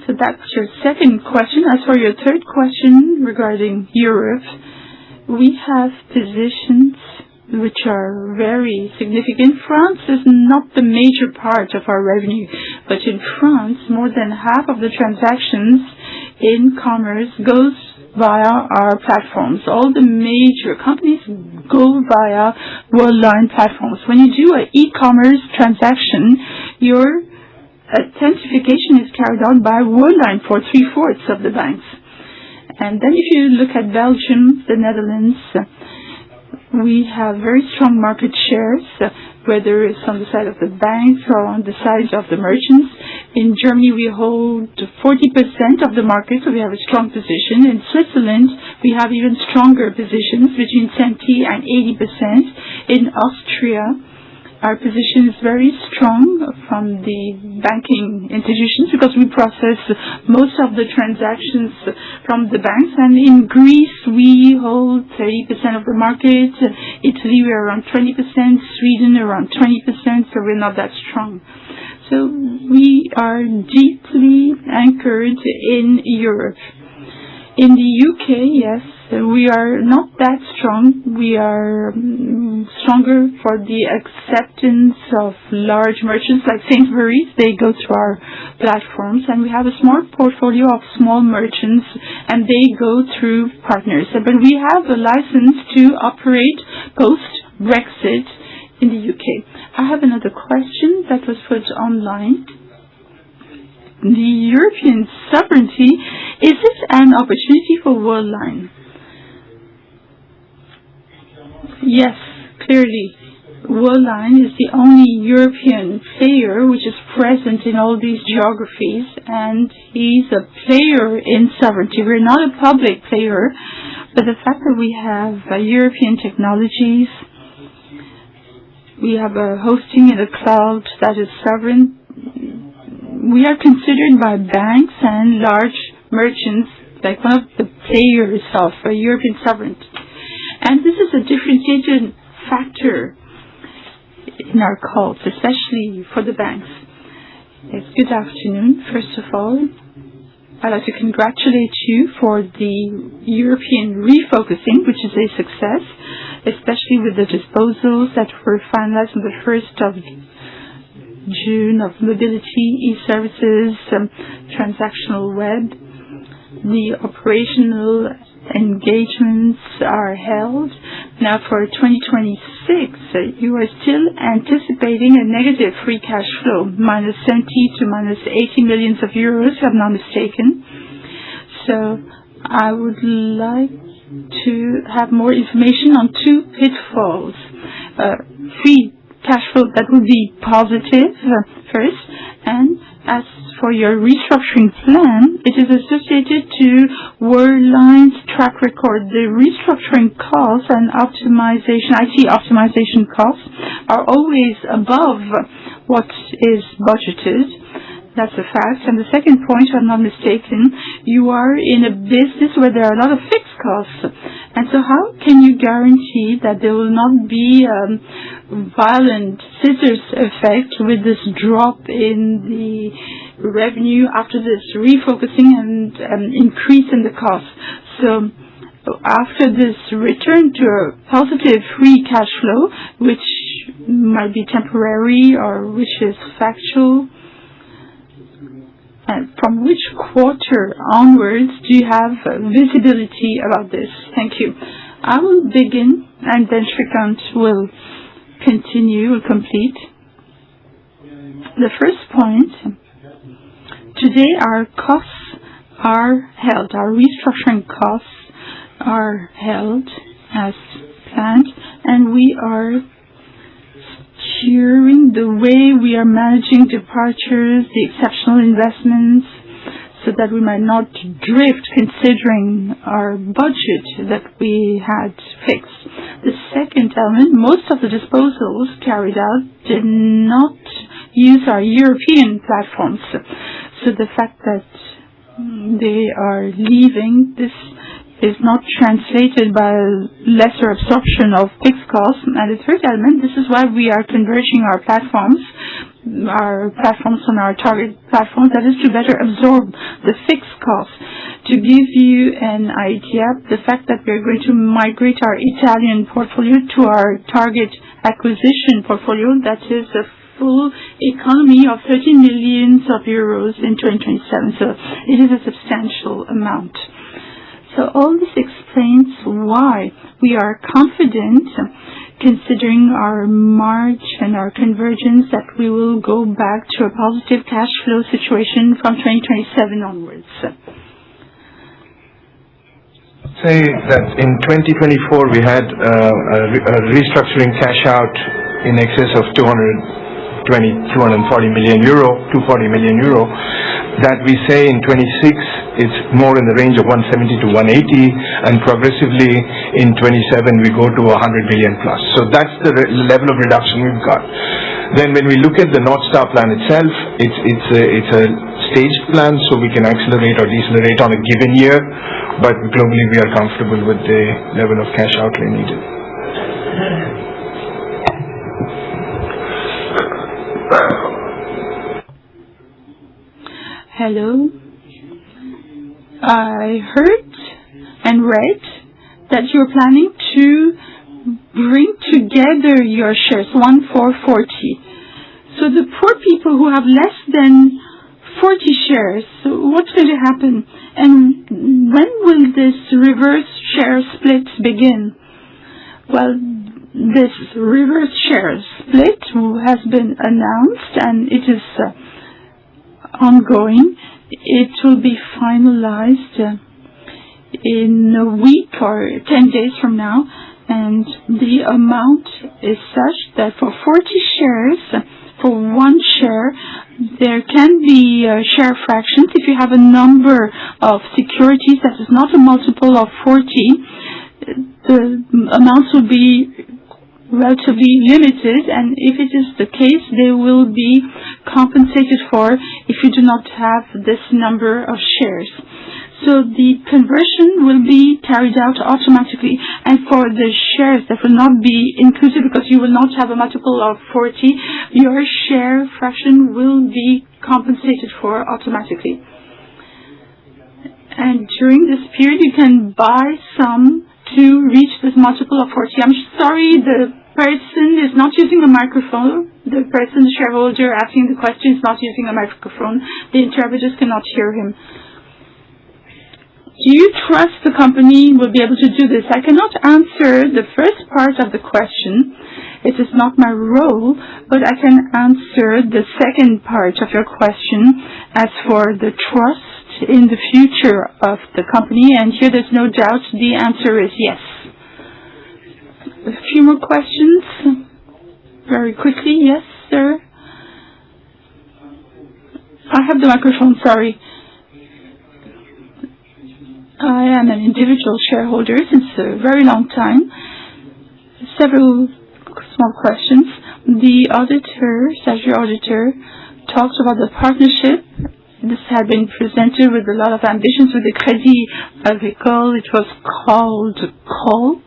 So that's your second question. As for your third question regarding Europe, we have positions which are very significant. France is not the major part of our revenue, but in France, more than half of the transactions in commerce goes via our platforms. All the major companies go via Worldline platforms. When you do an e-commerce transaction, your authentication is carried out by Worldline for 3/4 of the banks. And then if you look at Belgium, the Netherlands, we have very strong market shares, whether it's on the side of the banks or on the side of the merchants. In Germany, we hold 40% of the market, so we have a strong position. In Switzerland, we have even stronger positions, between 70 and 80%. In Austria, our position is very strong from the banking institutions because we process most of the transactions from the banks. And in Greece, we hold 30% of the market. Italy, we're around 20%. Sweden, around 20%. So we're not that strong. So we are deeply anchored in Europe. In the UK, yes, we are not that strong. We are stronger for the acceptance of large merchants like Sainsbury's. They go through our platforms, and we have a small portfolio of small merchants, and they go through partners. But we have a license to operate post-Brexit in the UK. I have another question that was put online. The European sovereignty, is it an opportunity for Worldline? Yes, clearly. Worldline is the only European player which is present in all these geographies, and he's a player in sovereignty. We're not a public player, but the fact that we have European technologies, we have a hosting in the cloud that is sovereign. We are considered by banks and large merchants like one of the players of European sovereignty. And this is a differentiating factor in our calls, especially for the banks. Yes, good afternoon. First of all, I'd like to congratulate you for the European refocusing, which is a success, especially with the disposals that were finalized on the 1st of June of mobility, e-services, transactional web. The operational engagements are held. Now for 2026, you are still anticipating a negative free cash flow, minus 70 to minus 80 million euros, if I'm not mistaken. So I would like to have more information on two pitfalls. Free cash flow that would be positive first, and as for your restructuring plan, it is associated to Worldline's track record. The restructuring costs and optimization, IT optimization costs are always above what is budgeted. That's a fact. And the second point, if I'm not mistaken, you are in a business where there are a lot of fixed costs. And so how can you guarantee that there will not be a violent scissors effect with this drop in the revenue after this refocusing and increase in the cost? So after this return to a positive free cash flow, which might be temporary or which is factual, and from which quarter onwards do you have visibility about this? Thank you. I will begin, and then Shrikant will continue, will complete. The first point, today our costs are held, our restructuring costs are held as planned, and we are steering the way we are managing departures, the exceptional investments, so that we might not drift considering our budget that we had fixed. The second element, most of the disposals carried out did not use our European platforms. So the fact that they are leaving, this is not translated by lesser absorption of fixed costs. And the third element, this is why we are converging our platforms on our target platforms, that is to better absorb the fixed costs. To give you an idea, the fact that we are going to migrate our Italian portfolio to our target acquisition portfolio, that is a full economy of 30 million euros in 2027. So it is a substantial amount. So all this explains why we are confident, considering our march and our convergence, that we will go back to a positive cash flow situation from 2027 onwards. Say that in 2024 we had a restructuring cash out in excess of 240 million euro, that we say in 26 it's more in the range of 170 to 180, and progressively in 27 we go to 100 million plus. So that's the level of reduction we've got. Then when we look at the North Star plan itself, it's a staged plan, so we can accelerate or decelerate on a given year, but globally we are comfortable with the level of cash outlay needed. Hello. I heard and read that you're planning to bring together your shares, 1 for 40. So the poor people who have less than 40 shares, what's going to happen? And when will this reverse share split begin? Well, this reverse share split has been announced and it is ongoing. It will be finalized in a week or 10 days from now, and the amount is such that for 40 shares, for 1 share, there can be share fractions. If you have a number of securities that is not a multiple of 40, the amounts will be relatively limited, and if it is the case, they will be compensated for if you do not have this number of shares. So the conversion will be carried out automatically, and for the shares that will not be included because you will not have a multiple of 40, your share fraction will be compensated for automatically. And during this period, you can buy some to reach this multiple of 40. I'm sorry, the person is not using a microphone. The person, the shareholder asking the question, is not using a microphone. The interpreters cannot hear him. Do you trust the company will be able to do this? I cannot answer the first part of the question. It is not my role, but I can answer the second part of your question as for the trust in the future of the company, and here there's no doubt the answer is yes. A few more questions? Very quickly, yes, sir? I have the microphone, sorry. I am an individual shareholder since a very long time. Several small questions. The auditor, statutory auditor, talked about the partnership. This had been presented with a lot of ambitions with the Crédit Agricole. It was called call.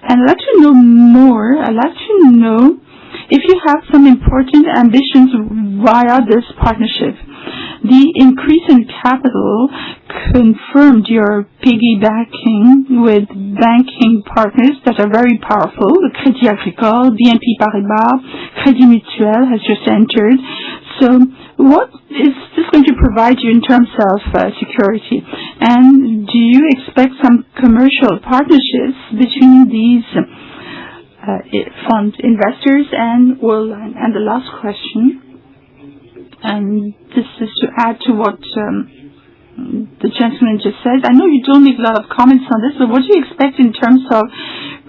And I'd like to know more. I'd like to know if you have some important ambitions via this partnership. The increase in capital confirmed your piggybacking with banking partners that are very powerful. The Crédit Agricole, BNP Paribas, Crédit Mutuel has just entered. So what is this going to provide you in terms of security? And do you expect some commercial partnerships between these fund investors and Worldline? And the last question, and this is to add to what the gentleman just said. I know you don't make a lot of comments on this, but what do you expect in terms of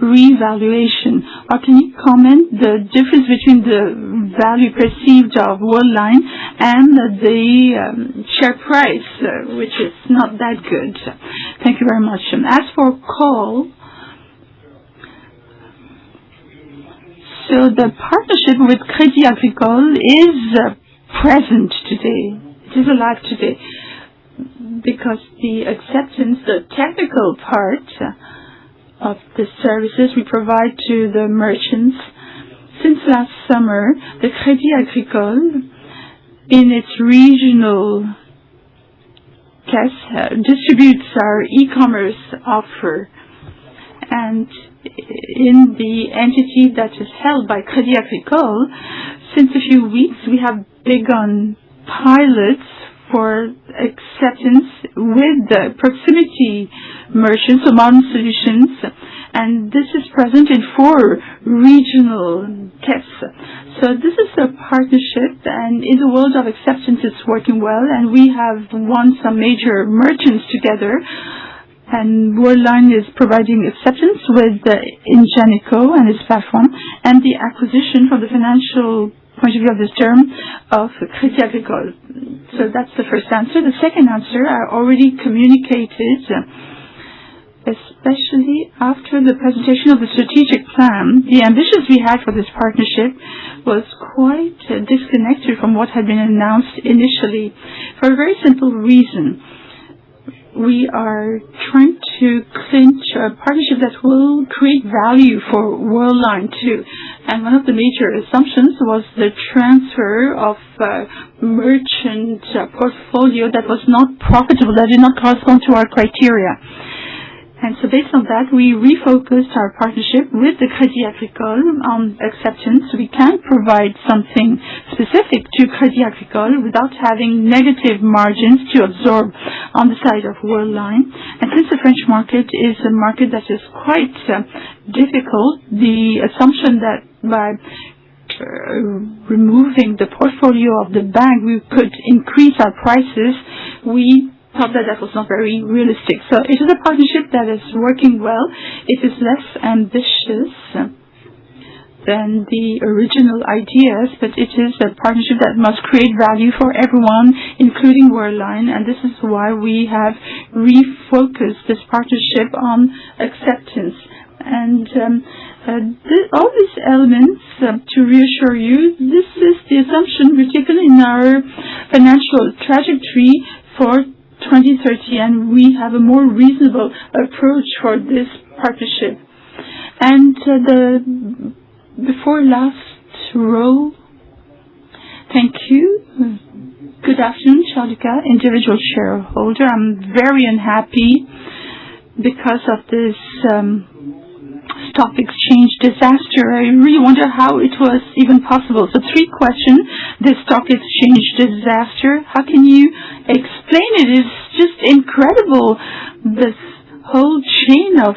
revaluation. Or can you comment the difference between the value perceived of Worldline and the share price, which is not that good? Thank you very much. As for call, so the partnership with Crédit Agricole is present today. It is alive today because the acceptance, the technical part of the services we provide to the merchants. Since last summer, the Crédit Agricole, in its regional caisse, distributes our e-commerce offer, and in the entity that is held by Crédit Agricole, since a few weeks we have begun pilots for acceptance with the proximity merchants, so modern solutions, and this is present in 4 regional caisses. So this is a partnership, and in the world of acceptance it's working well, and we have won some major merchants together, and Worldline is providing acceptance with Ingenico and its platform, and the acquisition from the financial point of view of this term of Crédit Agricole. So that's the first answer. The second answer I already communicated, especially after the presentation of the strategic plan. The ambitions we had for this partnership was quite disconnected from what had been announced initially, for a very simple reason. We are trying to clinch a partnership that will create value for Worldline too. And one of the major assumptions was the transfer of merchant portfolio that was not profitable, that did not correspond to our criteria. And so based on that, we refocused our partnership with the Crédit Agricole on acceptance. We can provide something specific to Crédit Agricole without having negative margins to absorb on the side of Worldline. And since the French market is a market that is quite difficult, the assumption that by removing the portfolio of the bank we could increase our prices, we thought that was not very realistic. So it is a partnership that is working well. It is less ambitious than the original ideas, but it is a partnership that must create value for everyone, including Worldline, and this is why we have refocused this partnership on acceptance. And all these elements, to reassure you, this is the assumption we've taken in our financial trajectory for 2030, and we have a more reasonable approach for this partnership. And the before last row, thank you. Good afternoon, Charles, individual shareholder. I'm very unhappy because of this stock exchange disaster. I really wonder how it was even possible. So 3 questions. This stock exchange disaster, how can you explain it? It's just incredible. This whole chain of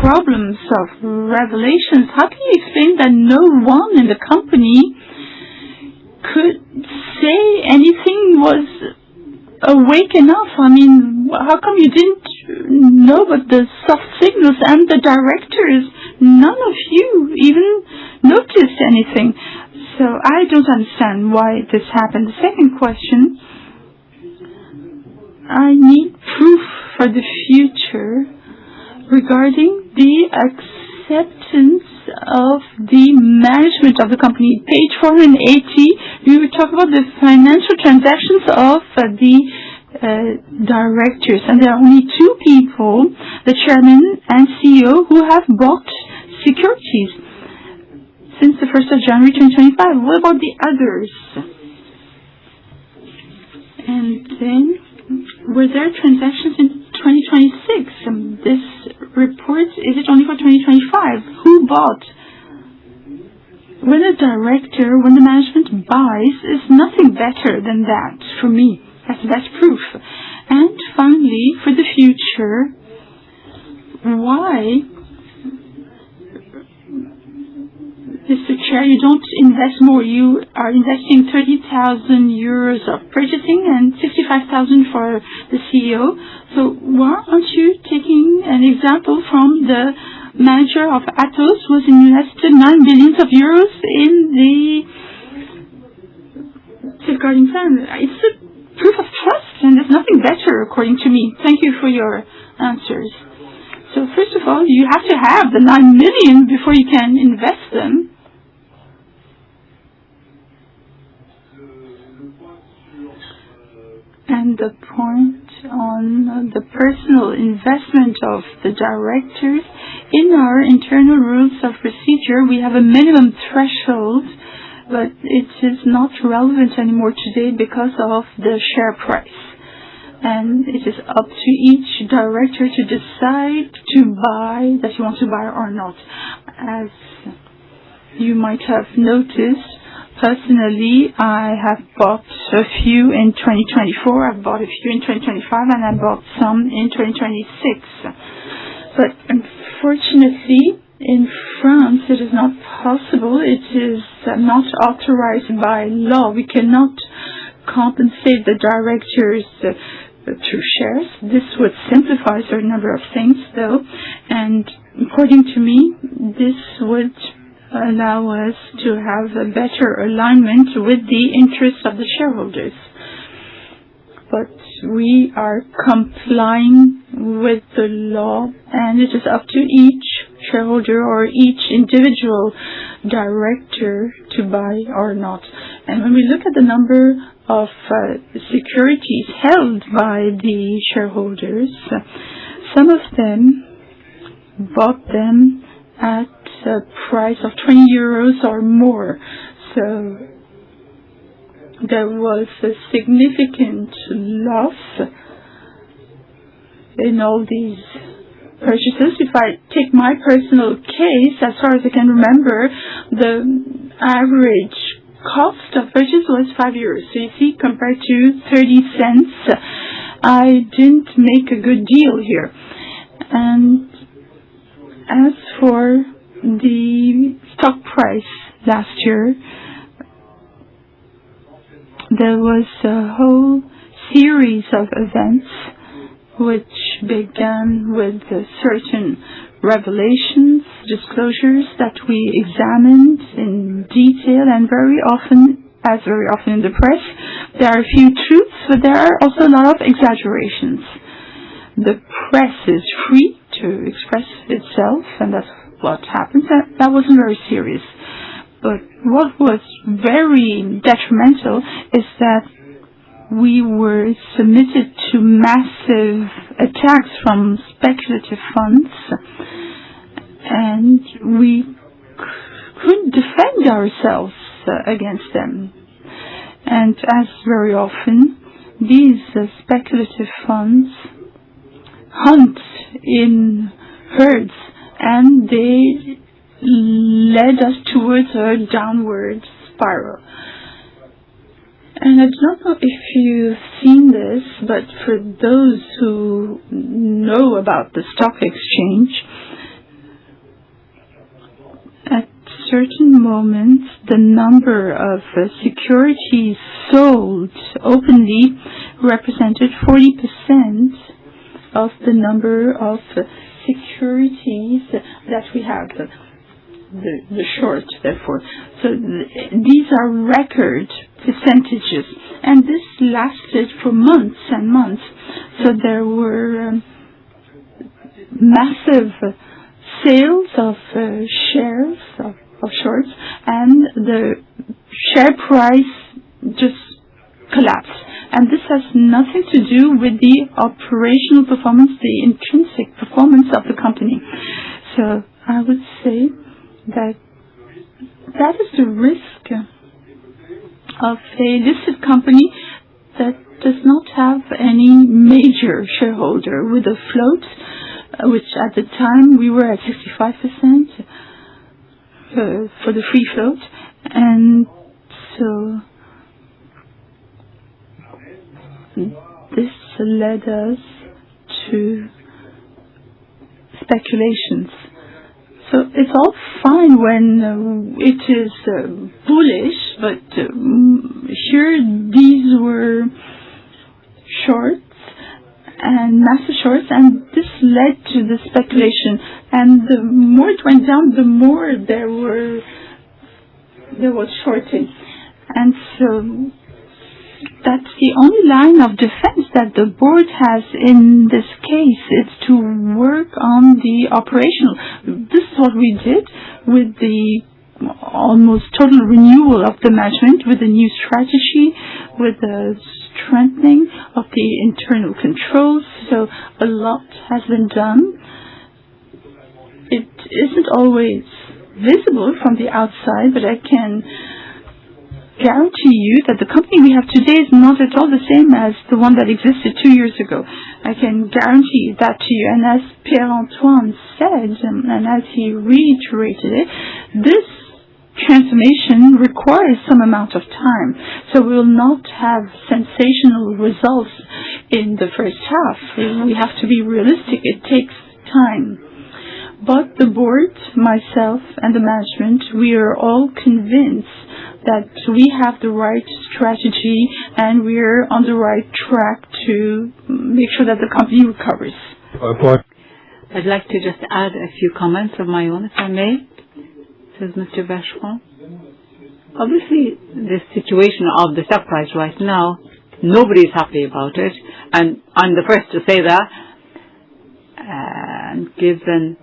problems, of revelations. How can you explain that no one in the company could say anything was awake enough? I mean, how come you didn't know about the soft signals and the directors? None of you even noticed anything. So I don't understand why this happened. The second question, I need proof for the future regarding the acceptance of the management of the company. Page 480, we were talking about the financial transactions of the directors, and there are only 2 people, the chairman and CEO, who have bought securities since the 1st of January 2025. What about the others? And then, were there transactions in 2026? This report, is it only for 2025? Who bought? When a director, when the management buys, is nothing better than that for me. That's proof. And finally, for the future, why, Mr. Chair, you don't invest more? You are investing 30,000 euros of purchasing and 65,000 for the CEO. So why aren't you taking an example from the manager of Atos was invested 9 billion euros in the safeguarding plan. It's a proof of trust, and there's nothing better, according to me. Thank you for your answers. So first of all, you have to have the 9 million before you can invest them. And the point on the personal investment of the directors, in our internal rules of procedure, we have a minimum threshold, but it is not relevant anymore today because of the share price. And it is up to each director to decide to buy, that he wants to buy or not. As you might have noticed, personally, I have bought a few in 2024, I've bought a few in 2025, and I bought some in 2026. But unfortunately, in France, it is not possible. It is not authorized by law. We cannot compensate the directors through shares. This would simplify a certain number of things, though, and according to me, this would allow us to have a better alignment with the interests of the shareholders. But we are complying with the law, and it is up to each shareholder or each individual director to buy or not. And when we look at the number of securities held by the shareholders, some of them bought them at a price of 20 euros or more. So there was a significant loss in all these purchases. If I take my personal case, as far as I can remember, the average cost of purchase was 5 euros. So you see, compared to 30 cents, I didn't make a good deal here. And as for the stock price last year, there was a whole series of events which began with certain revelations, disclosures that we examined in detail, and very often in the press, there are a few truths, but there are also a lot of exaggerations. The press is free to express itself, and that's what happened. That wasn't very serious. But what was very detrimental is that we were submitted to massive attacks from speculative funds, and we couldn't defend ourselves against them. And as very often, these speculative funds hunt in herds, and they led us towards a downward spiral. And I do not know if you've seen this, but for those who know about the stock exchange, at certain moments, the number of securities sold openly represented 40% of the number of securities that we have, the short, therefore. So these are record percentages, and this lasted for months and months. So there were massive sales of shares, of shorts, and the share price just collapsed. And this has nothing to do with the operational performance, the intrinsic performance of the company. So I would say that is the risk of a listed company that does not have any major shareholder with a float, which at the time we were at 65% for the free float. And so this led us to speculations. So it's all fine when it is bullish, but here these were shorts, and massive shorts, and this led to the speculation. And the more it went down, the more there was shorting. And so that's the only line of defense that the board has in this case. It's to work on the operational. This is what we did with the almost total renewal of the management, with a new strategy, with the strengthening of the internal controls. So a lot has been done. It isn't always visible from the outside, but I can guarantee you that the company we have today is not at all the same as the one that existed 2 years ago. I can guarantee that to you. And as Pierre-Antoine said, and as he reiterated it, this transformation requires some amount of time. So we will not have sensational results in the first half. We have to be realistic. It takes time. But the board, myself, and the management, we are all convinced that we have the right strategy and we're on the right track to make sure that the company recovers. I'd like to just add a few comments of my own, if I may, says Mr. Vacheron. Obviously, the situation of the stock price right now, nobody's happy about it, and I'm the first to say that, and given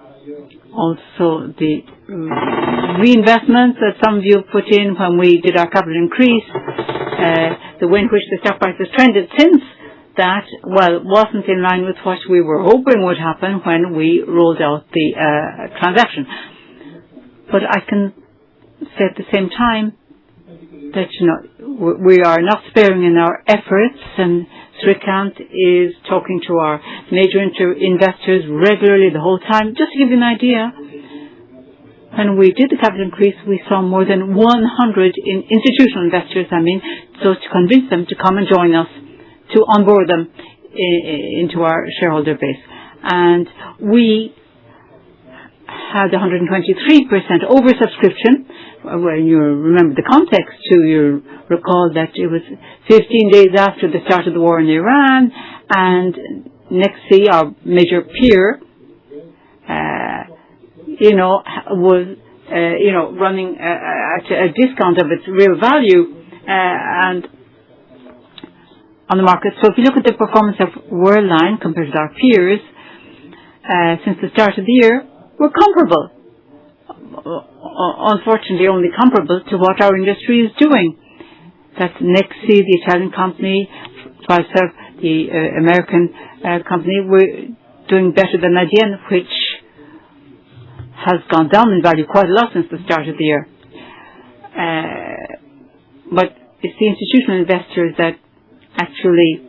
also the reinvestments that some of you put in when we did our capital increase, the way in which the stock price has trended since that, well, wasn't in line with what we were hoping would happen when we rolled out the transaction. But I can say at the same time that, we are not sparing in our efforts, and Srikant is talking to our major investors regularly the whole time. Just to give you an idea, when we did the capital increase, we saw more than 100 institutional investors, so to convince them to come and join us, to onboard them into our shareholder base. And we had 123% oversubscription. When you remember the context too, you recall that it was 15 days after the start of the war in Iran, and Nexi, our major peer, was running at a discount of its real value and on the market. So if you look at the performance of Worldline compared to our peers since the start of the year, we're comparable. Unfortunately, only comparable to what our industry is doing. That's Nexi, the Italian company, Fiserv, the American company. We're doing better than AGM, which has gone down in value quite a lot since the start of the year. But it's the institutional investors that actually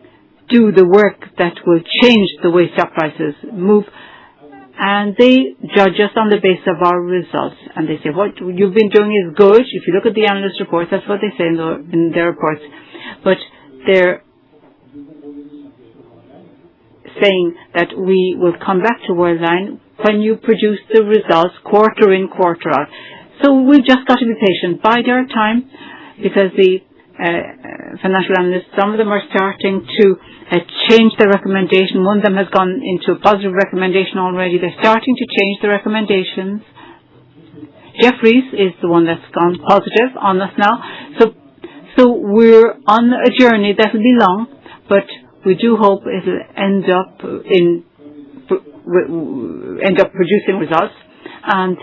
do the work that will change the way stock prices move. And they judge us on the basis of our results. And they say, what you've been doing is good. If you look at the analyst reports, that's what they say in their reports. But they're saying that we will come back to Worldline when you produce the results quarter in, quarter out. So we've just got to be patient. Bide our time, because the financial analysts, some of them are starting to change their recommendation. One of them has gone into a positive recommendation already. They're starting to change the recommendations. Jeffries is the one that's gone positive on us now. So we're on a journey that will be long, but we do hope it'll end up producing results. And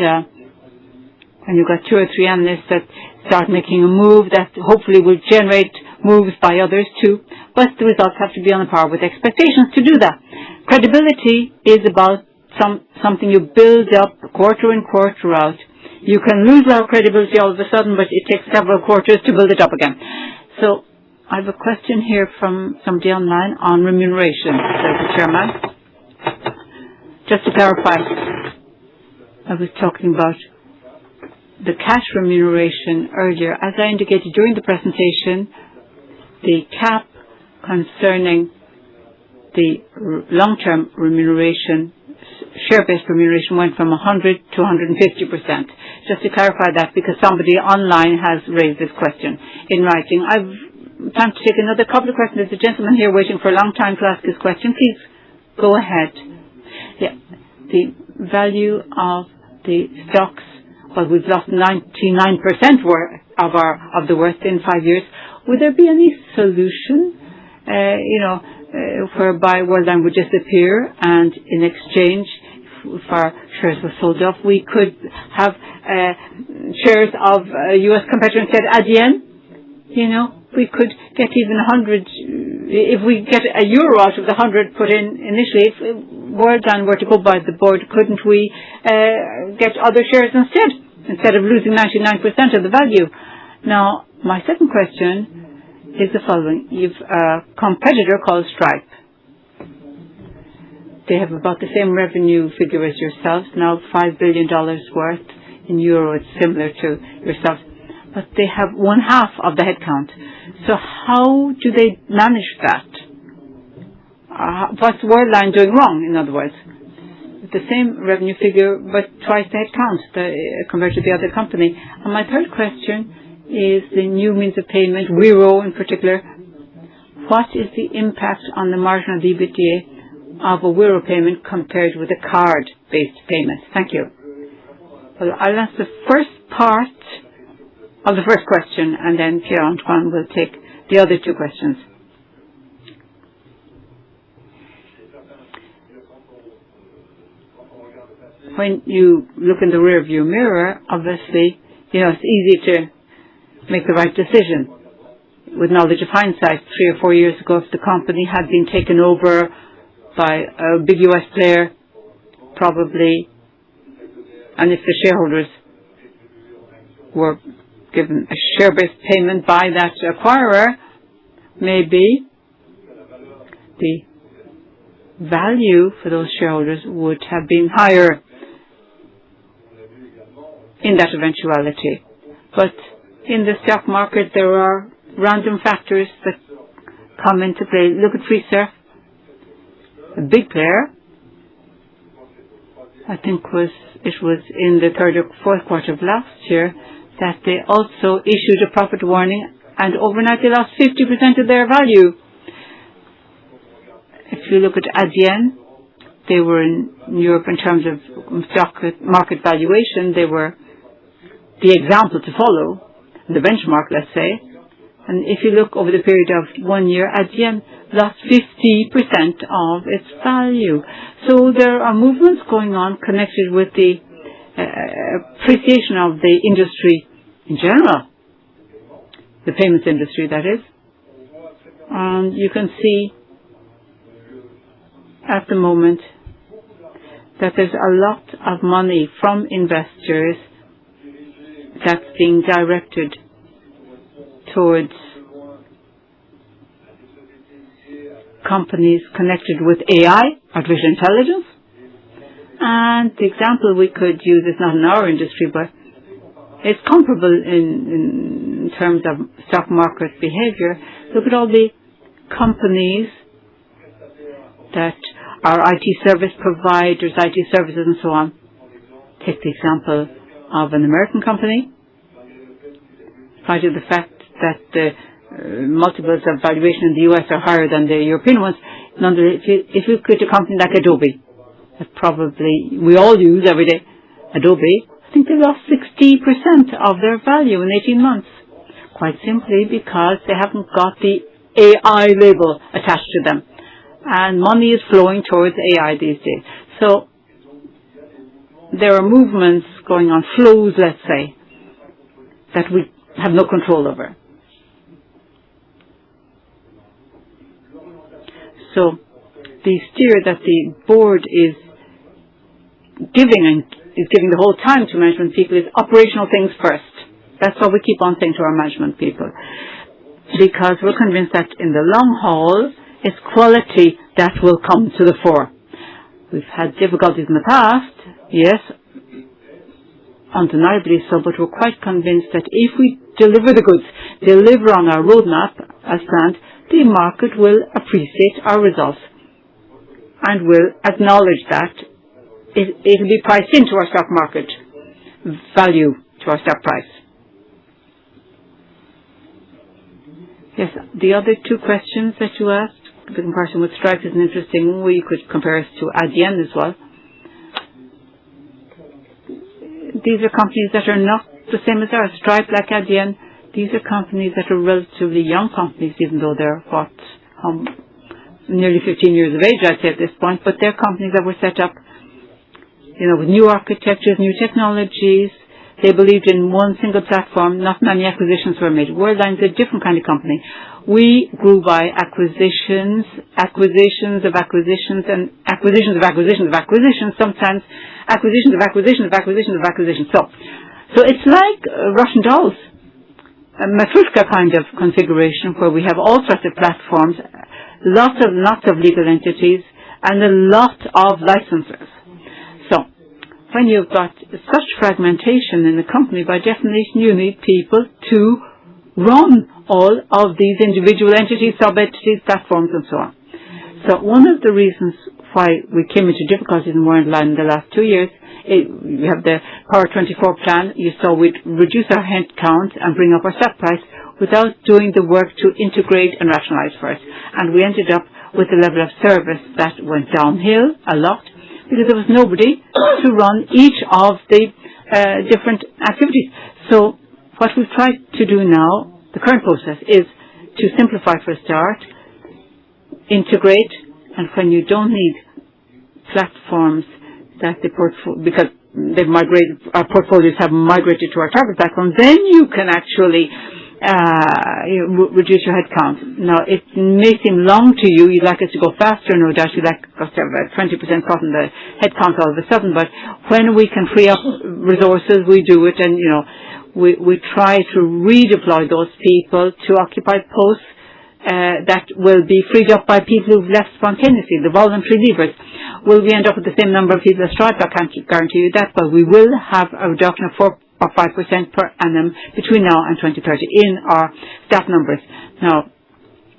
when you've got 2 or 3 analysts that start making a move, that hopefully will generate moves by others too. But the results have to be on par with expectations to do that. Credibility is about something you build up quarter in, quarter out. You can lose our credibility all of a sudden, but it takes several quarters to build it up again. So I have a question here from somebody online on remuneration, says the chairman. Just to clarify, I was talking about the cash remuneration earlier. As I indicated during the presentation, the cap concerning the long-term remuneration, share-based remuneration, went from 100 to 150%. Just to clarify that, because somebody online has raised this question in writing. I've time to take another couple of questions. There's a gentleman here waiting for a long time to ask his question. Please Go ahead. Yeah. The value of the stocks, well, we've lost 99% of the worth in 5 years. Would there be any solution, whereby Worldline would disappear and in exchange, if our shares were sold off, we could have shares of a U.S. competitor instead, AGM? We could get even 100, if we get €1 out of the 100 put in initially, if Worldline were to go by the board, couldn't we get other shares instead of losing 99% of the value? Now, my second question is the following. You've a competitor called Stripe. They have about the same revenue figure as yourselves, now $5 billion worth. In euro, it's similar to yourselves. But they have 1/2 of the headcount. So how do they manage that? What's Worldline doing wrong, in other words? The same revenue figure, but twice the headcount compared to the other company. And my third question is the new means of payment, Wero in particular. What is the impact on the margin of the EBITDA of a Wero payment compared with a card-based payment? Thank you. Well, I'll answer the first part of the first question, and then Pierre-Antoine will take the other two questions. When you look in the rearview mirror, obviously, it's easy to make the right decision. With knowledge of hindsight, 3 or 4 years ago, if the company had been taken over by a big US player, probably, and if the shareholders were given a share-based payment by that acquirer, maybe the value for those shareholders would have been higher in that eventuality. But in the stock market, there are random factors that come into play. Look at Freesurf, a big player. I think it was in the third or fourth quarter of last year that they also issued a profit warning, and overnight they lost 50% of their value. If you look at AGM, they were in Europe in terms of stock market valuation. They were the example to follow, the benchmark, let's say. And if you look over the period of 1 year, AGM lost 50% of its value. So there are movements going on connected with the appreciation of the industry in general, the payments industry, that is. And you can see at the moment that there's a lot of money from investors that's being directed towards companies connected with AI, artificial intelligence. And the example we could use is not in our industry, but it's comparable in terms of stock market behavior. Look at all the companies that are IT service providers, IT services and so on. Take the example of an American company. In spite of the fact that the multiples of valuation in the US are higher than the European ones, nonetheless, if you look at a company like Adobe, that probably we all use every day, Adobe, I think they lost 60% of their value in 18 months. Quite simply because they haven't got the AI label attached to them. And money is flowing towards AI these days. So there are movements going on, flows, let's say, that we have no control over. So the steer that the board is giving the whole time to management people is operational things first. That's what we keep on saying to our management people. Because we're convinced that in the long haul, it's quality that will come to the fore. We've had difficulties in the past, yes, undeniably so, but we're quite convinced that if we deliver the goods, deliver on our roadmap as planned, the market will appreciate our results and will acknowledge that it'll be priced into our stock market value, to our stock price. Yes, the other two questions that you asked, the comparison with Stripe is an interesting one. You could compare us to AGM as well. These are companies that are not the same as ours. Stripe, like AGM, these are companies that are relatively young companies, even though they're nearly 15 years of age, I'd say at this point. But they're companies that were set up, with new architectures, new technologies. They believed in one single platform. Not many acquisitions were made. Worldline is a different kind of company. We grew by acquisitions of acquisitions, and acquisitions of acquisitions of acquisitions, sometimes acquisitions of acquisitions of acquisitions of acquisitions. So it's like Russian dolls, a Matryoshka kind of configuration where we have all sorts of platforms, lots of legal entities, and a lot of licenses. So when you've got such fragmentation in a company, by definition you need people to run all of these individual entities, sub-entities, platforms, and so on. So one of the reasons why we came into difficulties in Worldline in the last 2 years, we have the Power 24 plan. You saw we'd reduce our head count and bring up our stock price without doing the work to integrate and rationalize first. And we ended up with a level of service that went downhill a lot because there was nobody to run each of the different activities. So what we've tried to do now, the current process, is to simplify for a start, integrate, and when you don't need platforms that because they've migrated, our portfolios have migrated to our target platform, then you can actually reduce your headcount. Now, it may seem long to you. You'd like us to go faster, no doubt. You'd like us to have a 20% cut in the headcount all of a sudden. But when we can free up resources, we do it. And, we try to redeploy those people to occupy posts that will be freed up by people who've left spontaneously, the voluntary leavers. Will we end up with the same number of people as Stripe? I can't guarantee you that, but we will have a reduction of 4 or 5% per annum between now and 2030 in our staff numbers. Now,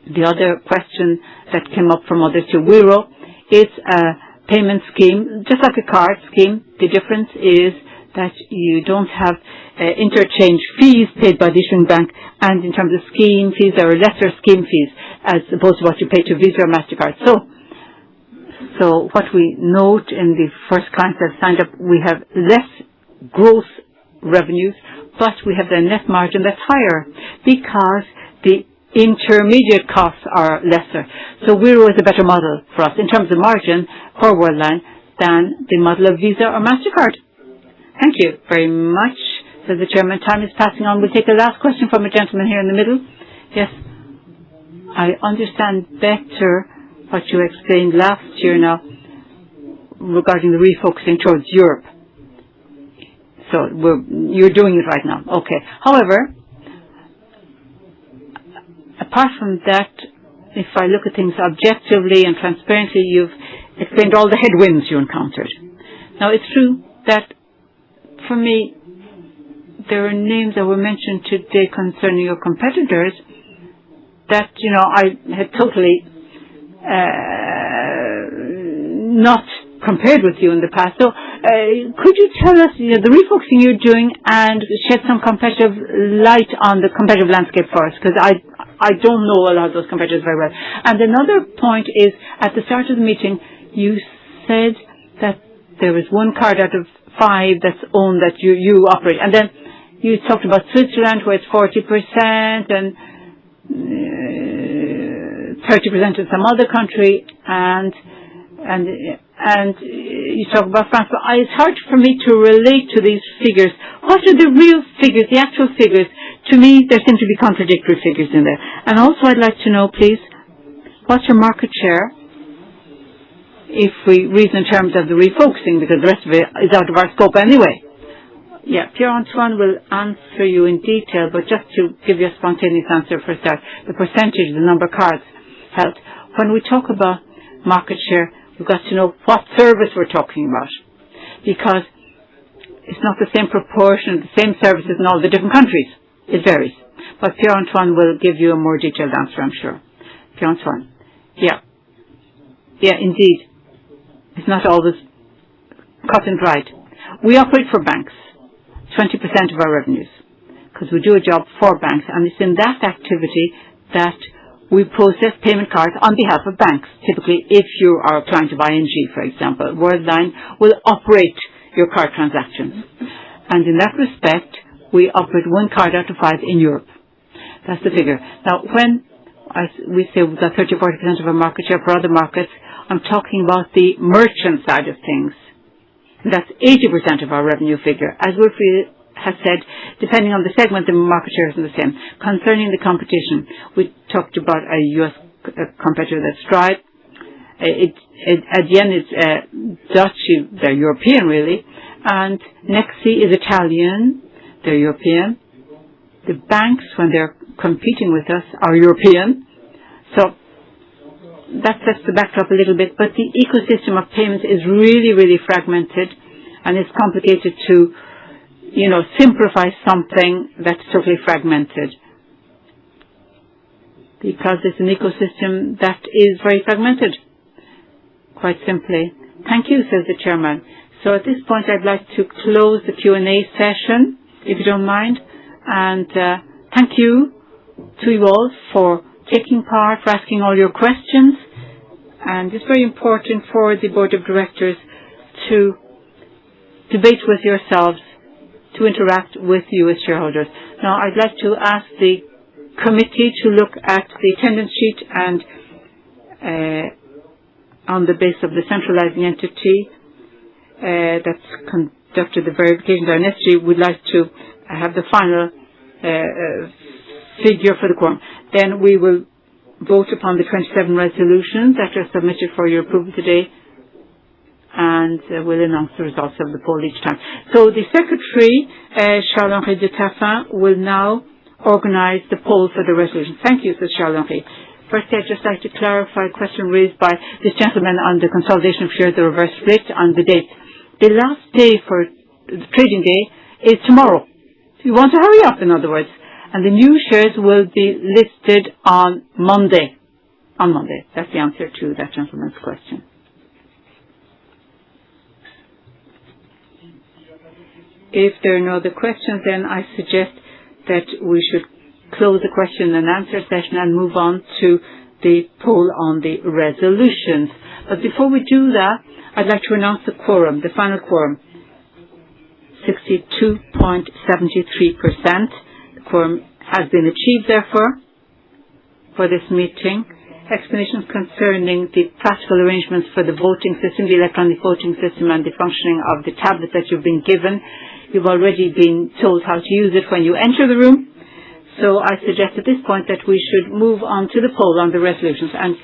the other question that came up from others to Wero is a payment scheme, just like a card scheme. The difference is that you don't have interchange fees paid by the issuing bank, and in terms of scheme fees, there are lesser scheme fees as opposed to what you pay to Visa or MasterCard. So what we note in the first clients that signed up, we have less gross revenues, but we have the net margin that's higher because the intermediate costs are lesser. So Wero is a better model for us in terms of margin for Worldline than the model of Visa or MasterCard. Thank you very much. Says the Chairman, time is passing on. We'll take a last question from a gentleman here in the middle. Yes. I understand better what you explained last year now regarding the refocusing towards Europe. So you're doing it right now. Okay. However, apart from that, if I look at things objectively and transparently, you've explained all the headwinds you encountered. Now, it's true that for me, there are names that were mentioned today concerning your competitors that, I had totally not compared with you in the past. So could you tell us the refocusing you're doing and shed some competitive light on the competitive landscape for us? Because I don't know a lot of those competitors very well. And another point is, at the start of the meeting, you said that there was one card out of 5 that's owned that you operate. And then you talked about Switzerland, where it's 40% and 30% in some other country, and you talk about France. But it's hard for me to relate to these figures. What are the real figures, the actual figures? To me, there seem to be contradictory figures in there. And also, I'd like to know, please, what's your market share, if we reason in terms of the refocusing, because the rest of it is out of our scope anyway. Yeah, Pierre-Antoine will answer you in detail, but just to give you a spontaneous answer for a start, the percentage, the number of cards held. When we talk about market share, we've got to know what service we're talking about, because it's not the same proportion, the same services in all the different countries. It varies. But Pierre-Antoine will give you a more detailed answer, I'm sure. Pierre-Antoine. Yeah. Yeah, indeed. It's not always cut and dried. We operate for banks, 20% of our revenues, because we do a job for banks, and it's in that activity that We process payment cards on behalf of banks. Typically, if you are a client of ING, for example, Worldline will operate your card transactions. And in that respect, we operate 1 card out of 5 in Europe. That's the figure. Now, when we say we've got 30-40% of our market share for other markets, I'm talking about the merchant side of things. That's 80% of our revenue figure. As Wilfried has said, depending on the segment, the market share isn't the same. Concerning the competition, we talked about a U.S. competitor, that's Stripe. At the end, it's Dutch, they're European really, and Nexi is Italian, they're European. The banks, when they're competing with us, are European. So that sets the backdrop a little bit, but the ecosystem of payments is really, really fragmented, and it's complicated to simplify something that's totally fragmented, because it's an ecosystem that is very fragmented, quite simply. Thank you, says the chairman. So at this point, I'd like to close the Q&A session, if you don't mind, and thank you to you all for taking part, for asking all your questions, and it's very important for the board of directors to debate with yourselves, to interact with you as shareholders. Now, I'd like to ask the committee to look at the attendance sheet and on the basis of the centralizing entity that's conducted the verifications are necessary, we'd like to have the final figure for the quorum. Then we will vote upon the 27 resolutions that are submitted for your approval today, and we'll announce the results of the poll each time. So the Secretary, Charles-Henri de Taffin, will now organise the poll for the resolution. Thank you, says Charles-Henri. Firstly, I'd just like to clarify a question raised by this gentleman on the consolidation of shares, the reverse split, on the date. The last day for the trading day is tomorrow. So you want to hurry up, in other words. And the new shares will be listed on Monday. On Monday. That's the answer to that gentleman's question. If there are no other questions, then I suggest that we should close the question and answer session and move on to the poll on the resolutions. But before we do that, I'd like to announce the quorum, the final quorum. 62.73%. The quorum has been achieved, therefore, for this meeting. Explanations concerning the practical arrangements for the voting system, the electronic voting system, and the functioning of the tablet that you've been given. You've already been told how to use it when you enter the room. So I suggest at this point that we should move on to the poll on the resolutions, and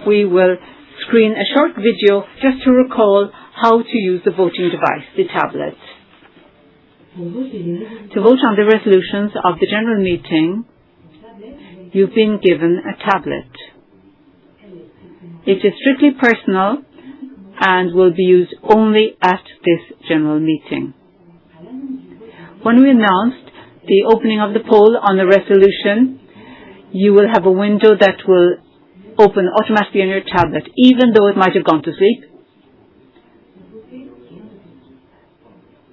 we will screen a short video just to recall how to use the voting device, the tablet. To vote on the resolutions of the general meeting, you've been given a tablet. It is strictly personal and will be used only at this general meeting. When we announced the opening of the poll on the resolution, you will have a window that will open automatically on your tablet, even though it might have gone to sleep.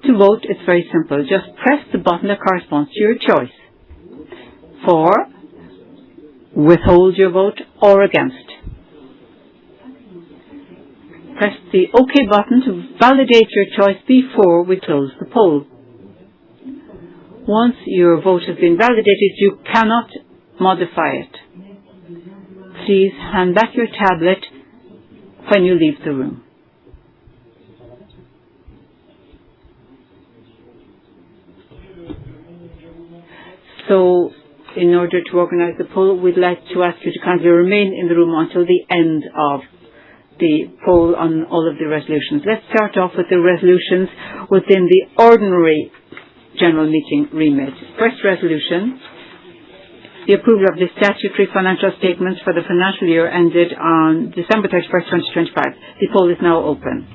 To vote, it's very simple. Just press the button that corresponds to your choice. For, withhold your vote, or against. Press the OK button to validate your choice before we close the poll. Once your vote has been validated, you cannot modify it. Please hand back your tablet when you leave the room. So, in order to organize the poll, we'd like to ask you to kindly remain in the room until the end of the poll on all of the resolutions. Let's start off with the resolutions within the ordinary general meeting remit. First resolution, the approval of the statutory financial statements for the financial year ended on December 31st, 2025. The poll is now open.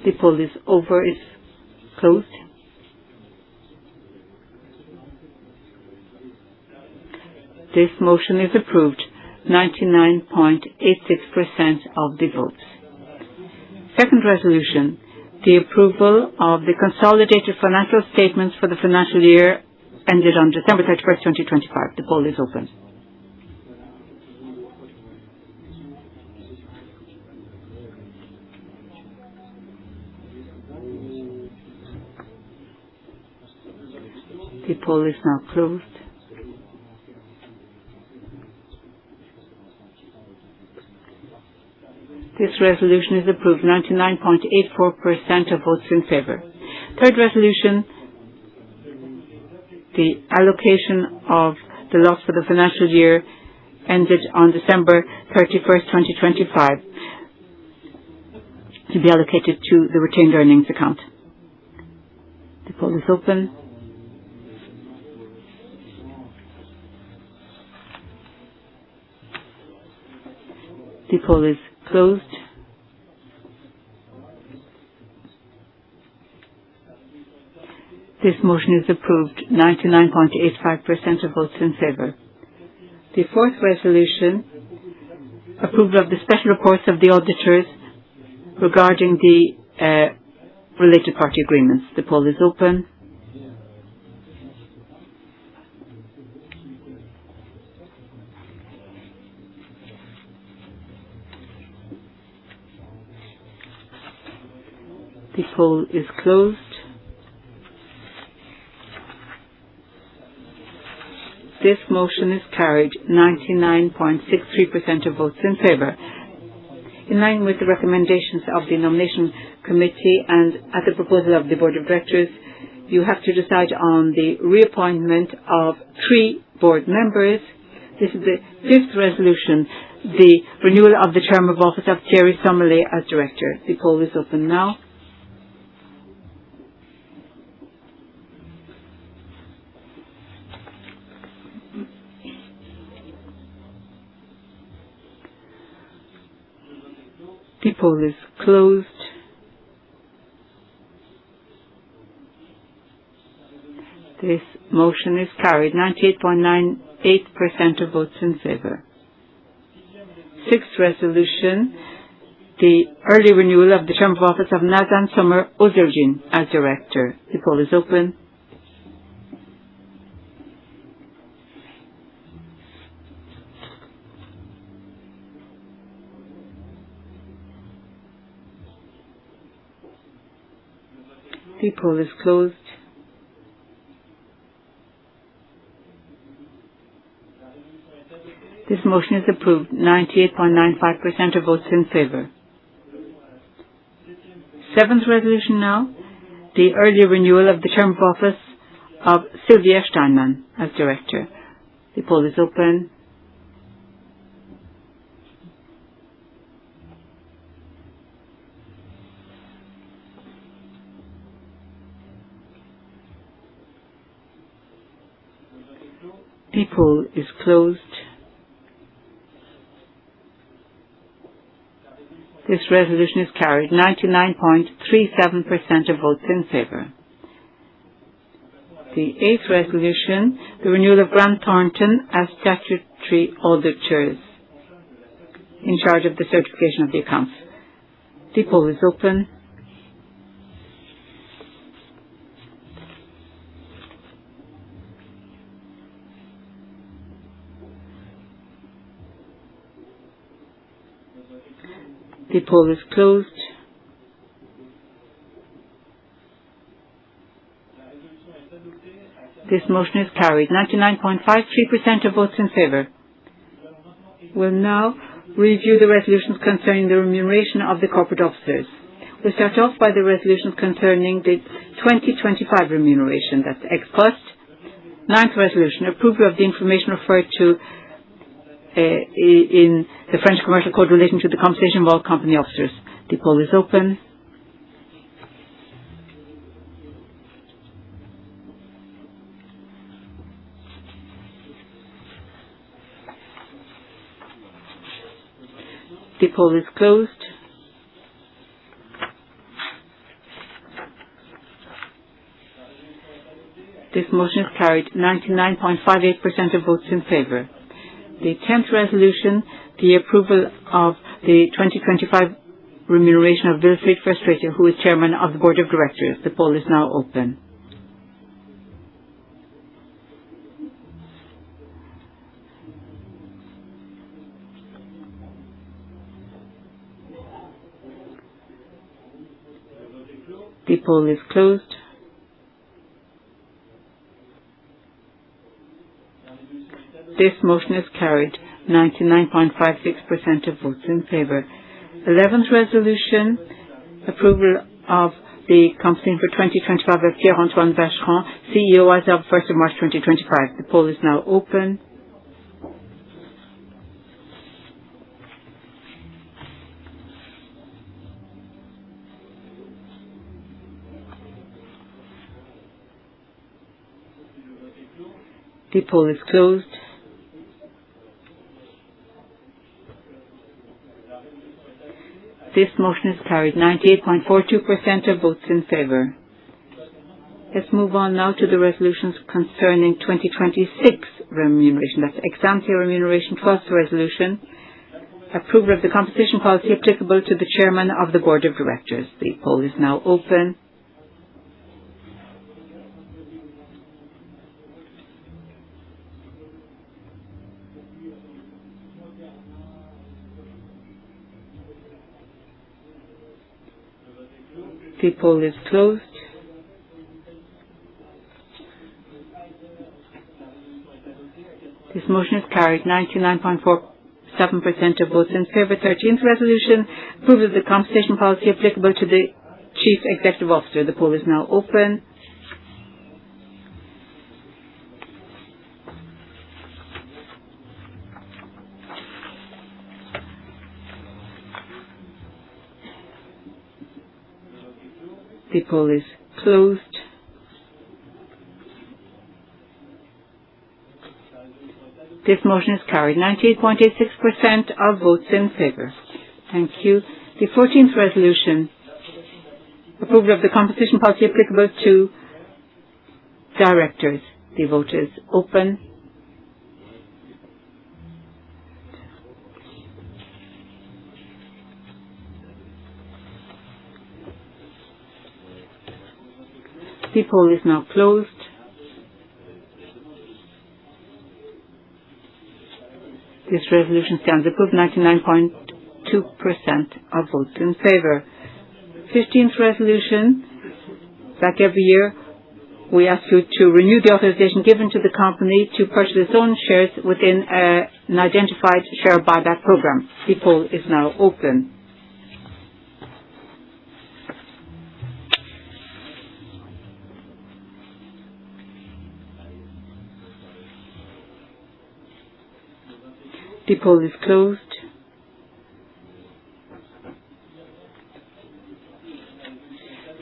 The poll is over, it's closed. This motion is approved, 99.86% of the votes. Second resolution, the approval of the consolidated financial statements for the financial year ended on December 31st, 2025. The poll is open. The poll is now closed. This resolution is approved, 99.84% of votes in favour. Third resolution, the allocation of the loss for the financial year ended on December 31st, 2025 to be allocated to the retained earnings account. The poll is open. The poll is closed. This motion is approved, 99.85% of votes in favour. The fourth resolution, approval of the special reports of the auditors regarding the related party agreements. The poll is open. The poll is closed. This motion is carried, 99.63% of votes in favour. In line with the recommendations of the Nomination Committee and at the proposal of the Board of Directors, you have to decide on the reappointment of 3 board members. This is the fifth resolution, the renewal of the term of office of Thierry Sommerlet as Director. The poll is open now. The poll is closed. This motion is carried, 98.98% of votes in favour. Sixth resolution, the early renewal of the term of office of Nazan Sommer Ozergin as Director. The poll is open. The poll is closed. This motion is approved, 98.95% of votes in favour. Seventh resolution now, the early renewal of the term of office of Sylvia Steinmann as Director. The poll is open. The poll is closed. This resolution is carried, 99.37% of votes in favour. The eighth resolution, the renewal of Grant Thornton as statutory auditors in charge of the certification of the accounts. The poll is open. The poll is closed. This motion is carried, 99.53% of votes in favour. We'll now review the resolutions concerning the remuneration of the corporate officers. We'll start off by the resolutions concerning the 2025 remuneration, that's ex post. Ninth resolution, approval of the information referred to in the French Commercial Code relating to the compensation of all company officers. The poll is open. The poll is closed. This motion is carried, 99.58% of votes in favour. The 10th resolution, the approval of the 2025 remuneration of Wilfried Verstraeten, who is Chairman of the Board of Directors. The poll is now open. The poll is closed. This motion is carried. 99.56% of votes in favour. 11th resolution, approval of the compensation for 2025 of Pierre-Antoine Vacheron, CEO as of 1st of March 2025. The poll is now open. The poll is closed. This motion is carried. 98.42% of votes in favour. Let's move on now to the resolutions concerning 2026 remuneration. That's ex-ante remuneration. 12th resolution. Approval of the compensation policy applicable to the Chairman of the Board of Directors. The poll is now open. The poll is closed. This motion is carried. 99.47% of votes in favour. 13th resolution. Approval of the compensation policy applicable to the Chief Executive Officer. The poll is now open. The poll is closed. This motion is carried. 98.86% of votes in favour. Thank you. The 14th resolution. Approval of the compensation policy applicable to directors. The vote is open. The poll is now closed. This resolution stands approved. 99.2% of votes in favour. 15th resolution. Like every year, we ask you to renew the authorization given to the company to purchase its own shares within an identified share buyback programme. The poll is now open. The poll is closed.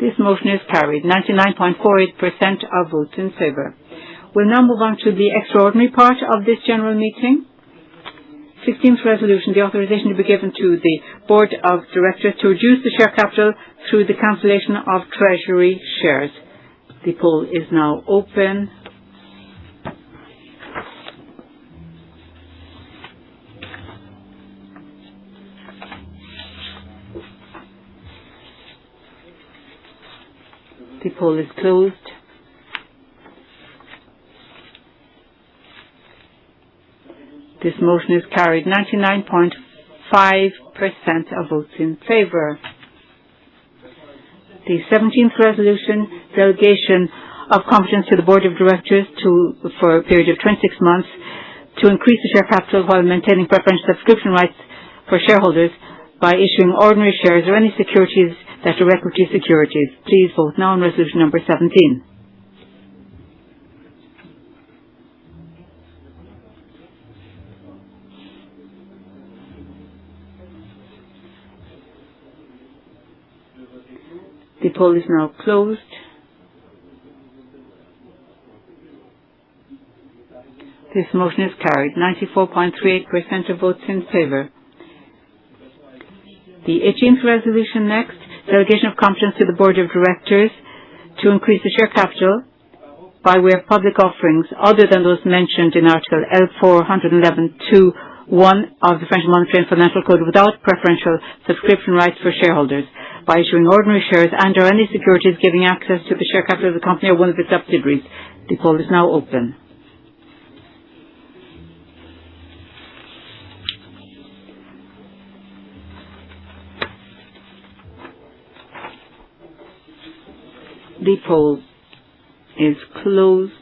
This motion is carried. 99.48% of votes in favour. We'll now move on to the extraordinary part of this general meeting. 16th resolution, the authorization to be given to the Board of Directors to reduce the share capital through the cancellation of treasury shares. The poll is now open. The poll is closed. This motion is carried. 99.5% of votes in favour. The 17th resolution, delegation of competence to the Board of Directors for a period of 26 months to increase the share capital while maintaining preferential subscription rights for shareholders by issuing ordinary shares or any securities that are equity securities. Please vote now on resolution number 17. The poll is now closed. This motion is carried. 94.38% of votes in favour. The 18th resolution next. Delegation of competence to the Board of Directors to increase the share capital by way of public offerings other than those mentioned in Article L411(2) 1 of the French Monetary and Financial Code without preferential subscription rights for shareholders by issuing ordinary shares and/or any securities giving access to the share capital of the company or one of its subsidiaries. The poll is now open. The poll is closed.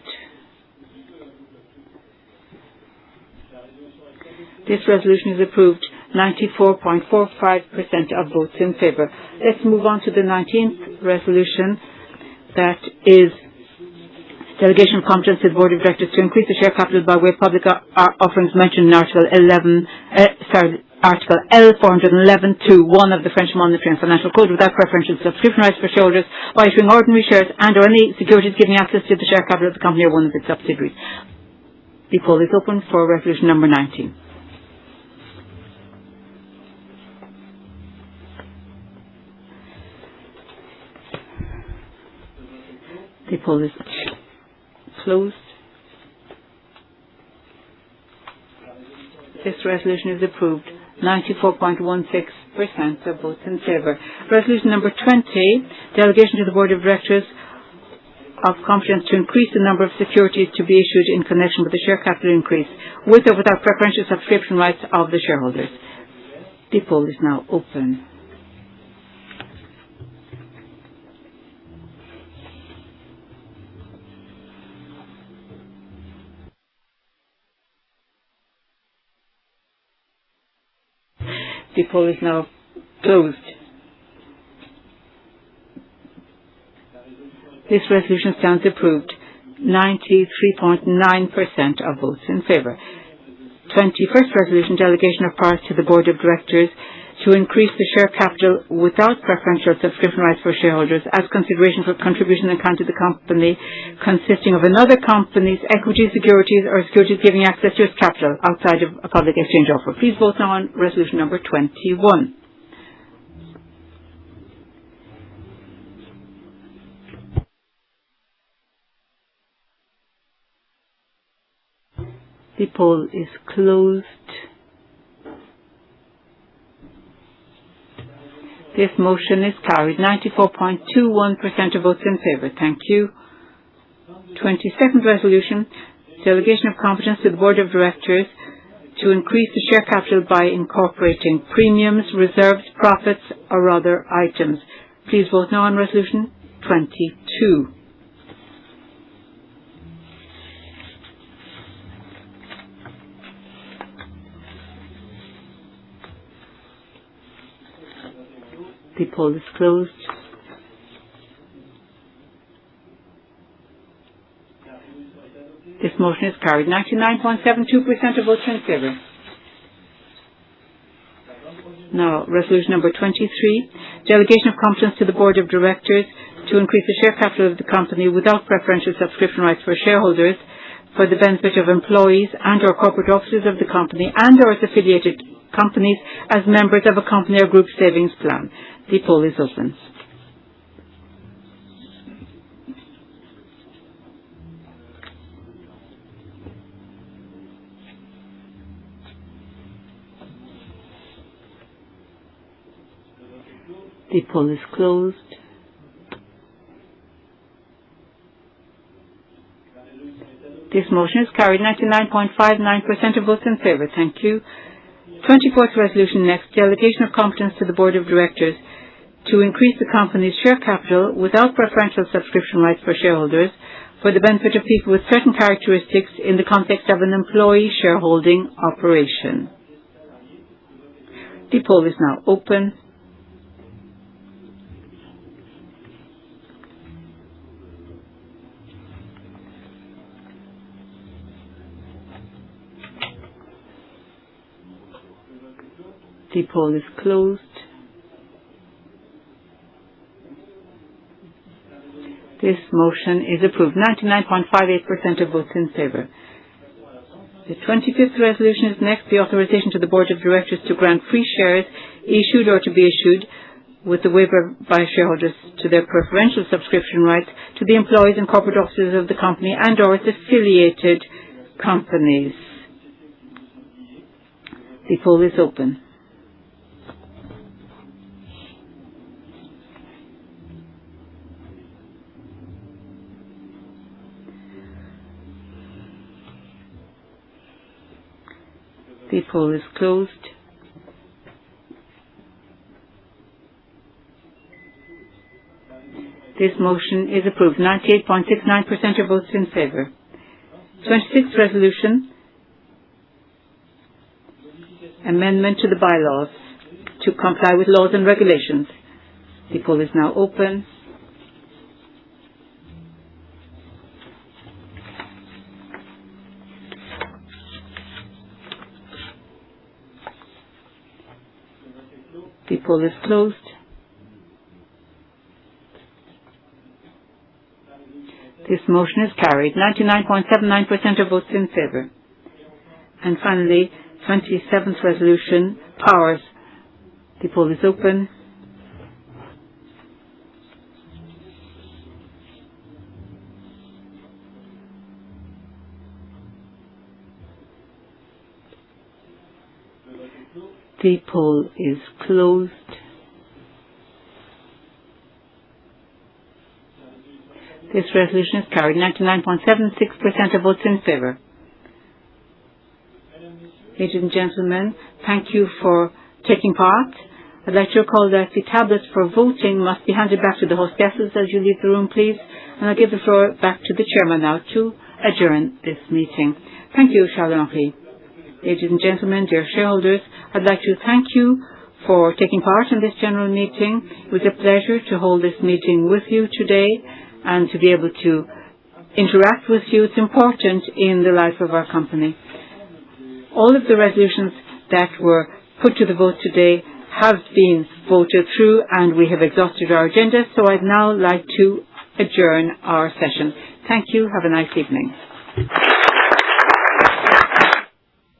This resolution is approved. 94.45% of votes in favour. Let's move on to the 19th resolution. That is delegation of competence to the Board of Directors to increase the share capital by way of public offerings mentioned in Article L411 to 1 of the French Monetary and Financial Code without preferential subscription rights for shareholders by issuing ordinary shares and/or any securities giving access to the share capital of the company or one of its subsidiaries. The poll is open for resolution number 19. The poll is closed. This resolution is approved. 94.16% of votes in favour. Resolution number 20, delegation to the Board of Directors of competence to increase the number of securities to be issued in connection with the share capital increase, with or without preferential subscription rights of the shareholders. The poll is now open. The poll is now closed. This resolution stands approved. 93.9% of votes in favour. 21st resolution, delegation of powers to the Board of Directors to increase the share capital without preferential subscription rights for shareholders as consideration for contribution in kind to the company consisting of another company's equity securities or securities giving access to its capital outside of a public exchange offer. Please vote now on resolution number 21. The poll is closed. This motion is carried. 94.21% of votes in favour. Thank you. 22nd resolution, delegation of competence to the Board of Directors to increase the share capital by incorporating premiums, reserves, profits or other items. Please vote now on resolution 22. The poll is closed. This motion is carried. 99.72% of votes in favour. Now, resolution number 23, delegation of competence to the Board of Directors to increase the share capital of the company without preferential subscription rights for shareholders for the benefit of employees and or corporate officers of the company and or its affiliated companies as members of a company or group savings plan. The poll is open. The poll is closed. This motion is carried. 99.59% of votes in favour. Thank you. 24th resolution next. Delegation of competence to the Board of Directors to increase the company's share capital without preferential subscription rights for shareholders for the benefit of people with certain characteristics in the context of an employee shareholding operation. The poll is now open. The poll is closed. This motion is approved. 99.58% of votes in favour. The 25th resolution is next. The authorization to the Board of Directors to grant free shares issued or to be issued with the waiver by shareholders to their preferential subscription rights to the employees and corporate officers of the company and or its affiliated companies. The poll is open. The poll is closed. This motion is approved. 98.69% of votes in favour. 26th resolution. Amendment to the bylaws to comply with laws and regulations. The poll is now open. The poll is closed. This motion is carried. 99.79% of votes in favour. And finally, 27th resolution, powers. The poll is open. The poll is closed. This resolution is carried. 99.76% of votes in favour. Ladies and gentlemen, thank you for taking part. I'd like to recall that the tablets for voting must be handed back to the hostesses as you leave the room, please. And I'll give the floor back to the chairman now to adjourn this meeting. Thank you, Charles-Henri. Ladies and gentlemen, dear shareholders, I'd like to thank you for taking part in this general meeting. It was a pleasure to hold this meeting with you today and to be able to interact with you. It's important in the life of our company. All of the resolutions that were put to the vote today have been voted through and we have exhausted our agenda, so I'd now like to adjourn our session. Thank you. Have a nice evening.